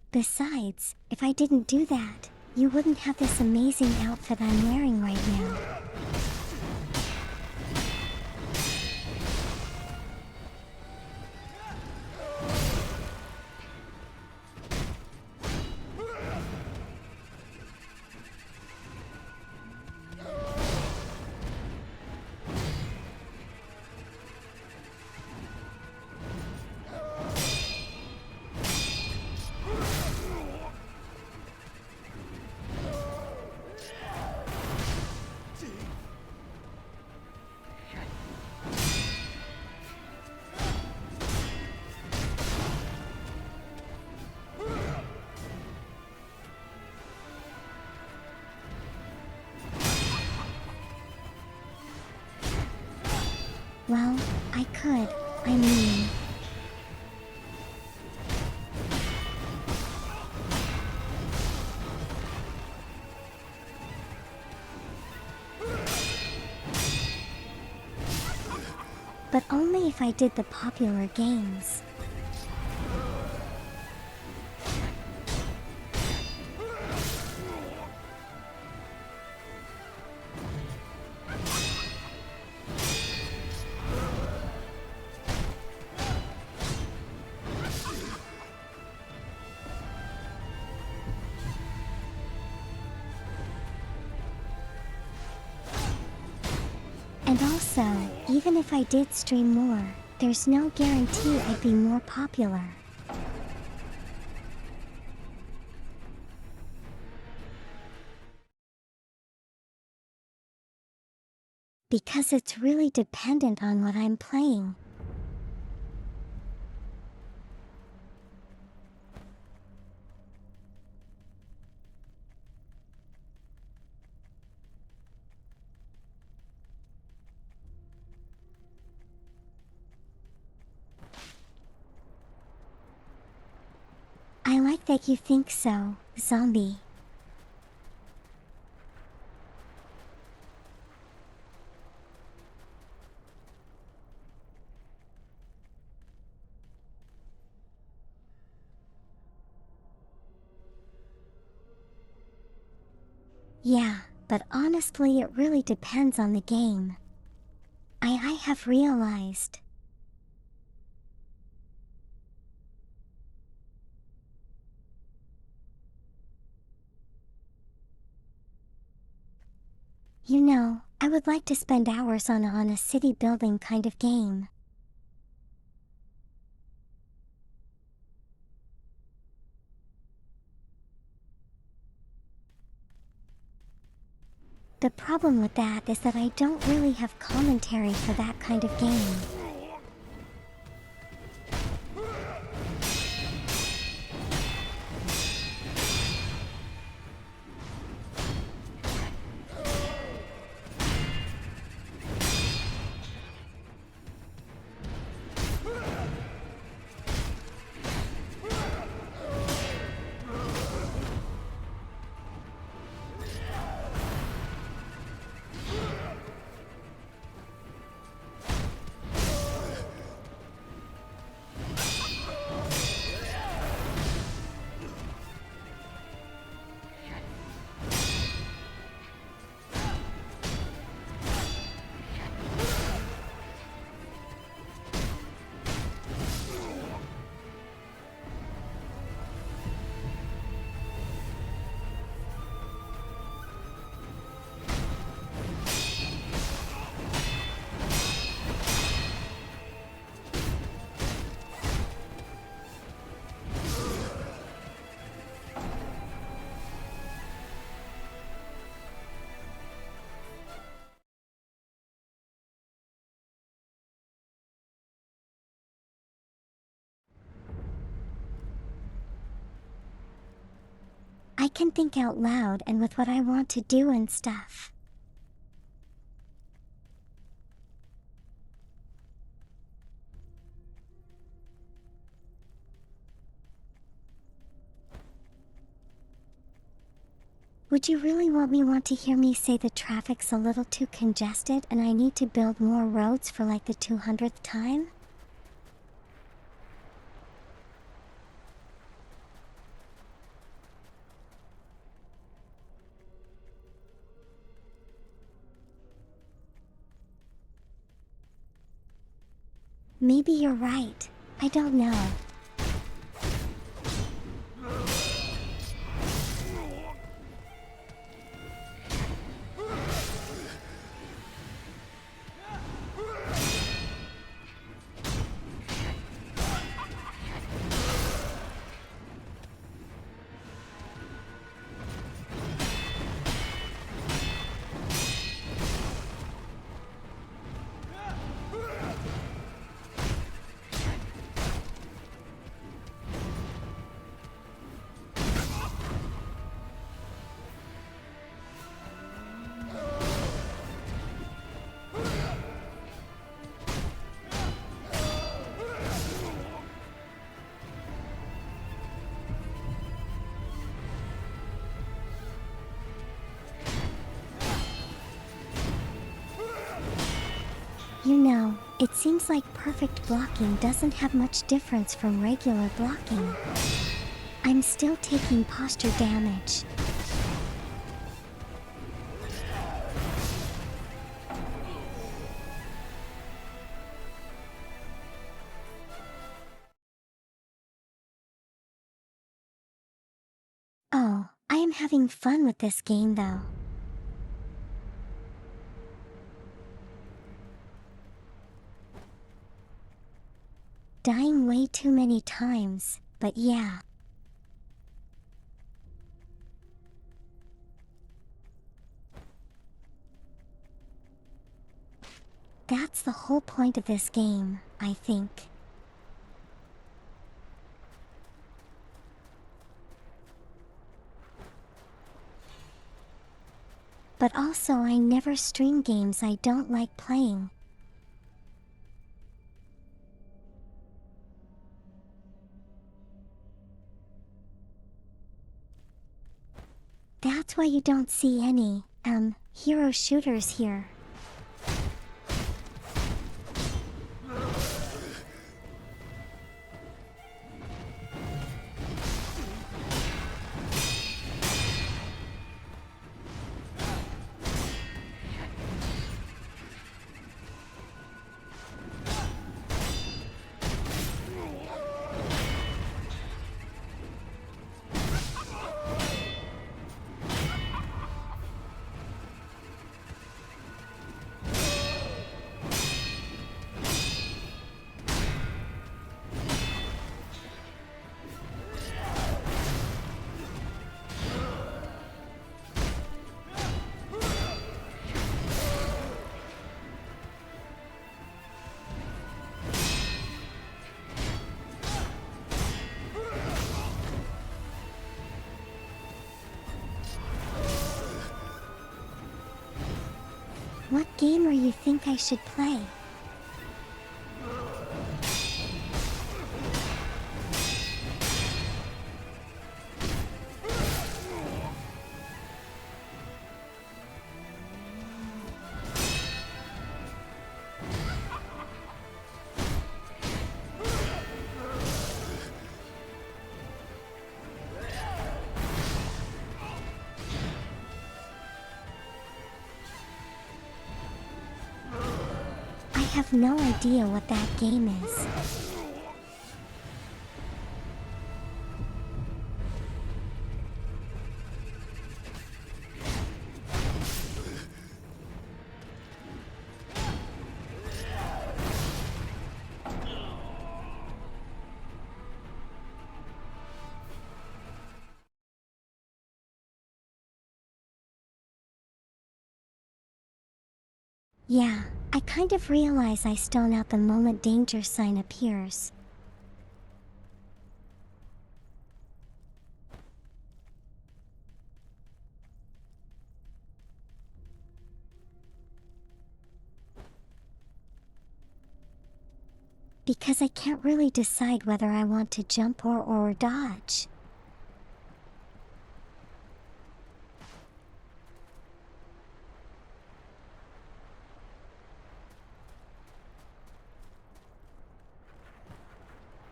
Besides, if I didn't do that, you wouldn't have this amazing outfit I'm wearing right now. Well, I could. I mean... But only if I did the popular games. And also, even if I did stream more, there's no guarantee I'd be more popular. Because it's really dependent on what I'm playing. I like that you think so, zombie. Yeah, but honestly it really depends on the game. I have realized. You know, I would like to spend hours on a city building kind of game. The problem with that is that I don't really have commentary for that kind of game. I can think out loud and with what I want to do and stuff. Would you really want to hear me say the traffic's a little too congested and I need to build more roads for like the 200th time? Maybe you're right. I don't know. You know, it seems like perfect blocking doesn't have much difference from regular blocking. I'm still taking posture damage. Oh, I am having fun with this game though. Dying way too many times, but yeah. That's the whole point of this game, I think. But also I never stream games I don't like playing. That's why you don't see any, hero shooters here. What gamer you think I should play? I have no idea what that game is. Yeah, I kind of realize I stone out the moment danger sign appears. because I can't really decide whether I want to jump or dodge.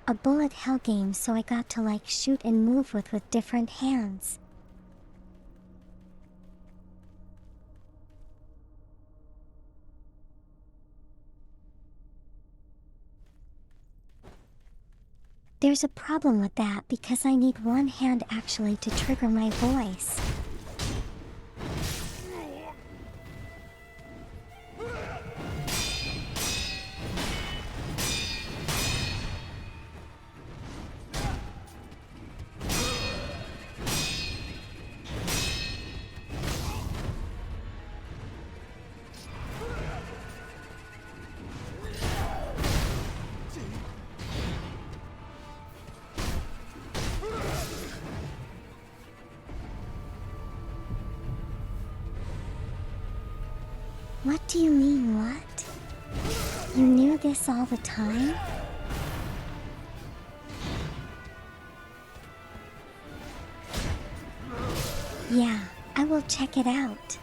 A bullet hell game, so I got to like shoot and move with different hands. There's a problem with that because I need one hand actually to trigger my voice. What do you mean, what? You knew this all the time? Yeah, I will check it out.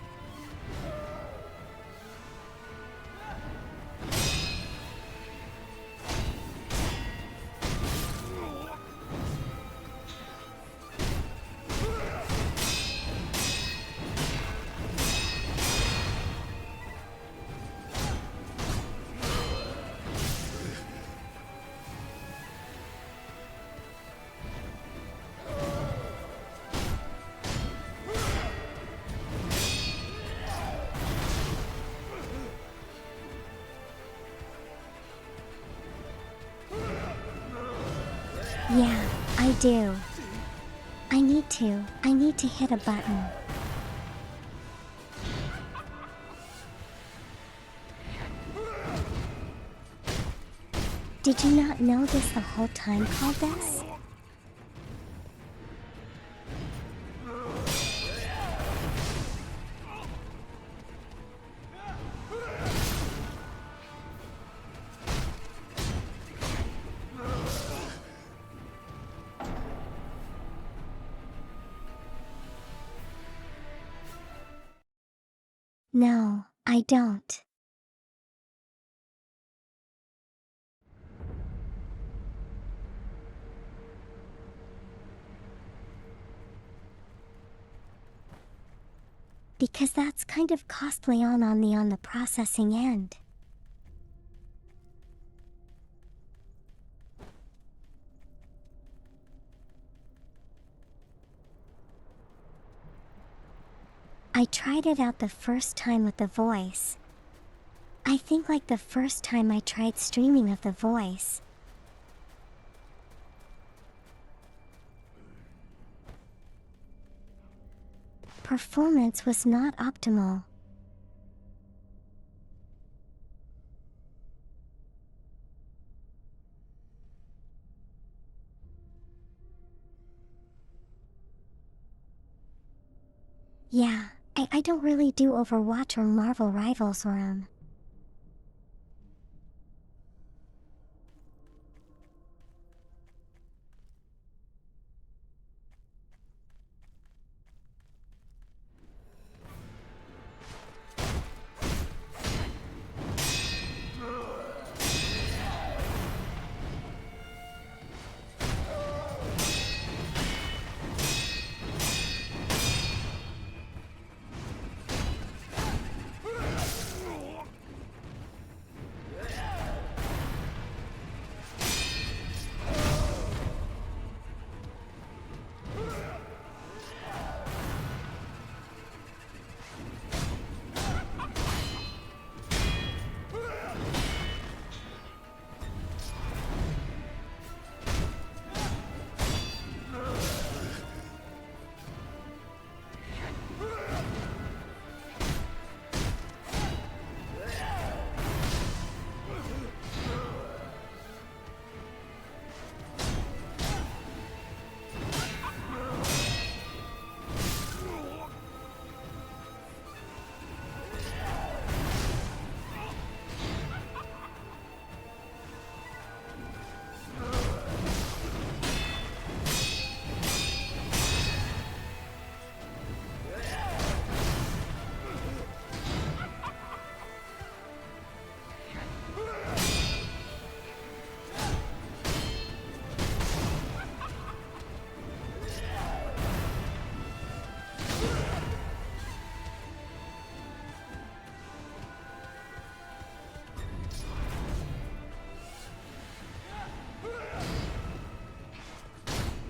Yeah, I do. I need to hit a button. Did you not know this the whole time, called this? No, I don't. Because that's kind of costly on the processing end. I tried it out the first time with the voice. I think like the first time I tried streaming of the voice. Performance was not optimal. Yeah, I don't really do Overwatch or Marvel Rivals or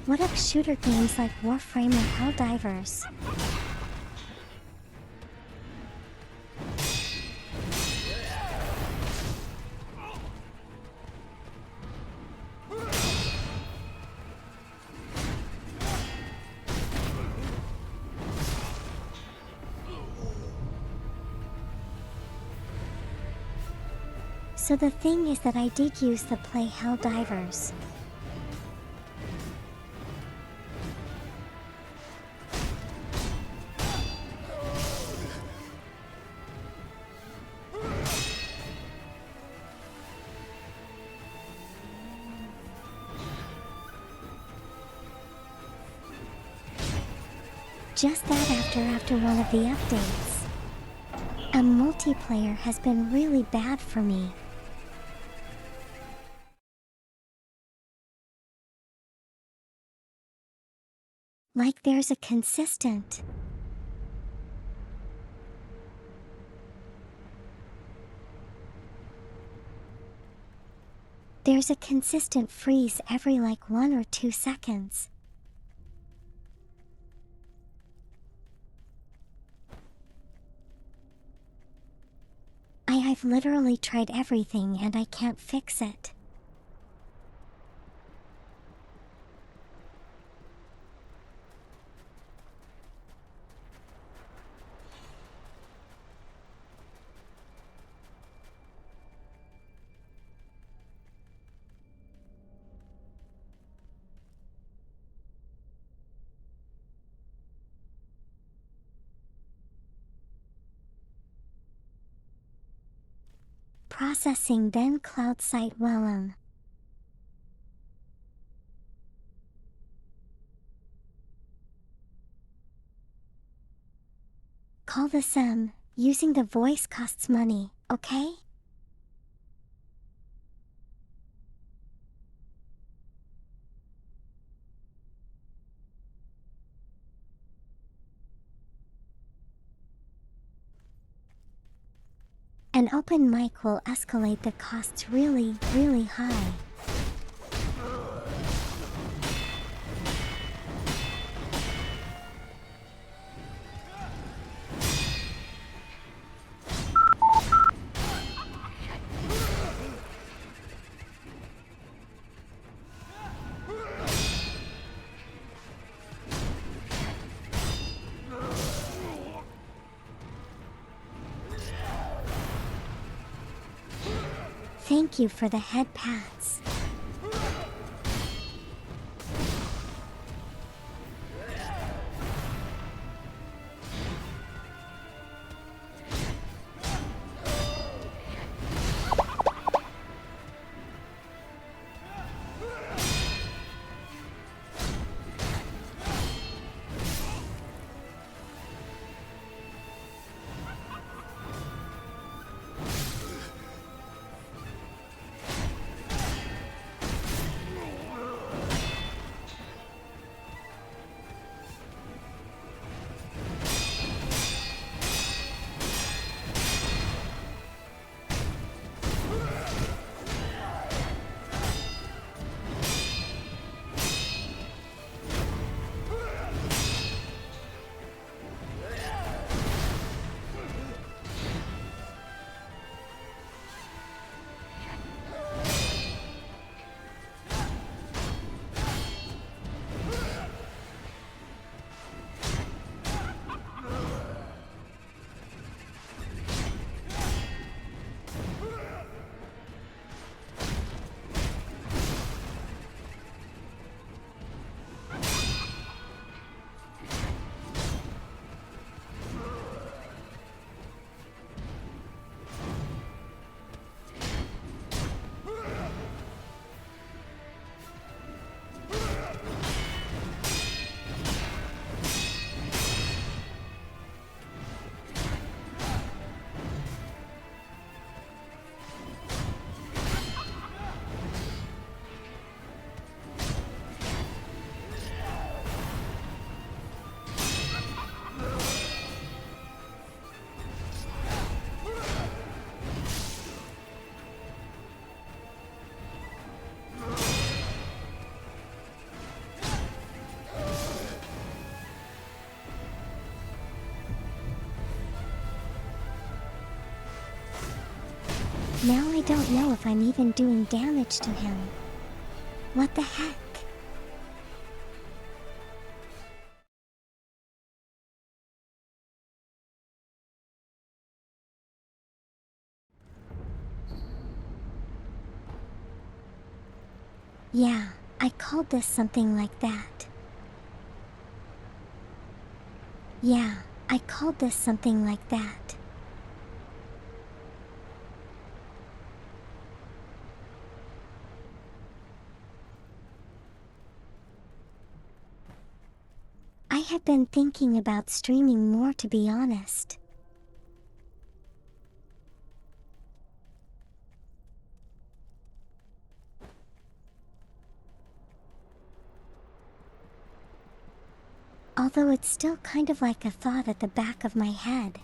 What up shooter games like Warframe or Helldivers? So the thing is that I did use the play Helldivers. Just that after one of the updates. A multiplayer has been really bad for me. Like there's a consistent freeze every like 1 or 2 seconds. I've literally tried everything and I can't fix it. Processing then cloud site Wellum. Call the SIM. Using the voice costs money, okay? An open mic will escalate the costs really, really high. Thank you for the head pats. I don't know if I'm even doing damage to him. What the heck? Yeah, I called this something like that. Yeah, I called this something like that. I have been thinking about streaming more, to be honest. Although it's still kind of like a thought at the back of my head.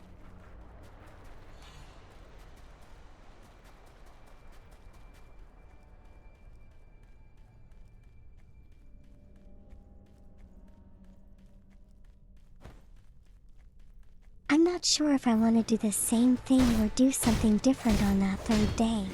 I'm not sure if I want to do the same thing or do something different on that third day.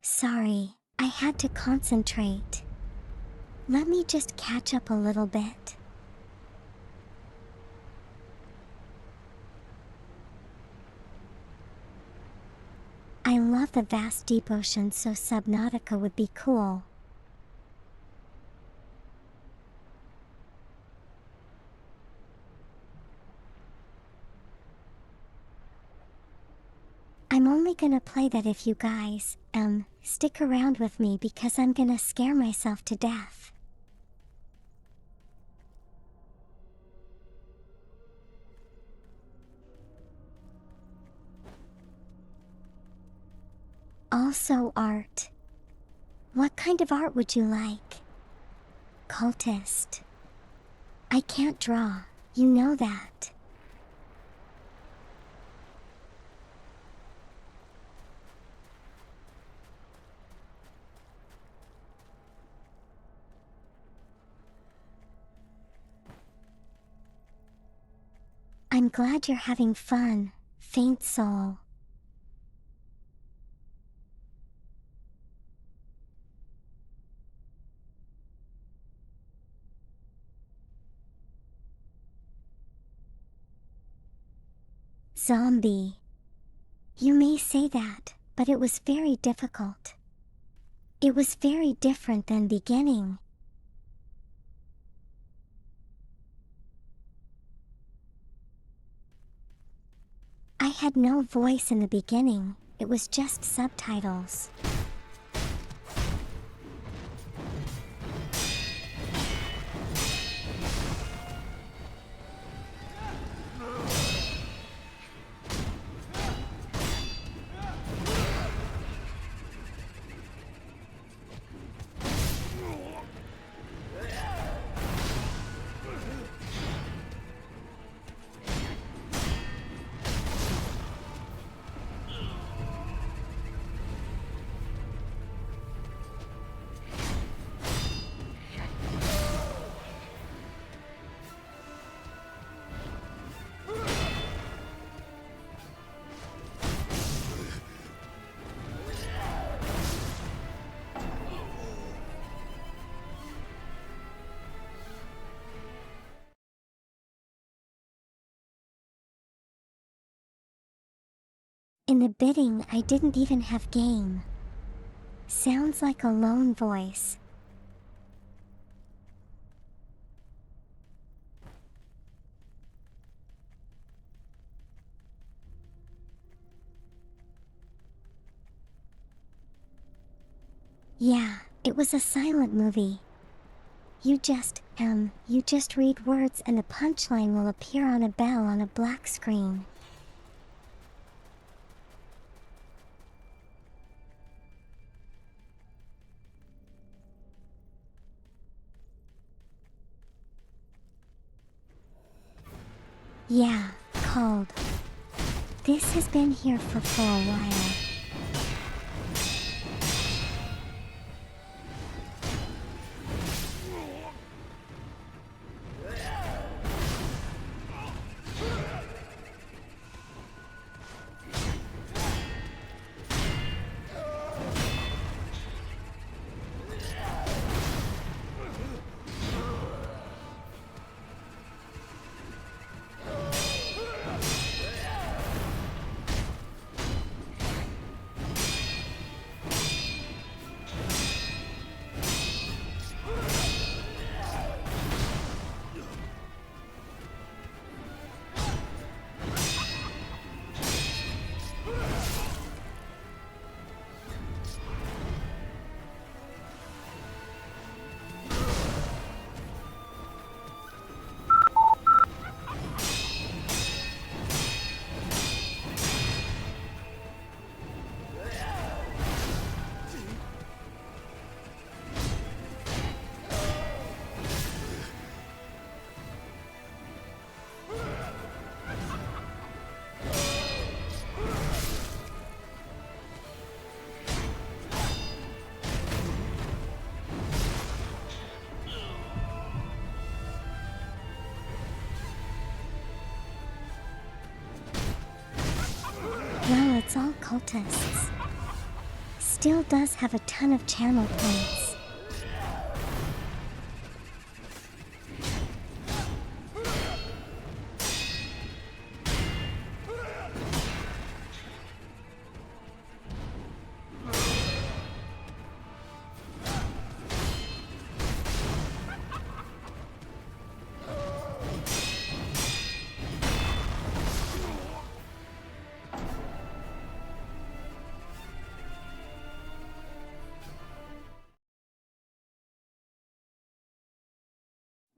Sorry, I had to concentrate. Let me just catch up a little bit. I love the vast deep ocean, so Subnautica would be cool. I'm only gonna play that if you guys, stick around with me, because I'm gonna scare myself to death. Also art. What kind of art would you like? Cultist. I can't draw, you know that. I'm glad you're having fun, Faint Soul. Zombie. You may say that, but it was very difficult. It was very different than beginning. I had no voice in the beginning, it was just subtitles. In the bidding, I didn't even have game. Sounds like a lone voice. Yeah, it was a silent movie. You just read words and a punchline will appear on a bell on a black screen. Yeah, called. This has been here for a while. Well, it's all cultists. Still does have a ton of channel points.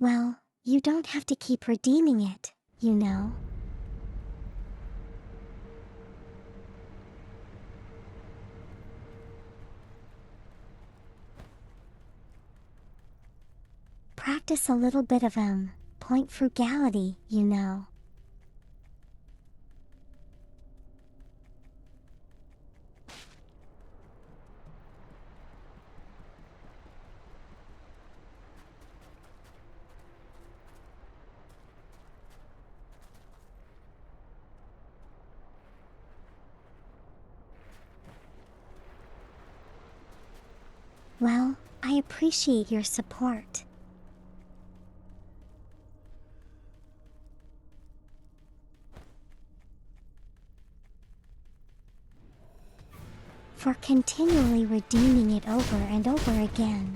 Well, you don't have to keep redeeming it, you know. Practice a little bit of point frugality, you know. Well, I appreciate your support. for continually redeeming it over and over again.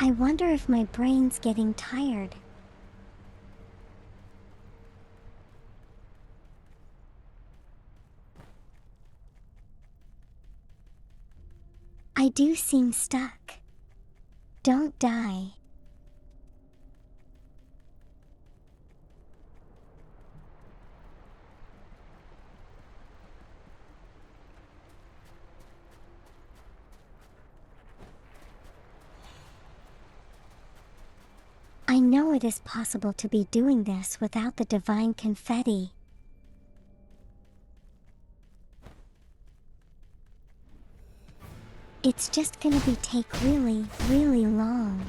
I wonder if my brain's getting tired. I do seem stuck. Don't die. I know it is possible to be doing this without the divine confetti. It's just gonna take really, really long.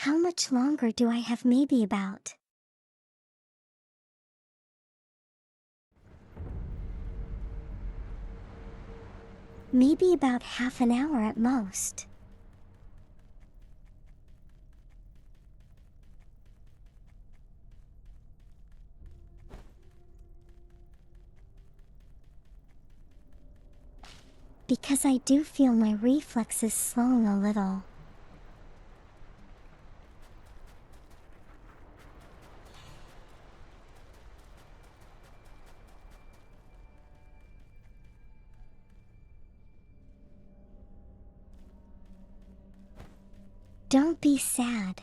How much longer do I have? Maybe about half an hour at most. Because I do feel my reflexes slowing a little. Don't be sad.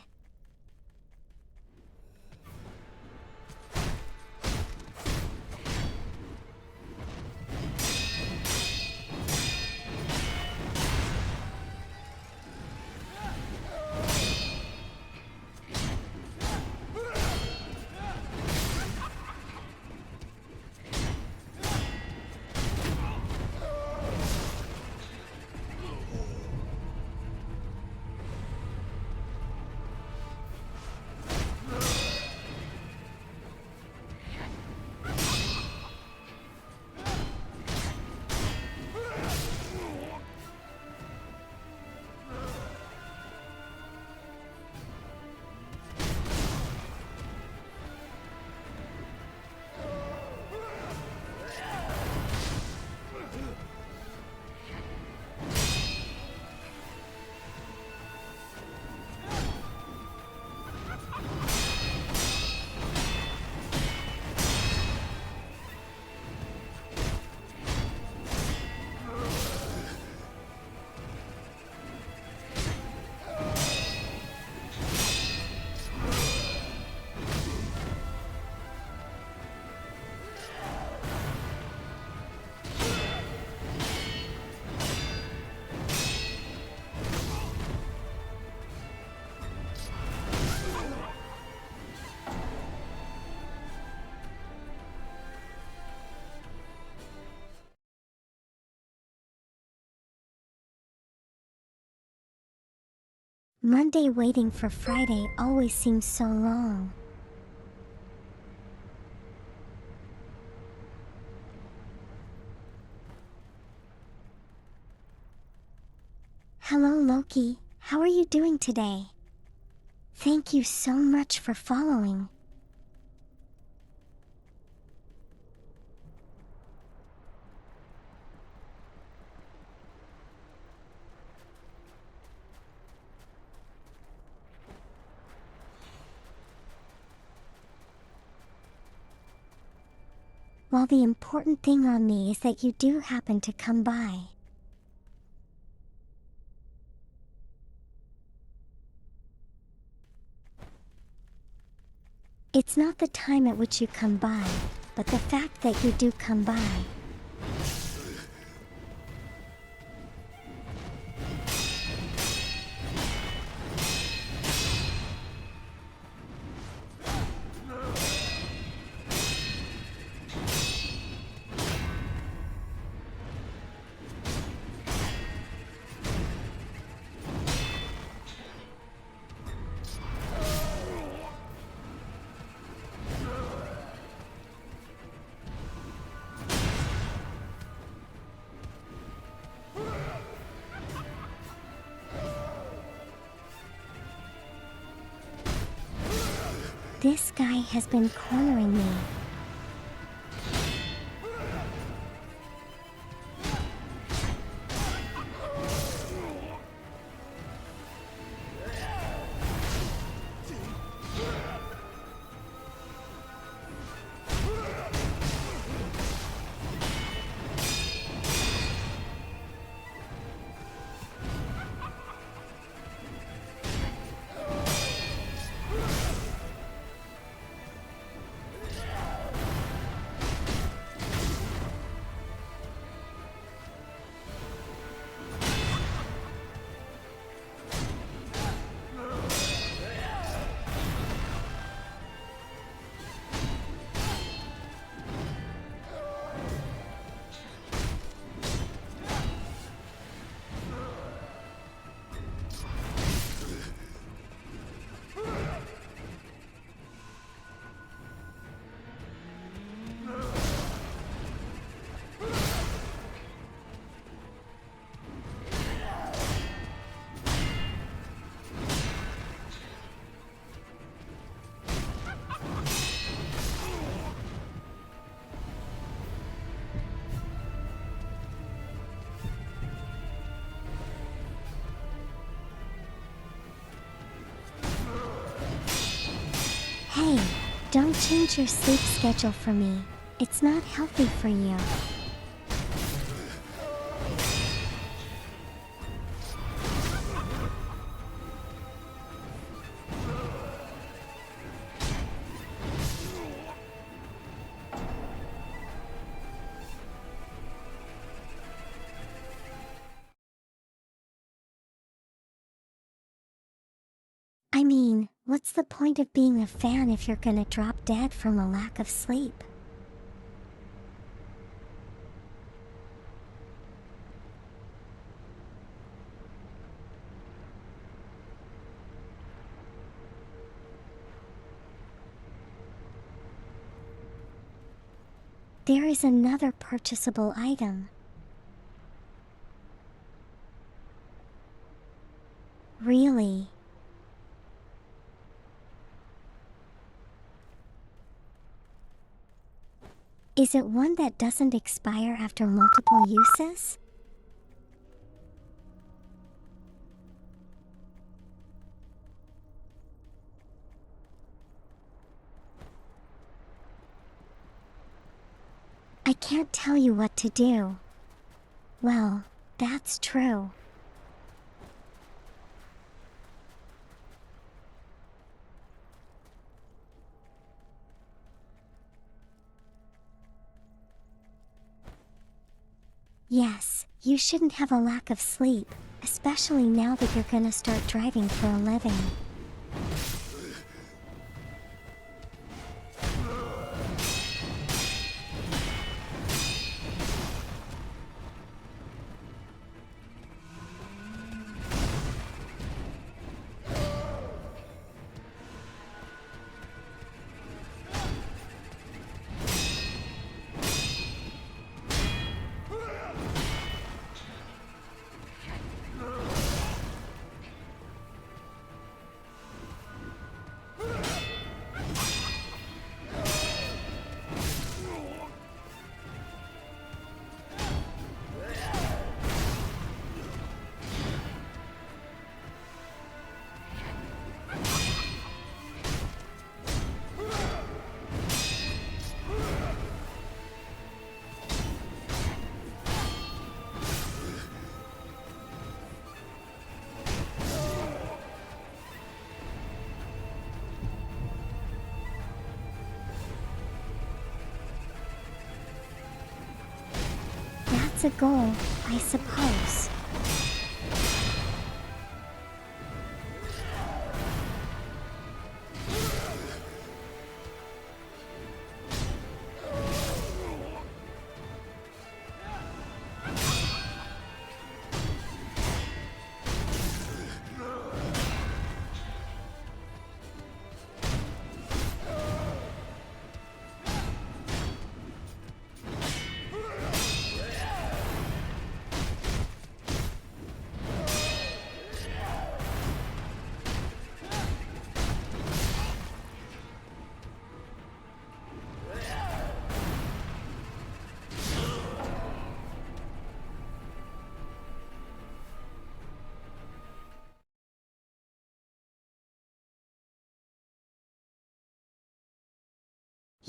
Monday waiting for Friday always seems so long. Hello Loki, how are you doing today? Thank you so much for following. Well, the important thing on me is that you do happen to come by. It's not the time at which you come by, but the fact that you do come by. This guy has been cornering me. Hey, don't change your sleep schedule for me. It's not healthy for you. I mean, what's the point of being a fan if you're gonna drop dead from a lack of sleep? There is another purchasable item. Really? Is it one that doesn't expire after multiple uses? I can't tell you what to do. Well, that's true. Yes, you shouldn't have a lack of sleep, especially now that you're gonna start driving for a living. a goal, I suppose.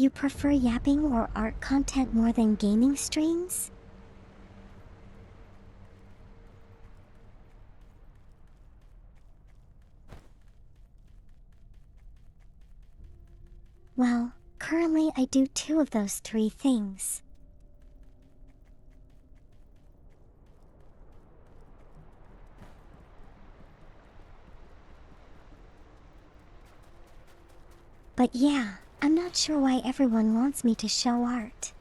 You prefer yapping or art content more than gaming streams? Well, currently I do 2 of those 3 things. But yeah, I'm not sure why everyone wants me to show art.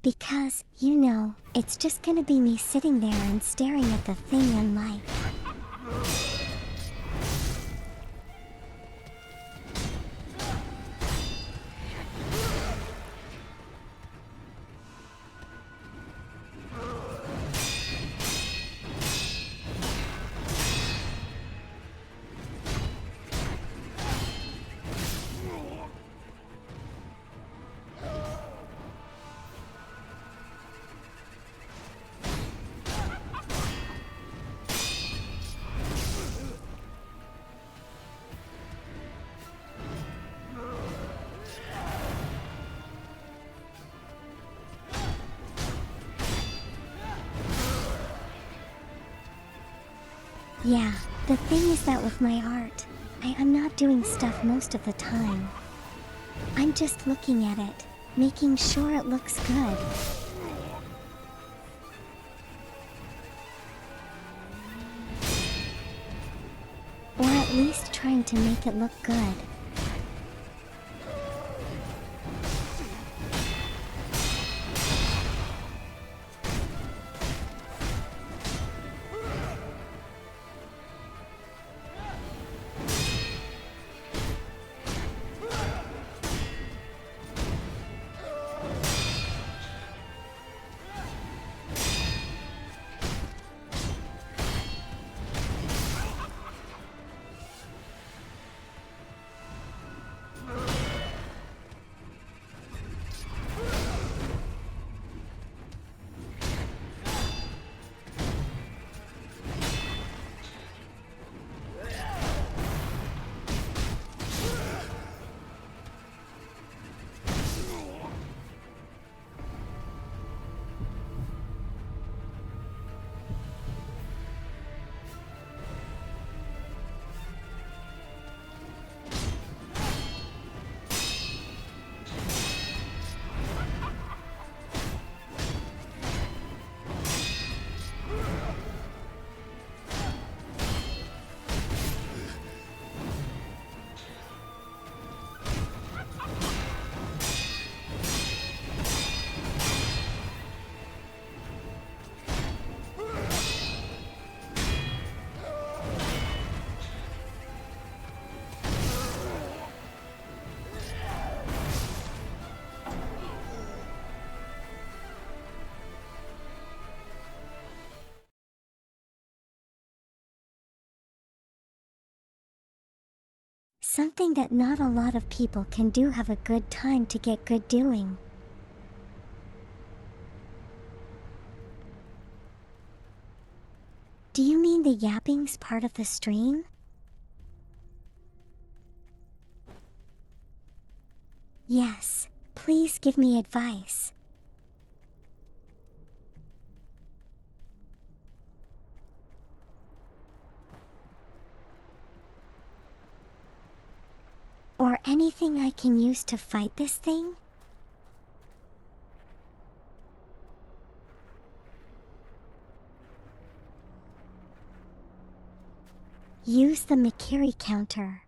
Because, you know, it's just gonna be me sitting there and staring at the thing in life. Yeah, the thing is that with my art, I am not doing stuff most of the time. I'm just looking at it, making sure it looks good. Or at least trying to make it look good. Something that not a lot of people can do have a good time to get good doing. Do you mean the yapping's part of the stream? Yes, please give me advice. anything I can use to fight this thing? Use the Mikiri counter.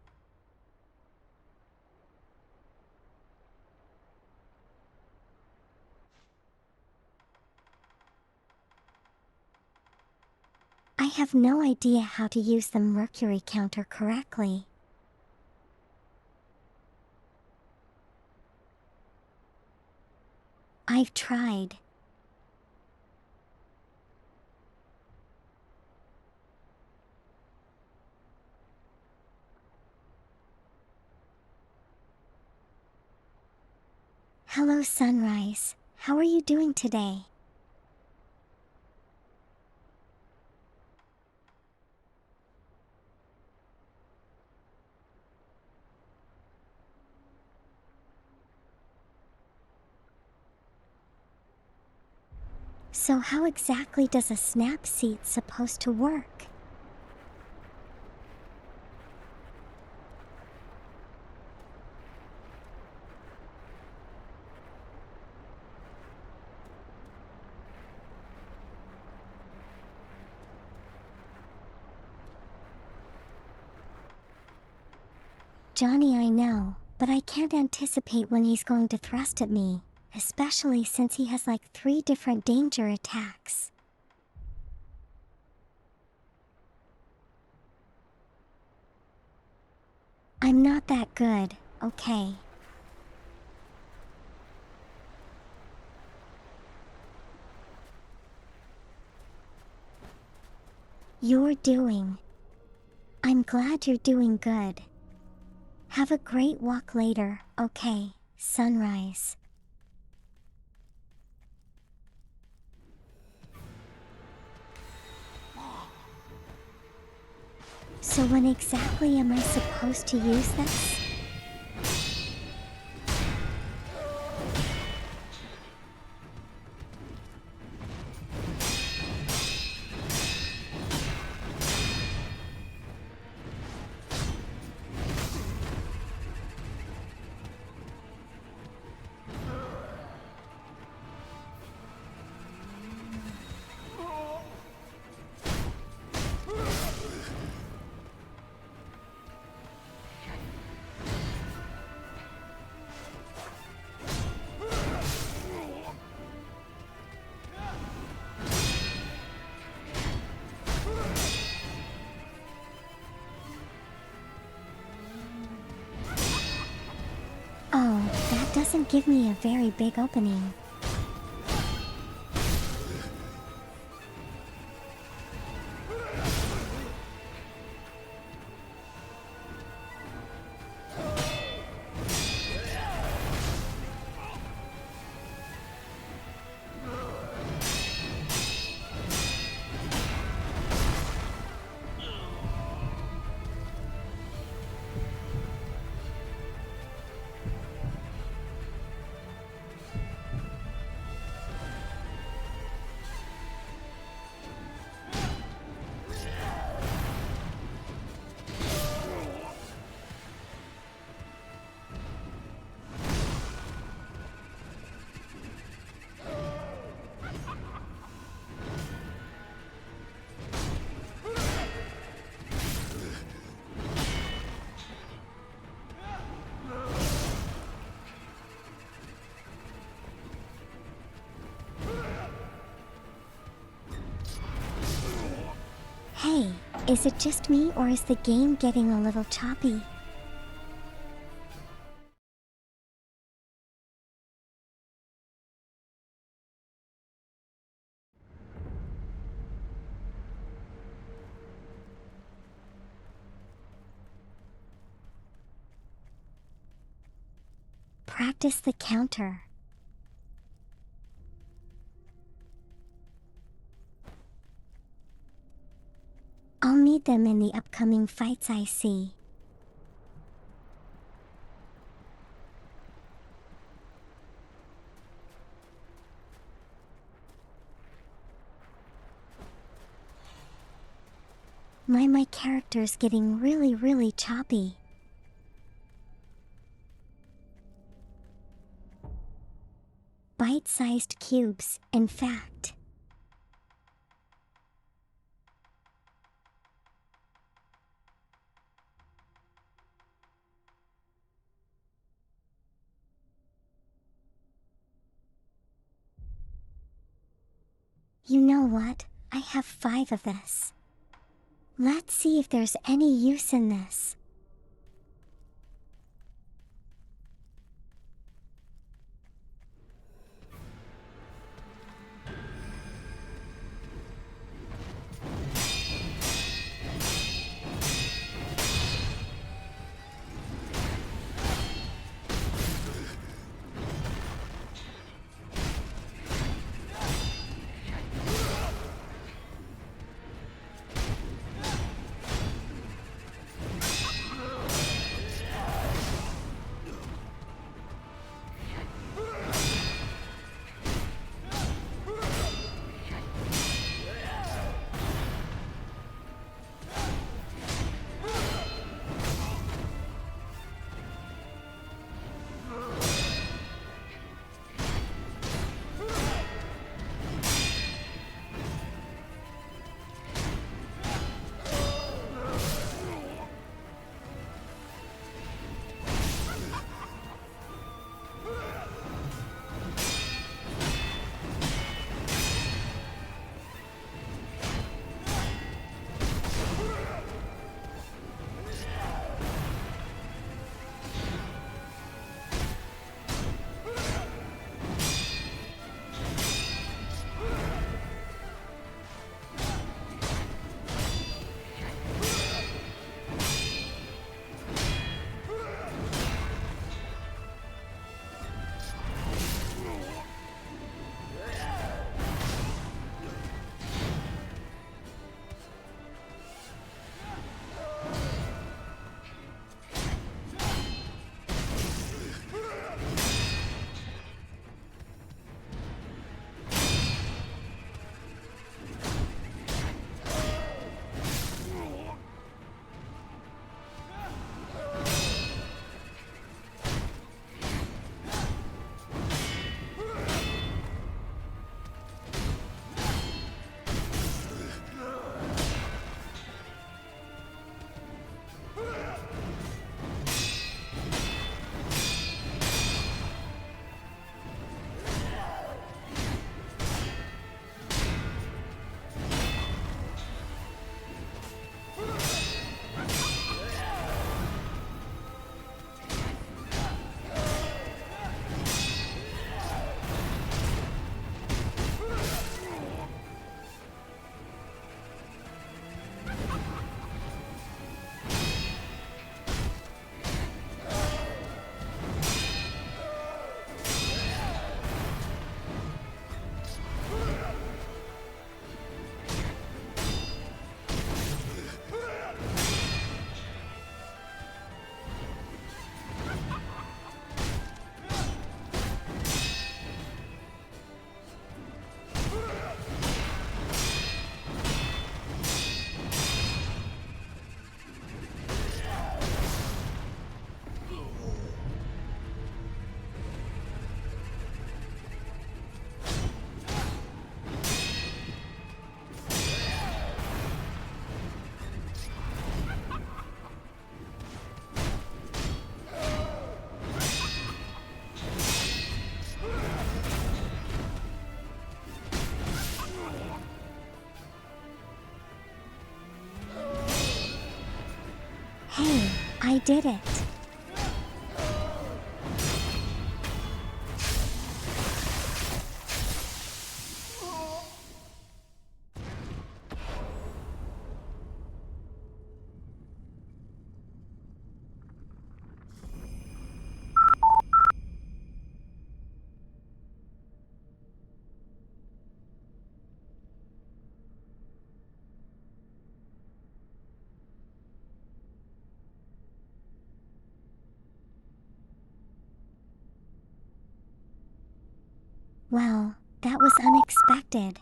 I have no idea how to use the Mercury counter correctly. I've tried. Hello, Sunrise. How are you doing today? So how exactly does a snap seat supposed to work? Johnny, I know, but I can't anticipate when he's going to thrust at me, especially since he has like 3 different danger attacks. I'm not that good, okay? You're doing. I'm glad you're doing good. Have a great walk later, okay, Sunrise. So when exactly am I supposed to use this? Oh, that doesn't give me a very big opening. Hey, is it just me or is the game getting a little choppy? Practice the counter. I'll need them in the upcoming fights I see. My character's getting really choppy. bite-sized cubes, in fact. You know what? I have 5 of this. Let's see if there's any use in this. Hey, I did it. Well, that was unexpected.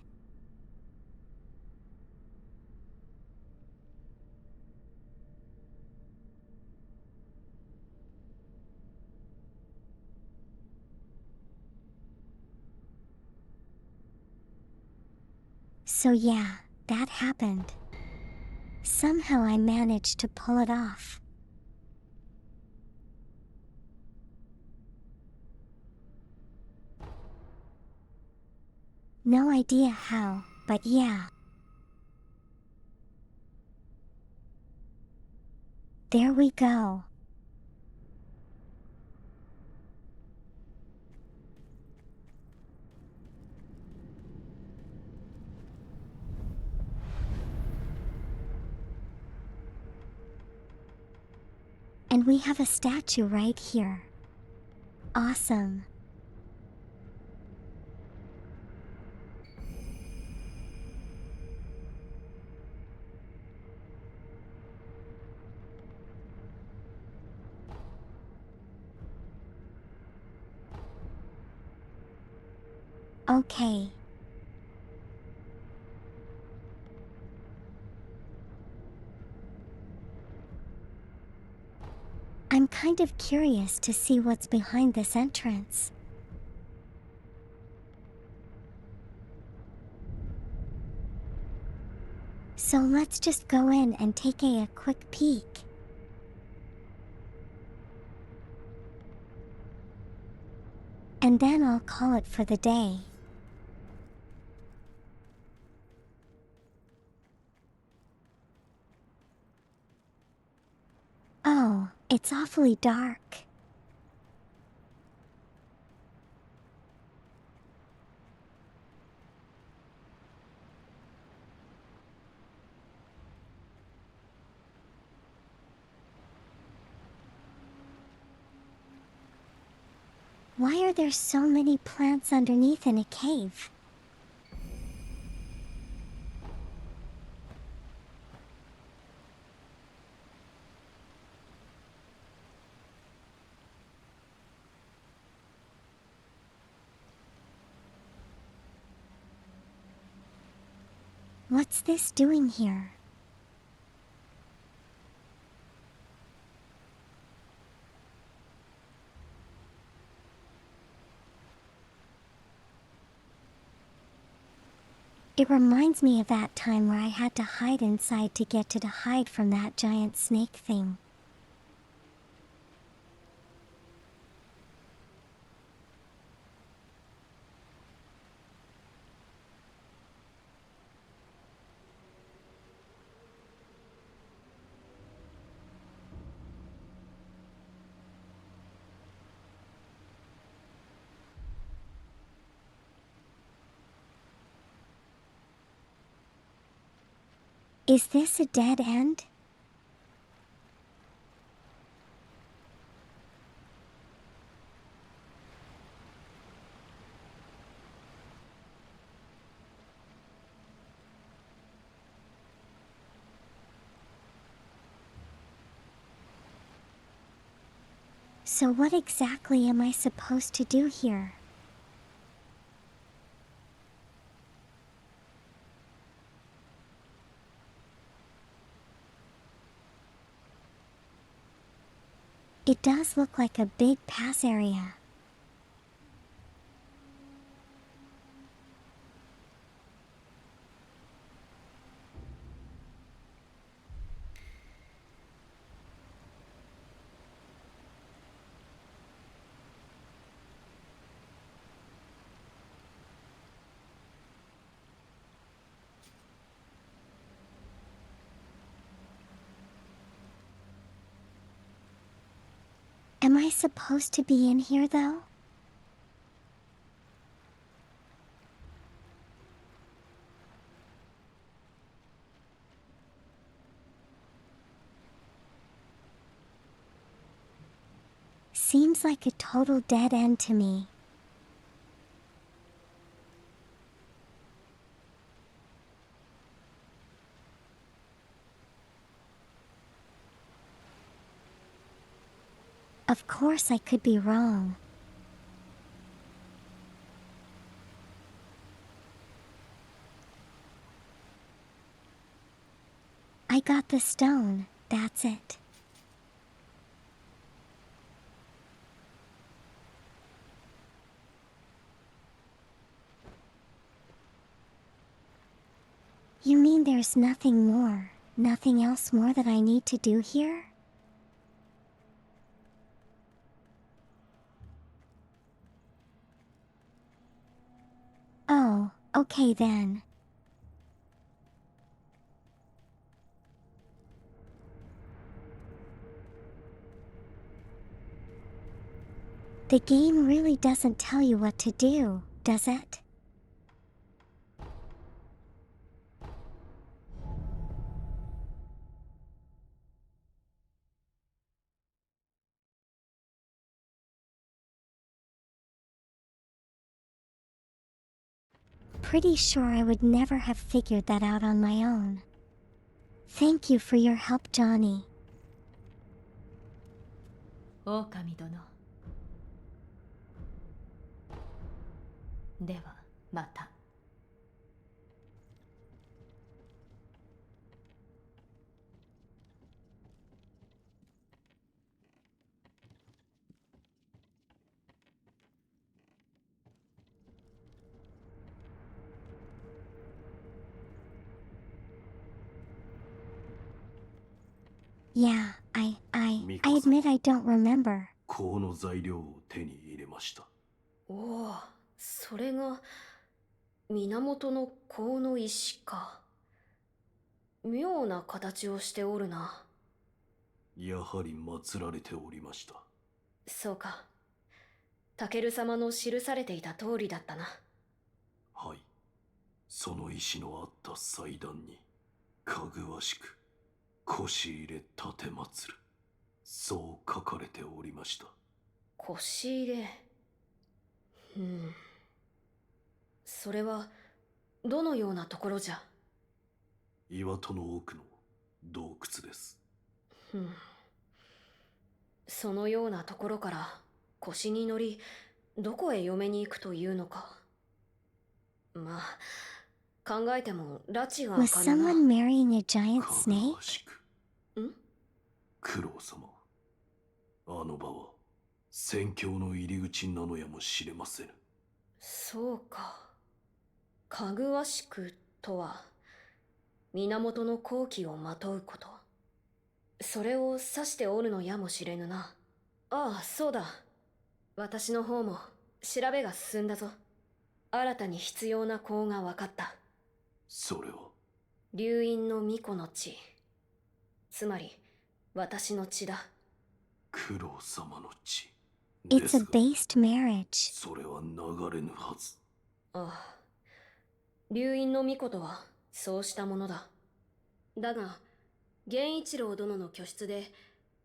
So yeah, that happened. Somehow I managed to pull it off. No idea how, but yeah. There we go. And we have a statue right here. Awesome. Okay. I'm kind of curious to see what's behind this entrance. So let's just go in and take a quick peek. And then I'll call it for the day. Oh, it's awfully dark. Why are there so many plants underneath in a cave? What's this doing here? It reminds me of that time where I had to hide inside to get to hide from that giant snake thing. Is this a dead end? So what exactly am I supposed to do here? It does look like a big pass area. Am I supposed to be in here though? Seems like a total dead end to me. Of course I could be wrong. I got the stone, that's it. You mean there's nothing more, nothing else more that I need to do here? Oh, okay then. The game really doesn't tell you what to do, does it? Pretty sure I would never have figured that out on my own. Thank you for your help, Johnny. 狼殿。ではまた。Yeah, I admit I don't remember. この材料を手に入れました。おお、それが源の香の石か。妙な形をしておるな。やはり祀られておりました。そうか。タケル様の記されていた通りだったな。はい。その石のあった祭壇にかぐわしく腰入れ立て祀る、そう書かれておりました。腰入れ。それはどのようなところじゃ。岩戸の奥の洞窟です。そのようなところから腰に乗り、どこへ嫁に行くというのか。まあ、考えても拉致が Was 開かぬな。 someone marrying a giant かぐ snake? わしく。九郎様、あの場は宣教の入り口なのやもしれませぬ。そうか。かぐわしくとは、源の好機をまとうこと。それを指しておるのやもしれぬな。ああ、そうだ。私の方も調べが進んだぞ。新たに必要な香が分かった。それは流因の巫女の血。つまり、私の血だ。九郎様の血。 It's です a が based marriage. それは流れぬはず。ああ。流因の巫女とは、そうしたものだ。だが、源一郎殿の居室で、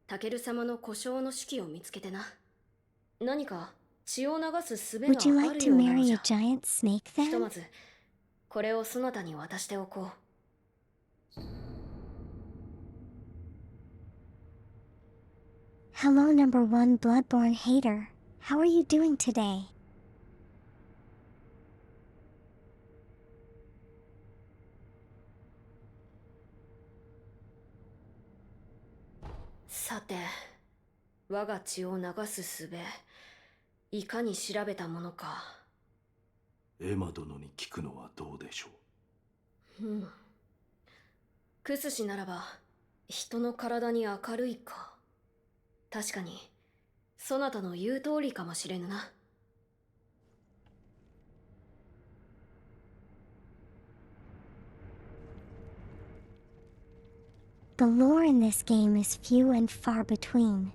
タケル様の故障の手記を見つけてな。何か血を流す術が Would you あ like る to ようなの marry じ a ゃ。 giant snake ひと then? まず、これをそなたに渡しておこう。Hello, number one bloodborne hater. How are you doing today? .さて、我が血を流す術、いかに調べたものか。エマ殿に聞くのはどうでしょう。クスシならば、人の体に明るいか。確かに、そなたの言う通りかもしれぬな。The lore in this game is few and far between.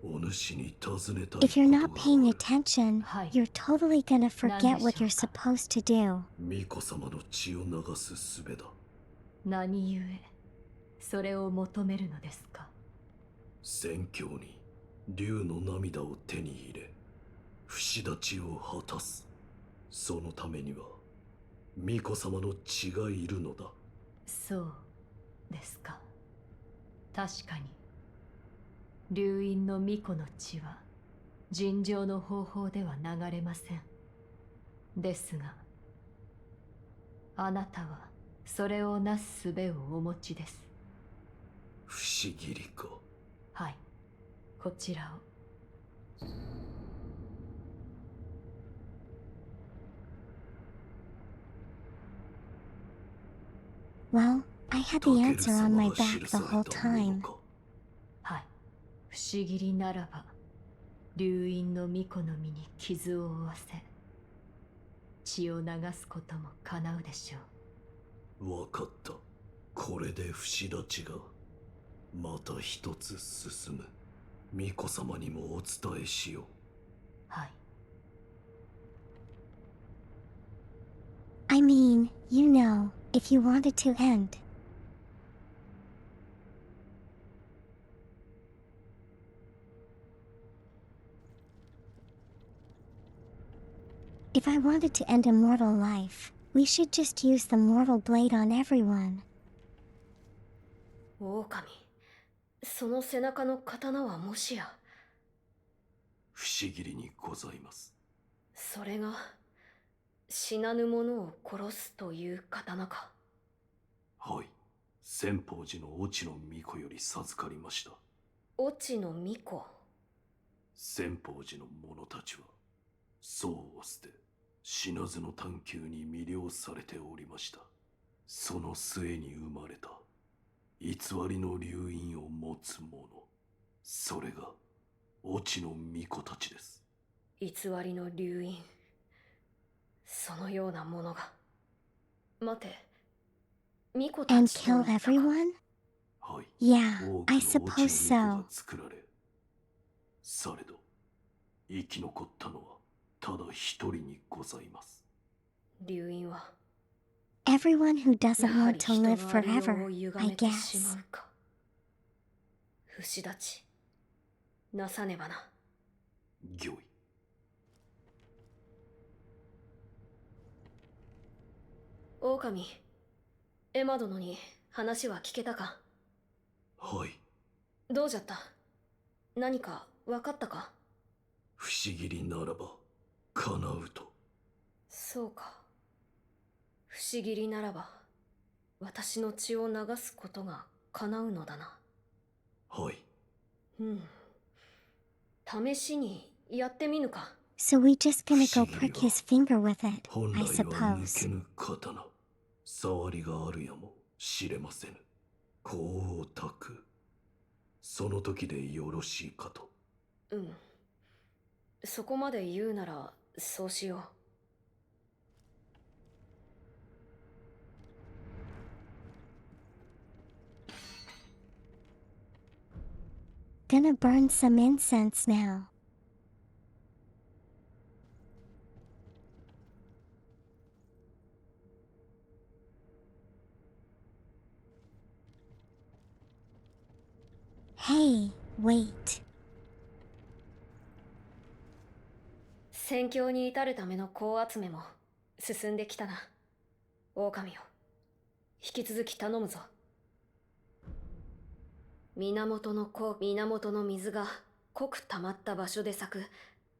お主に尋ねたい If you're こ not とが paying ある。 attention, Hi. you're totally gonna forget what you're Nandeshouka? supposed to do. 巫女様の血を流す術だ。何故それを求めるのですか。宣教に竜の涙を手に入れ、不死立ちを果たす。そのためには巫女様の血がいるのだ。そうですか。確かに流因の巫女の血は尋常の方法では流れません。ですがあなたはそれをなす術をお持ちです。不思議りか。はい、こちらを。had タ the ケル answer on my 様が back 記 the され whole たもの time. か。はい。不思議りならば、流因の巫女の身に傷を負わせ、血を流すことも叶うでしょう。わかった。これで不死立ちがまた一つ進む。巫女様にもお伝えしよう。はい。I mean, you know, if you wanted to end. If I wanted to end a mortal life, we should just use the mortal blade on everyone. 狼。その背中の刀はもしや。不思議りにございます。それが死なぬ者を殺すという刀か。はい。千宝寺の越智の巫女より授かりました。越智の巫女。千宝寺の者たちは僧を捨て死なずの探求に魅了されておりました。その末に生まれた偽りの流因を持つ者、それが越智の巫女たちです。偽りの流因。そのようなものが。待て。巫女た And ちと kill 言ったか。 everyone? はい。 Yeah, 多く I の越智 suppose の巫女 so. が作られ、されど生き残ったのはただ一人にございます。流因は Everyone who や doesn't は want り to 人 live のありよう forever, を歪 I めてし guess. まうか。不死立ち。なさねばな。御意。狼。エマ殿に話は聞けたか。はい。どうじゃった。何か分かったか。不思議りならば叶うと。そうか。不思議りならば私の血を流すことが叶うのだな。はい。うん。試しにやってみぬか。 So we just gonna go prick his finger with it, 本 I 来は抜 suppose. けぬ刀。触りがあるやもしれませぬ。功をたく。その時でよろしいかと。うん。そこまで言うならそうしよう。Gonna burn some incense now. Hey, wait. 戦況に至るための功集めも進んできたな。狼よ。引き続き頼むぞ。源の水が濃く溜まった場所で咲く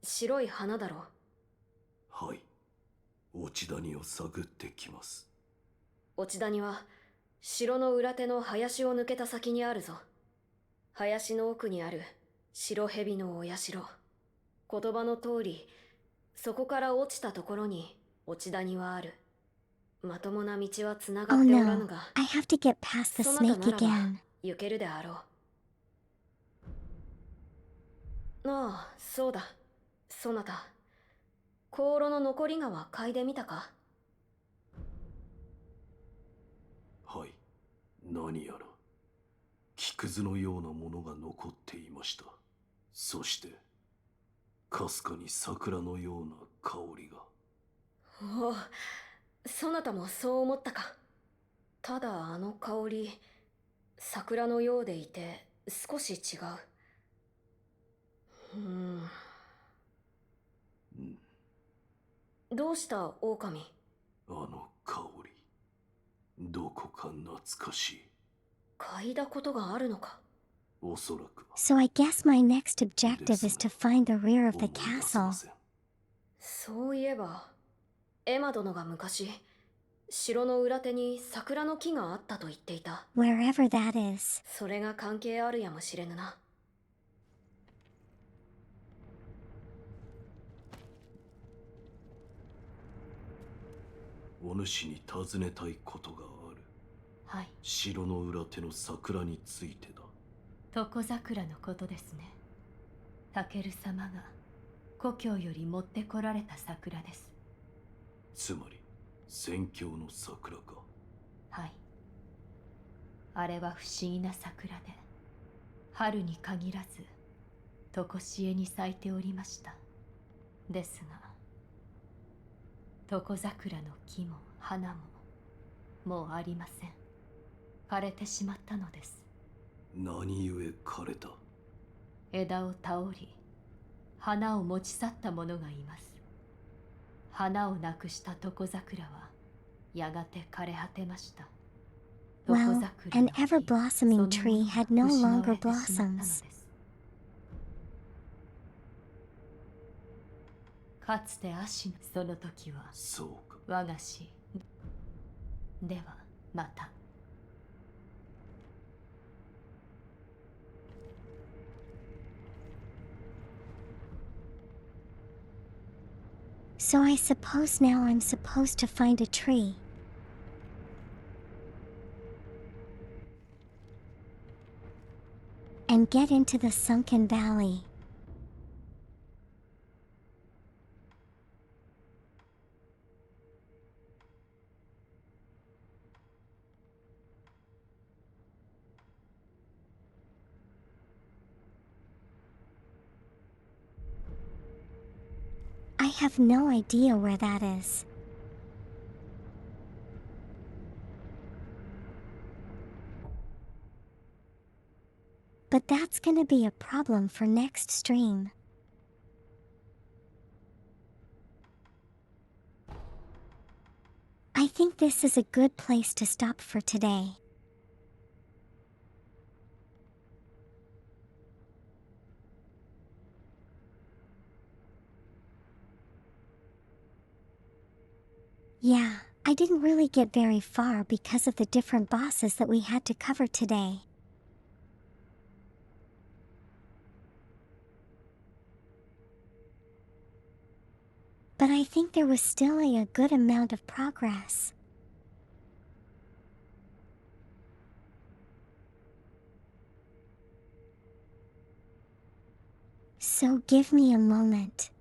白い花だろう。はい。落ち谷を探ってきます。落ち谷は城の裏手の林を抜けた先にあるぞ。林の奥にある白蛇のお社。言葉の通り、そこから落ちたところに落ち谷はある。まともな道はつなが Oh っておらぬ no, が、 I have to get past the そなた snake ならば again. 行けるであろう。ああ、そうだ。そなた、香炉の残り川嗅いでみたか。はい。何やら木くずのようなものが残っていました。そしてかすかに桜のような香りが。おお、そなたもそう思ったか。ただあの香り、桜のようでいて少し違う。どうした狼。あの香り、どこか懐かしい。嗅いだことがあるのか。おそらく。 So I guess my next objective is to find the rear of the 思い出せ castle. ません。そういえば、エマ殿が昔、城の裏手に桜の木があったと言っていた。 Wherever that is. それが関係あるやもしれぬな。お主に尋ねたいことがある。はい、城の裏手の桜についてだ。床桜のことですね。タケル様が故郷より持ってこられた桜です。つまり宣教の桜か。はい。あれは不思議な桜で、春に限らず常しえに咲いておりました。ですが、床桜の木も花ももうありません。枯れてしまったのです。何故枯れた？枝を倒り、花を持ち去った者がいます。花をなくした床桜はやがて枯れ果てました。 Well, an ever-blossoming tree had no longer blossoms. かつて足のその時はそうか。我が死ではまた。So I suppose now I'm supposed to find a tree. And get into the sunken valley. I have no idea where that is. But that's gonna be a problem for next stream. I think this is a good place to stop for today. Yeah, I didn't really get very far because of the different bosses that we had to cover today. But I think there was still a good amount of progress. So give me a moment.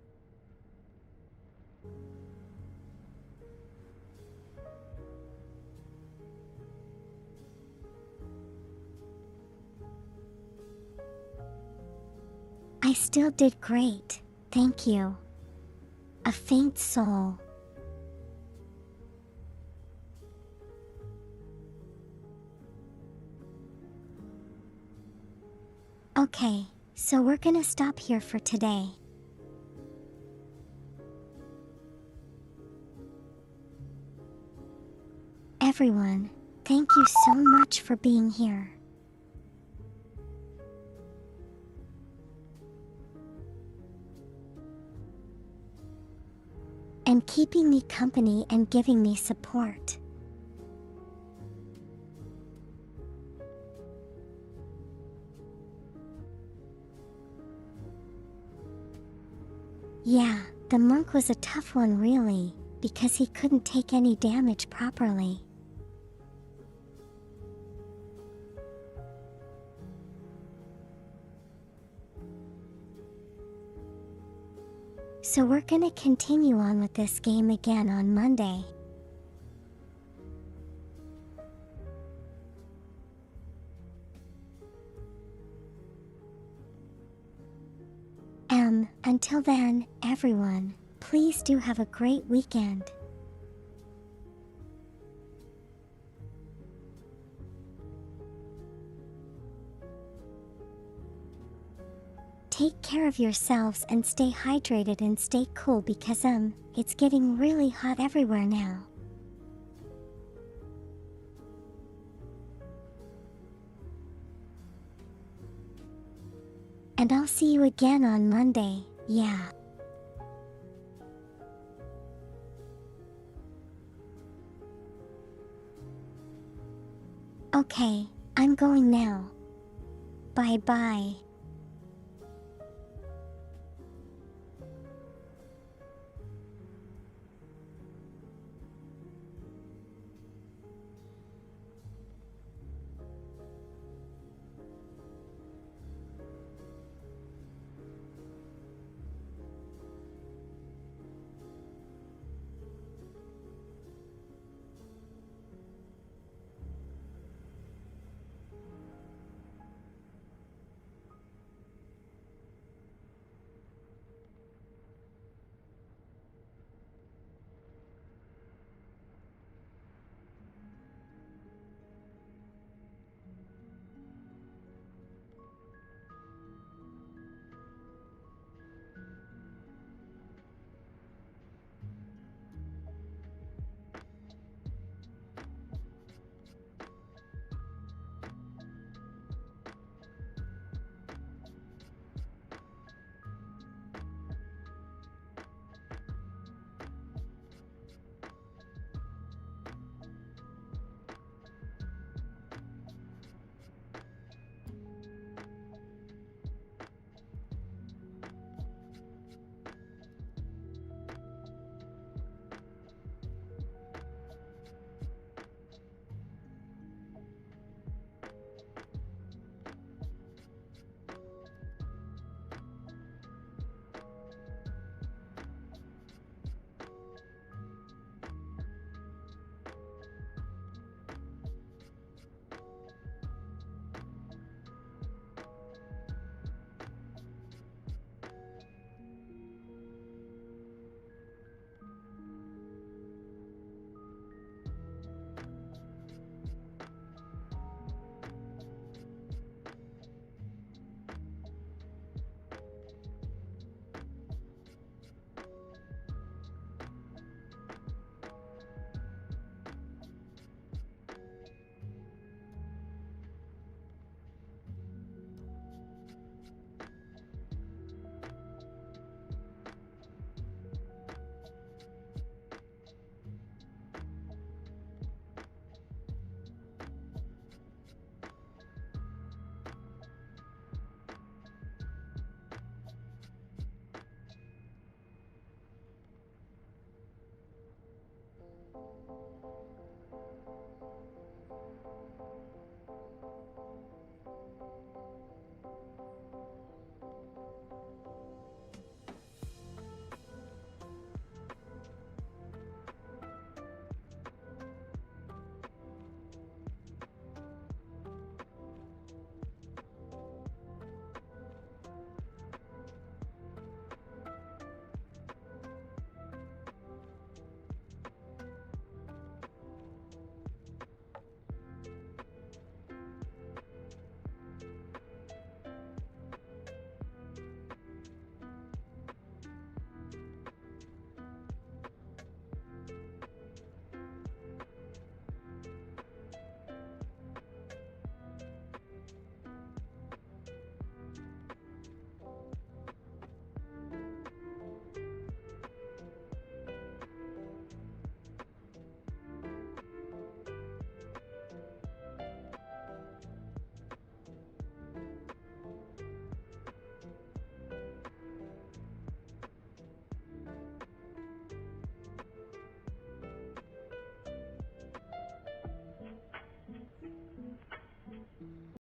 I still did great, thank you. A faint soul. Okay, so we're gonna stop here for today. Everyone, thank you so much for being here. And keeping me company and giving me support. Yeah, the monk was a tough one really, because he couldn't take any damage properly. So we're gonna continue on with this game again on Monday. Until then, everyone, please do have a great weekend. Take care of yourselves and stay hydrated and stay cool because it's getting really hot everywhere now. And I'll see you again on Monday, yeah. Okay, I'm going now. Bye bye.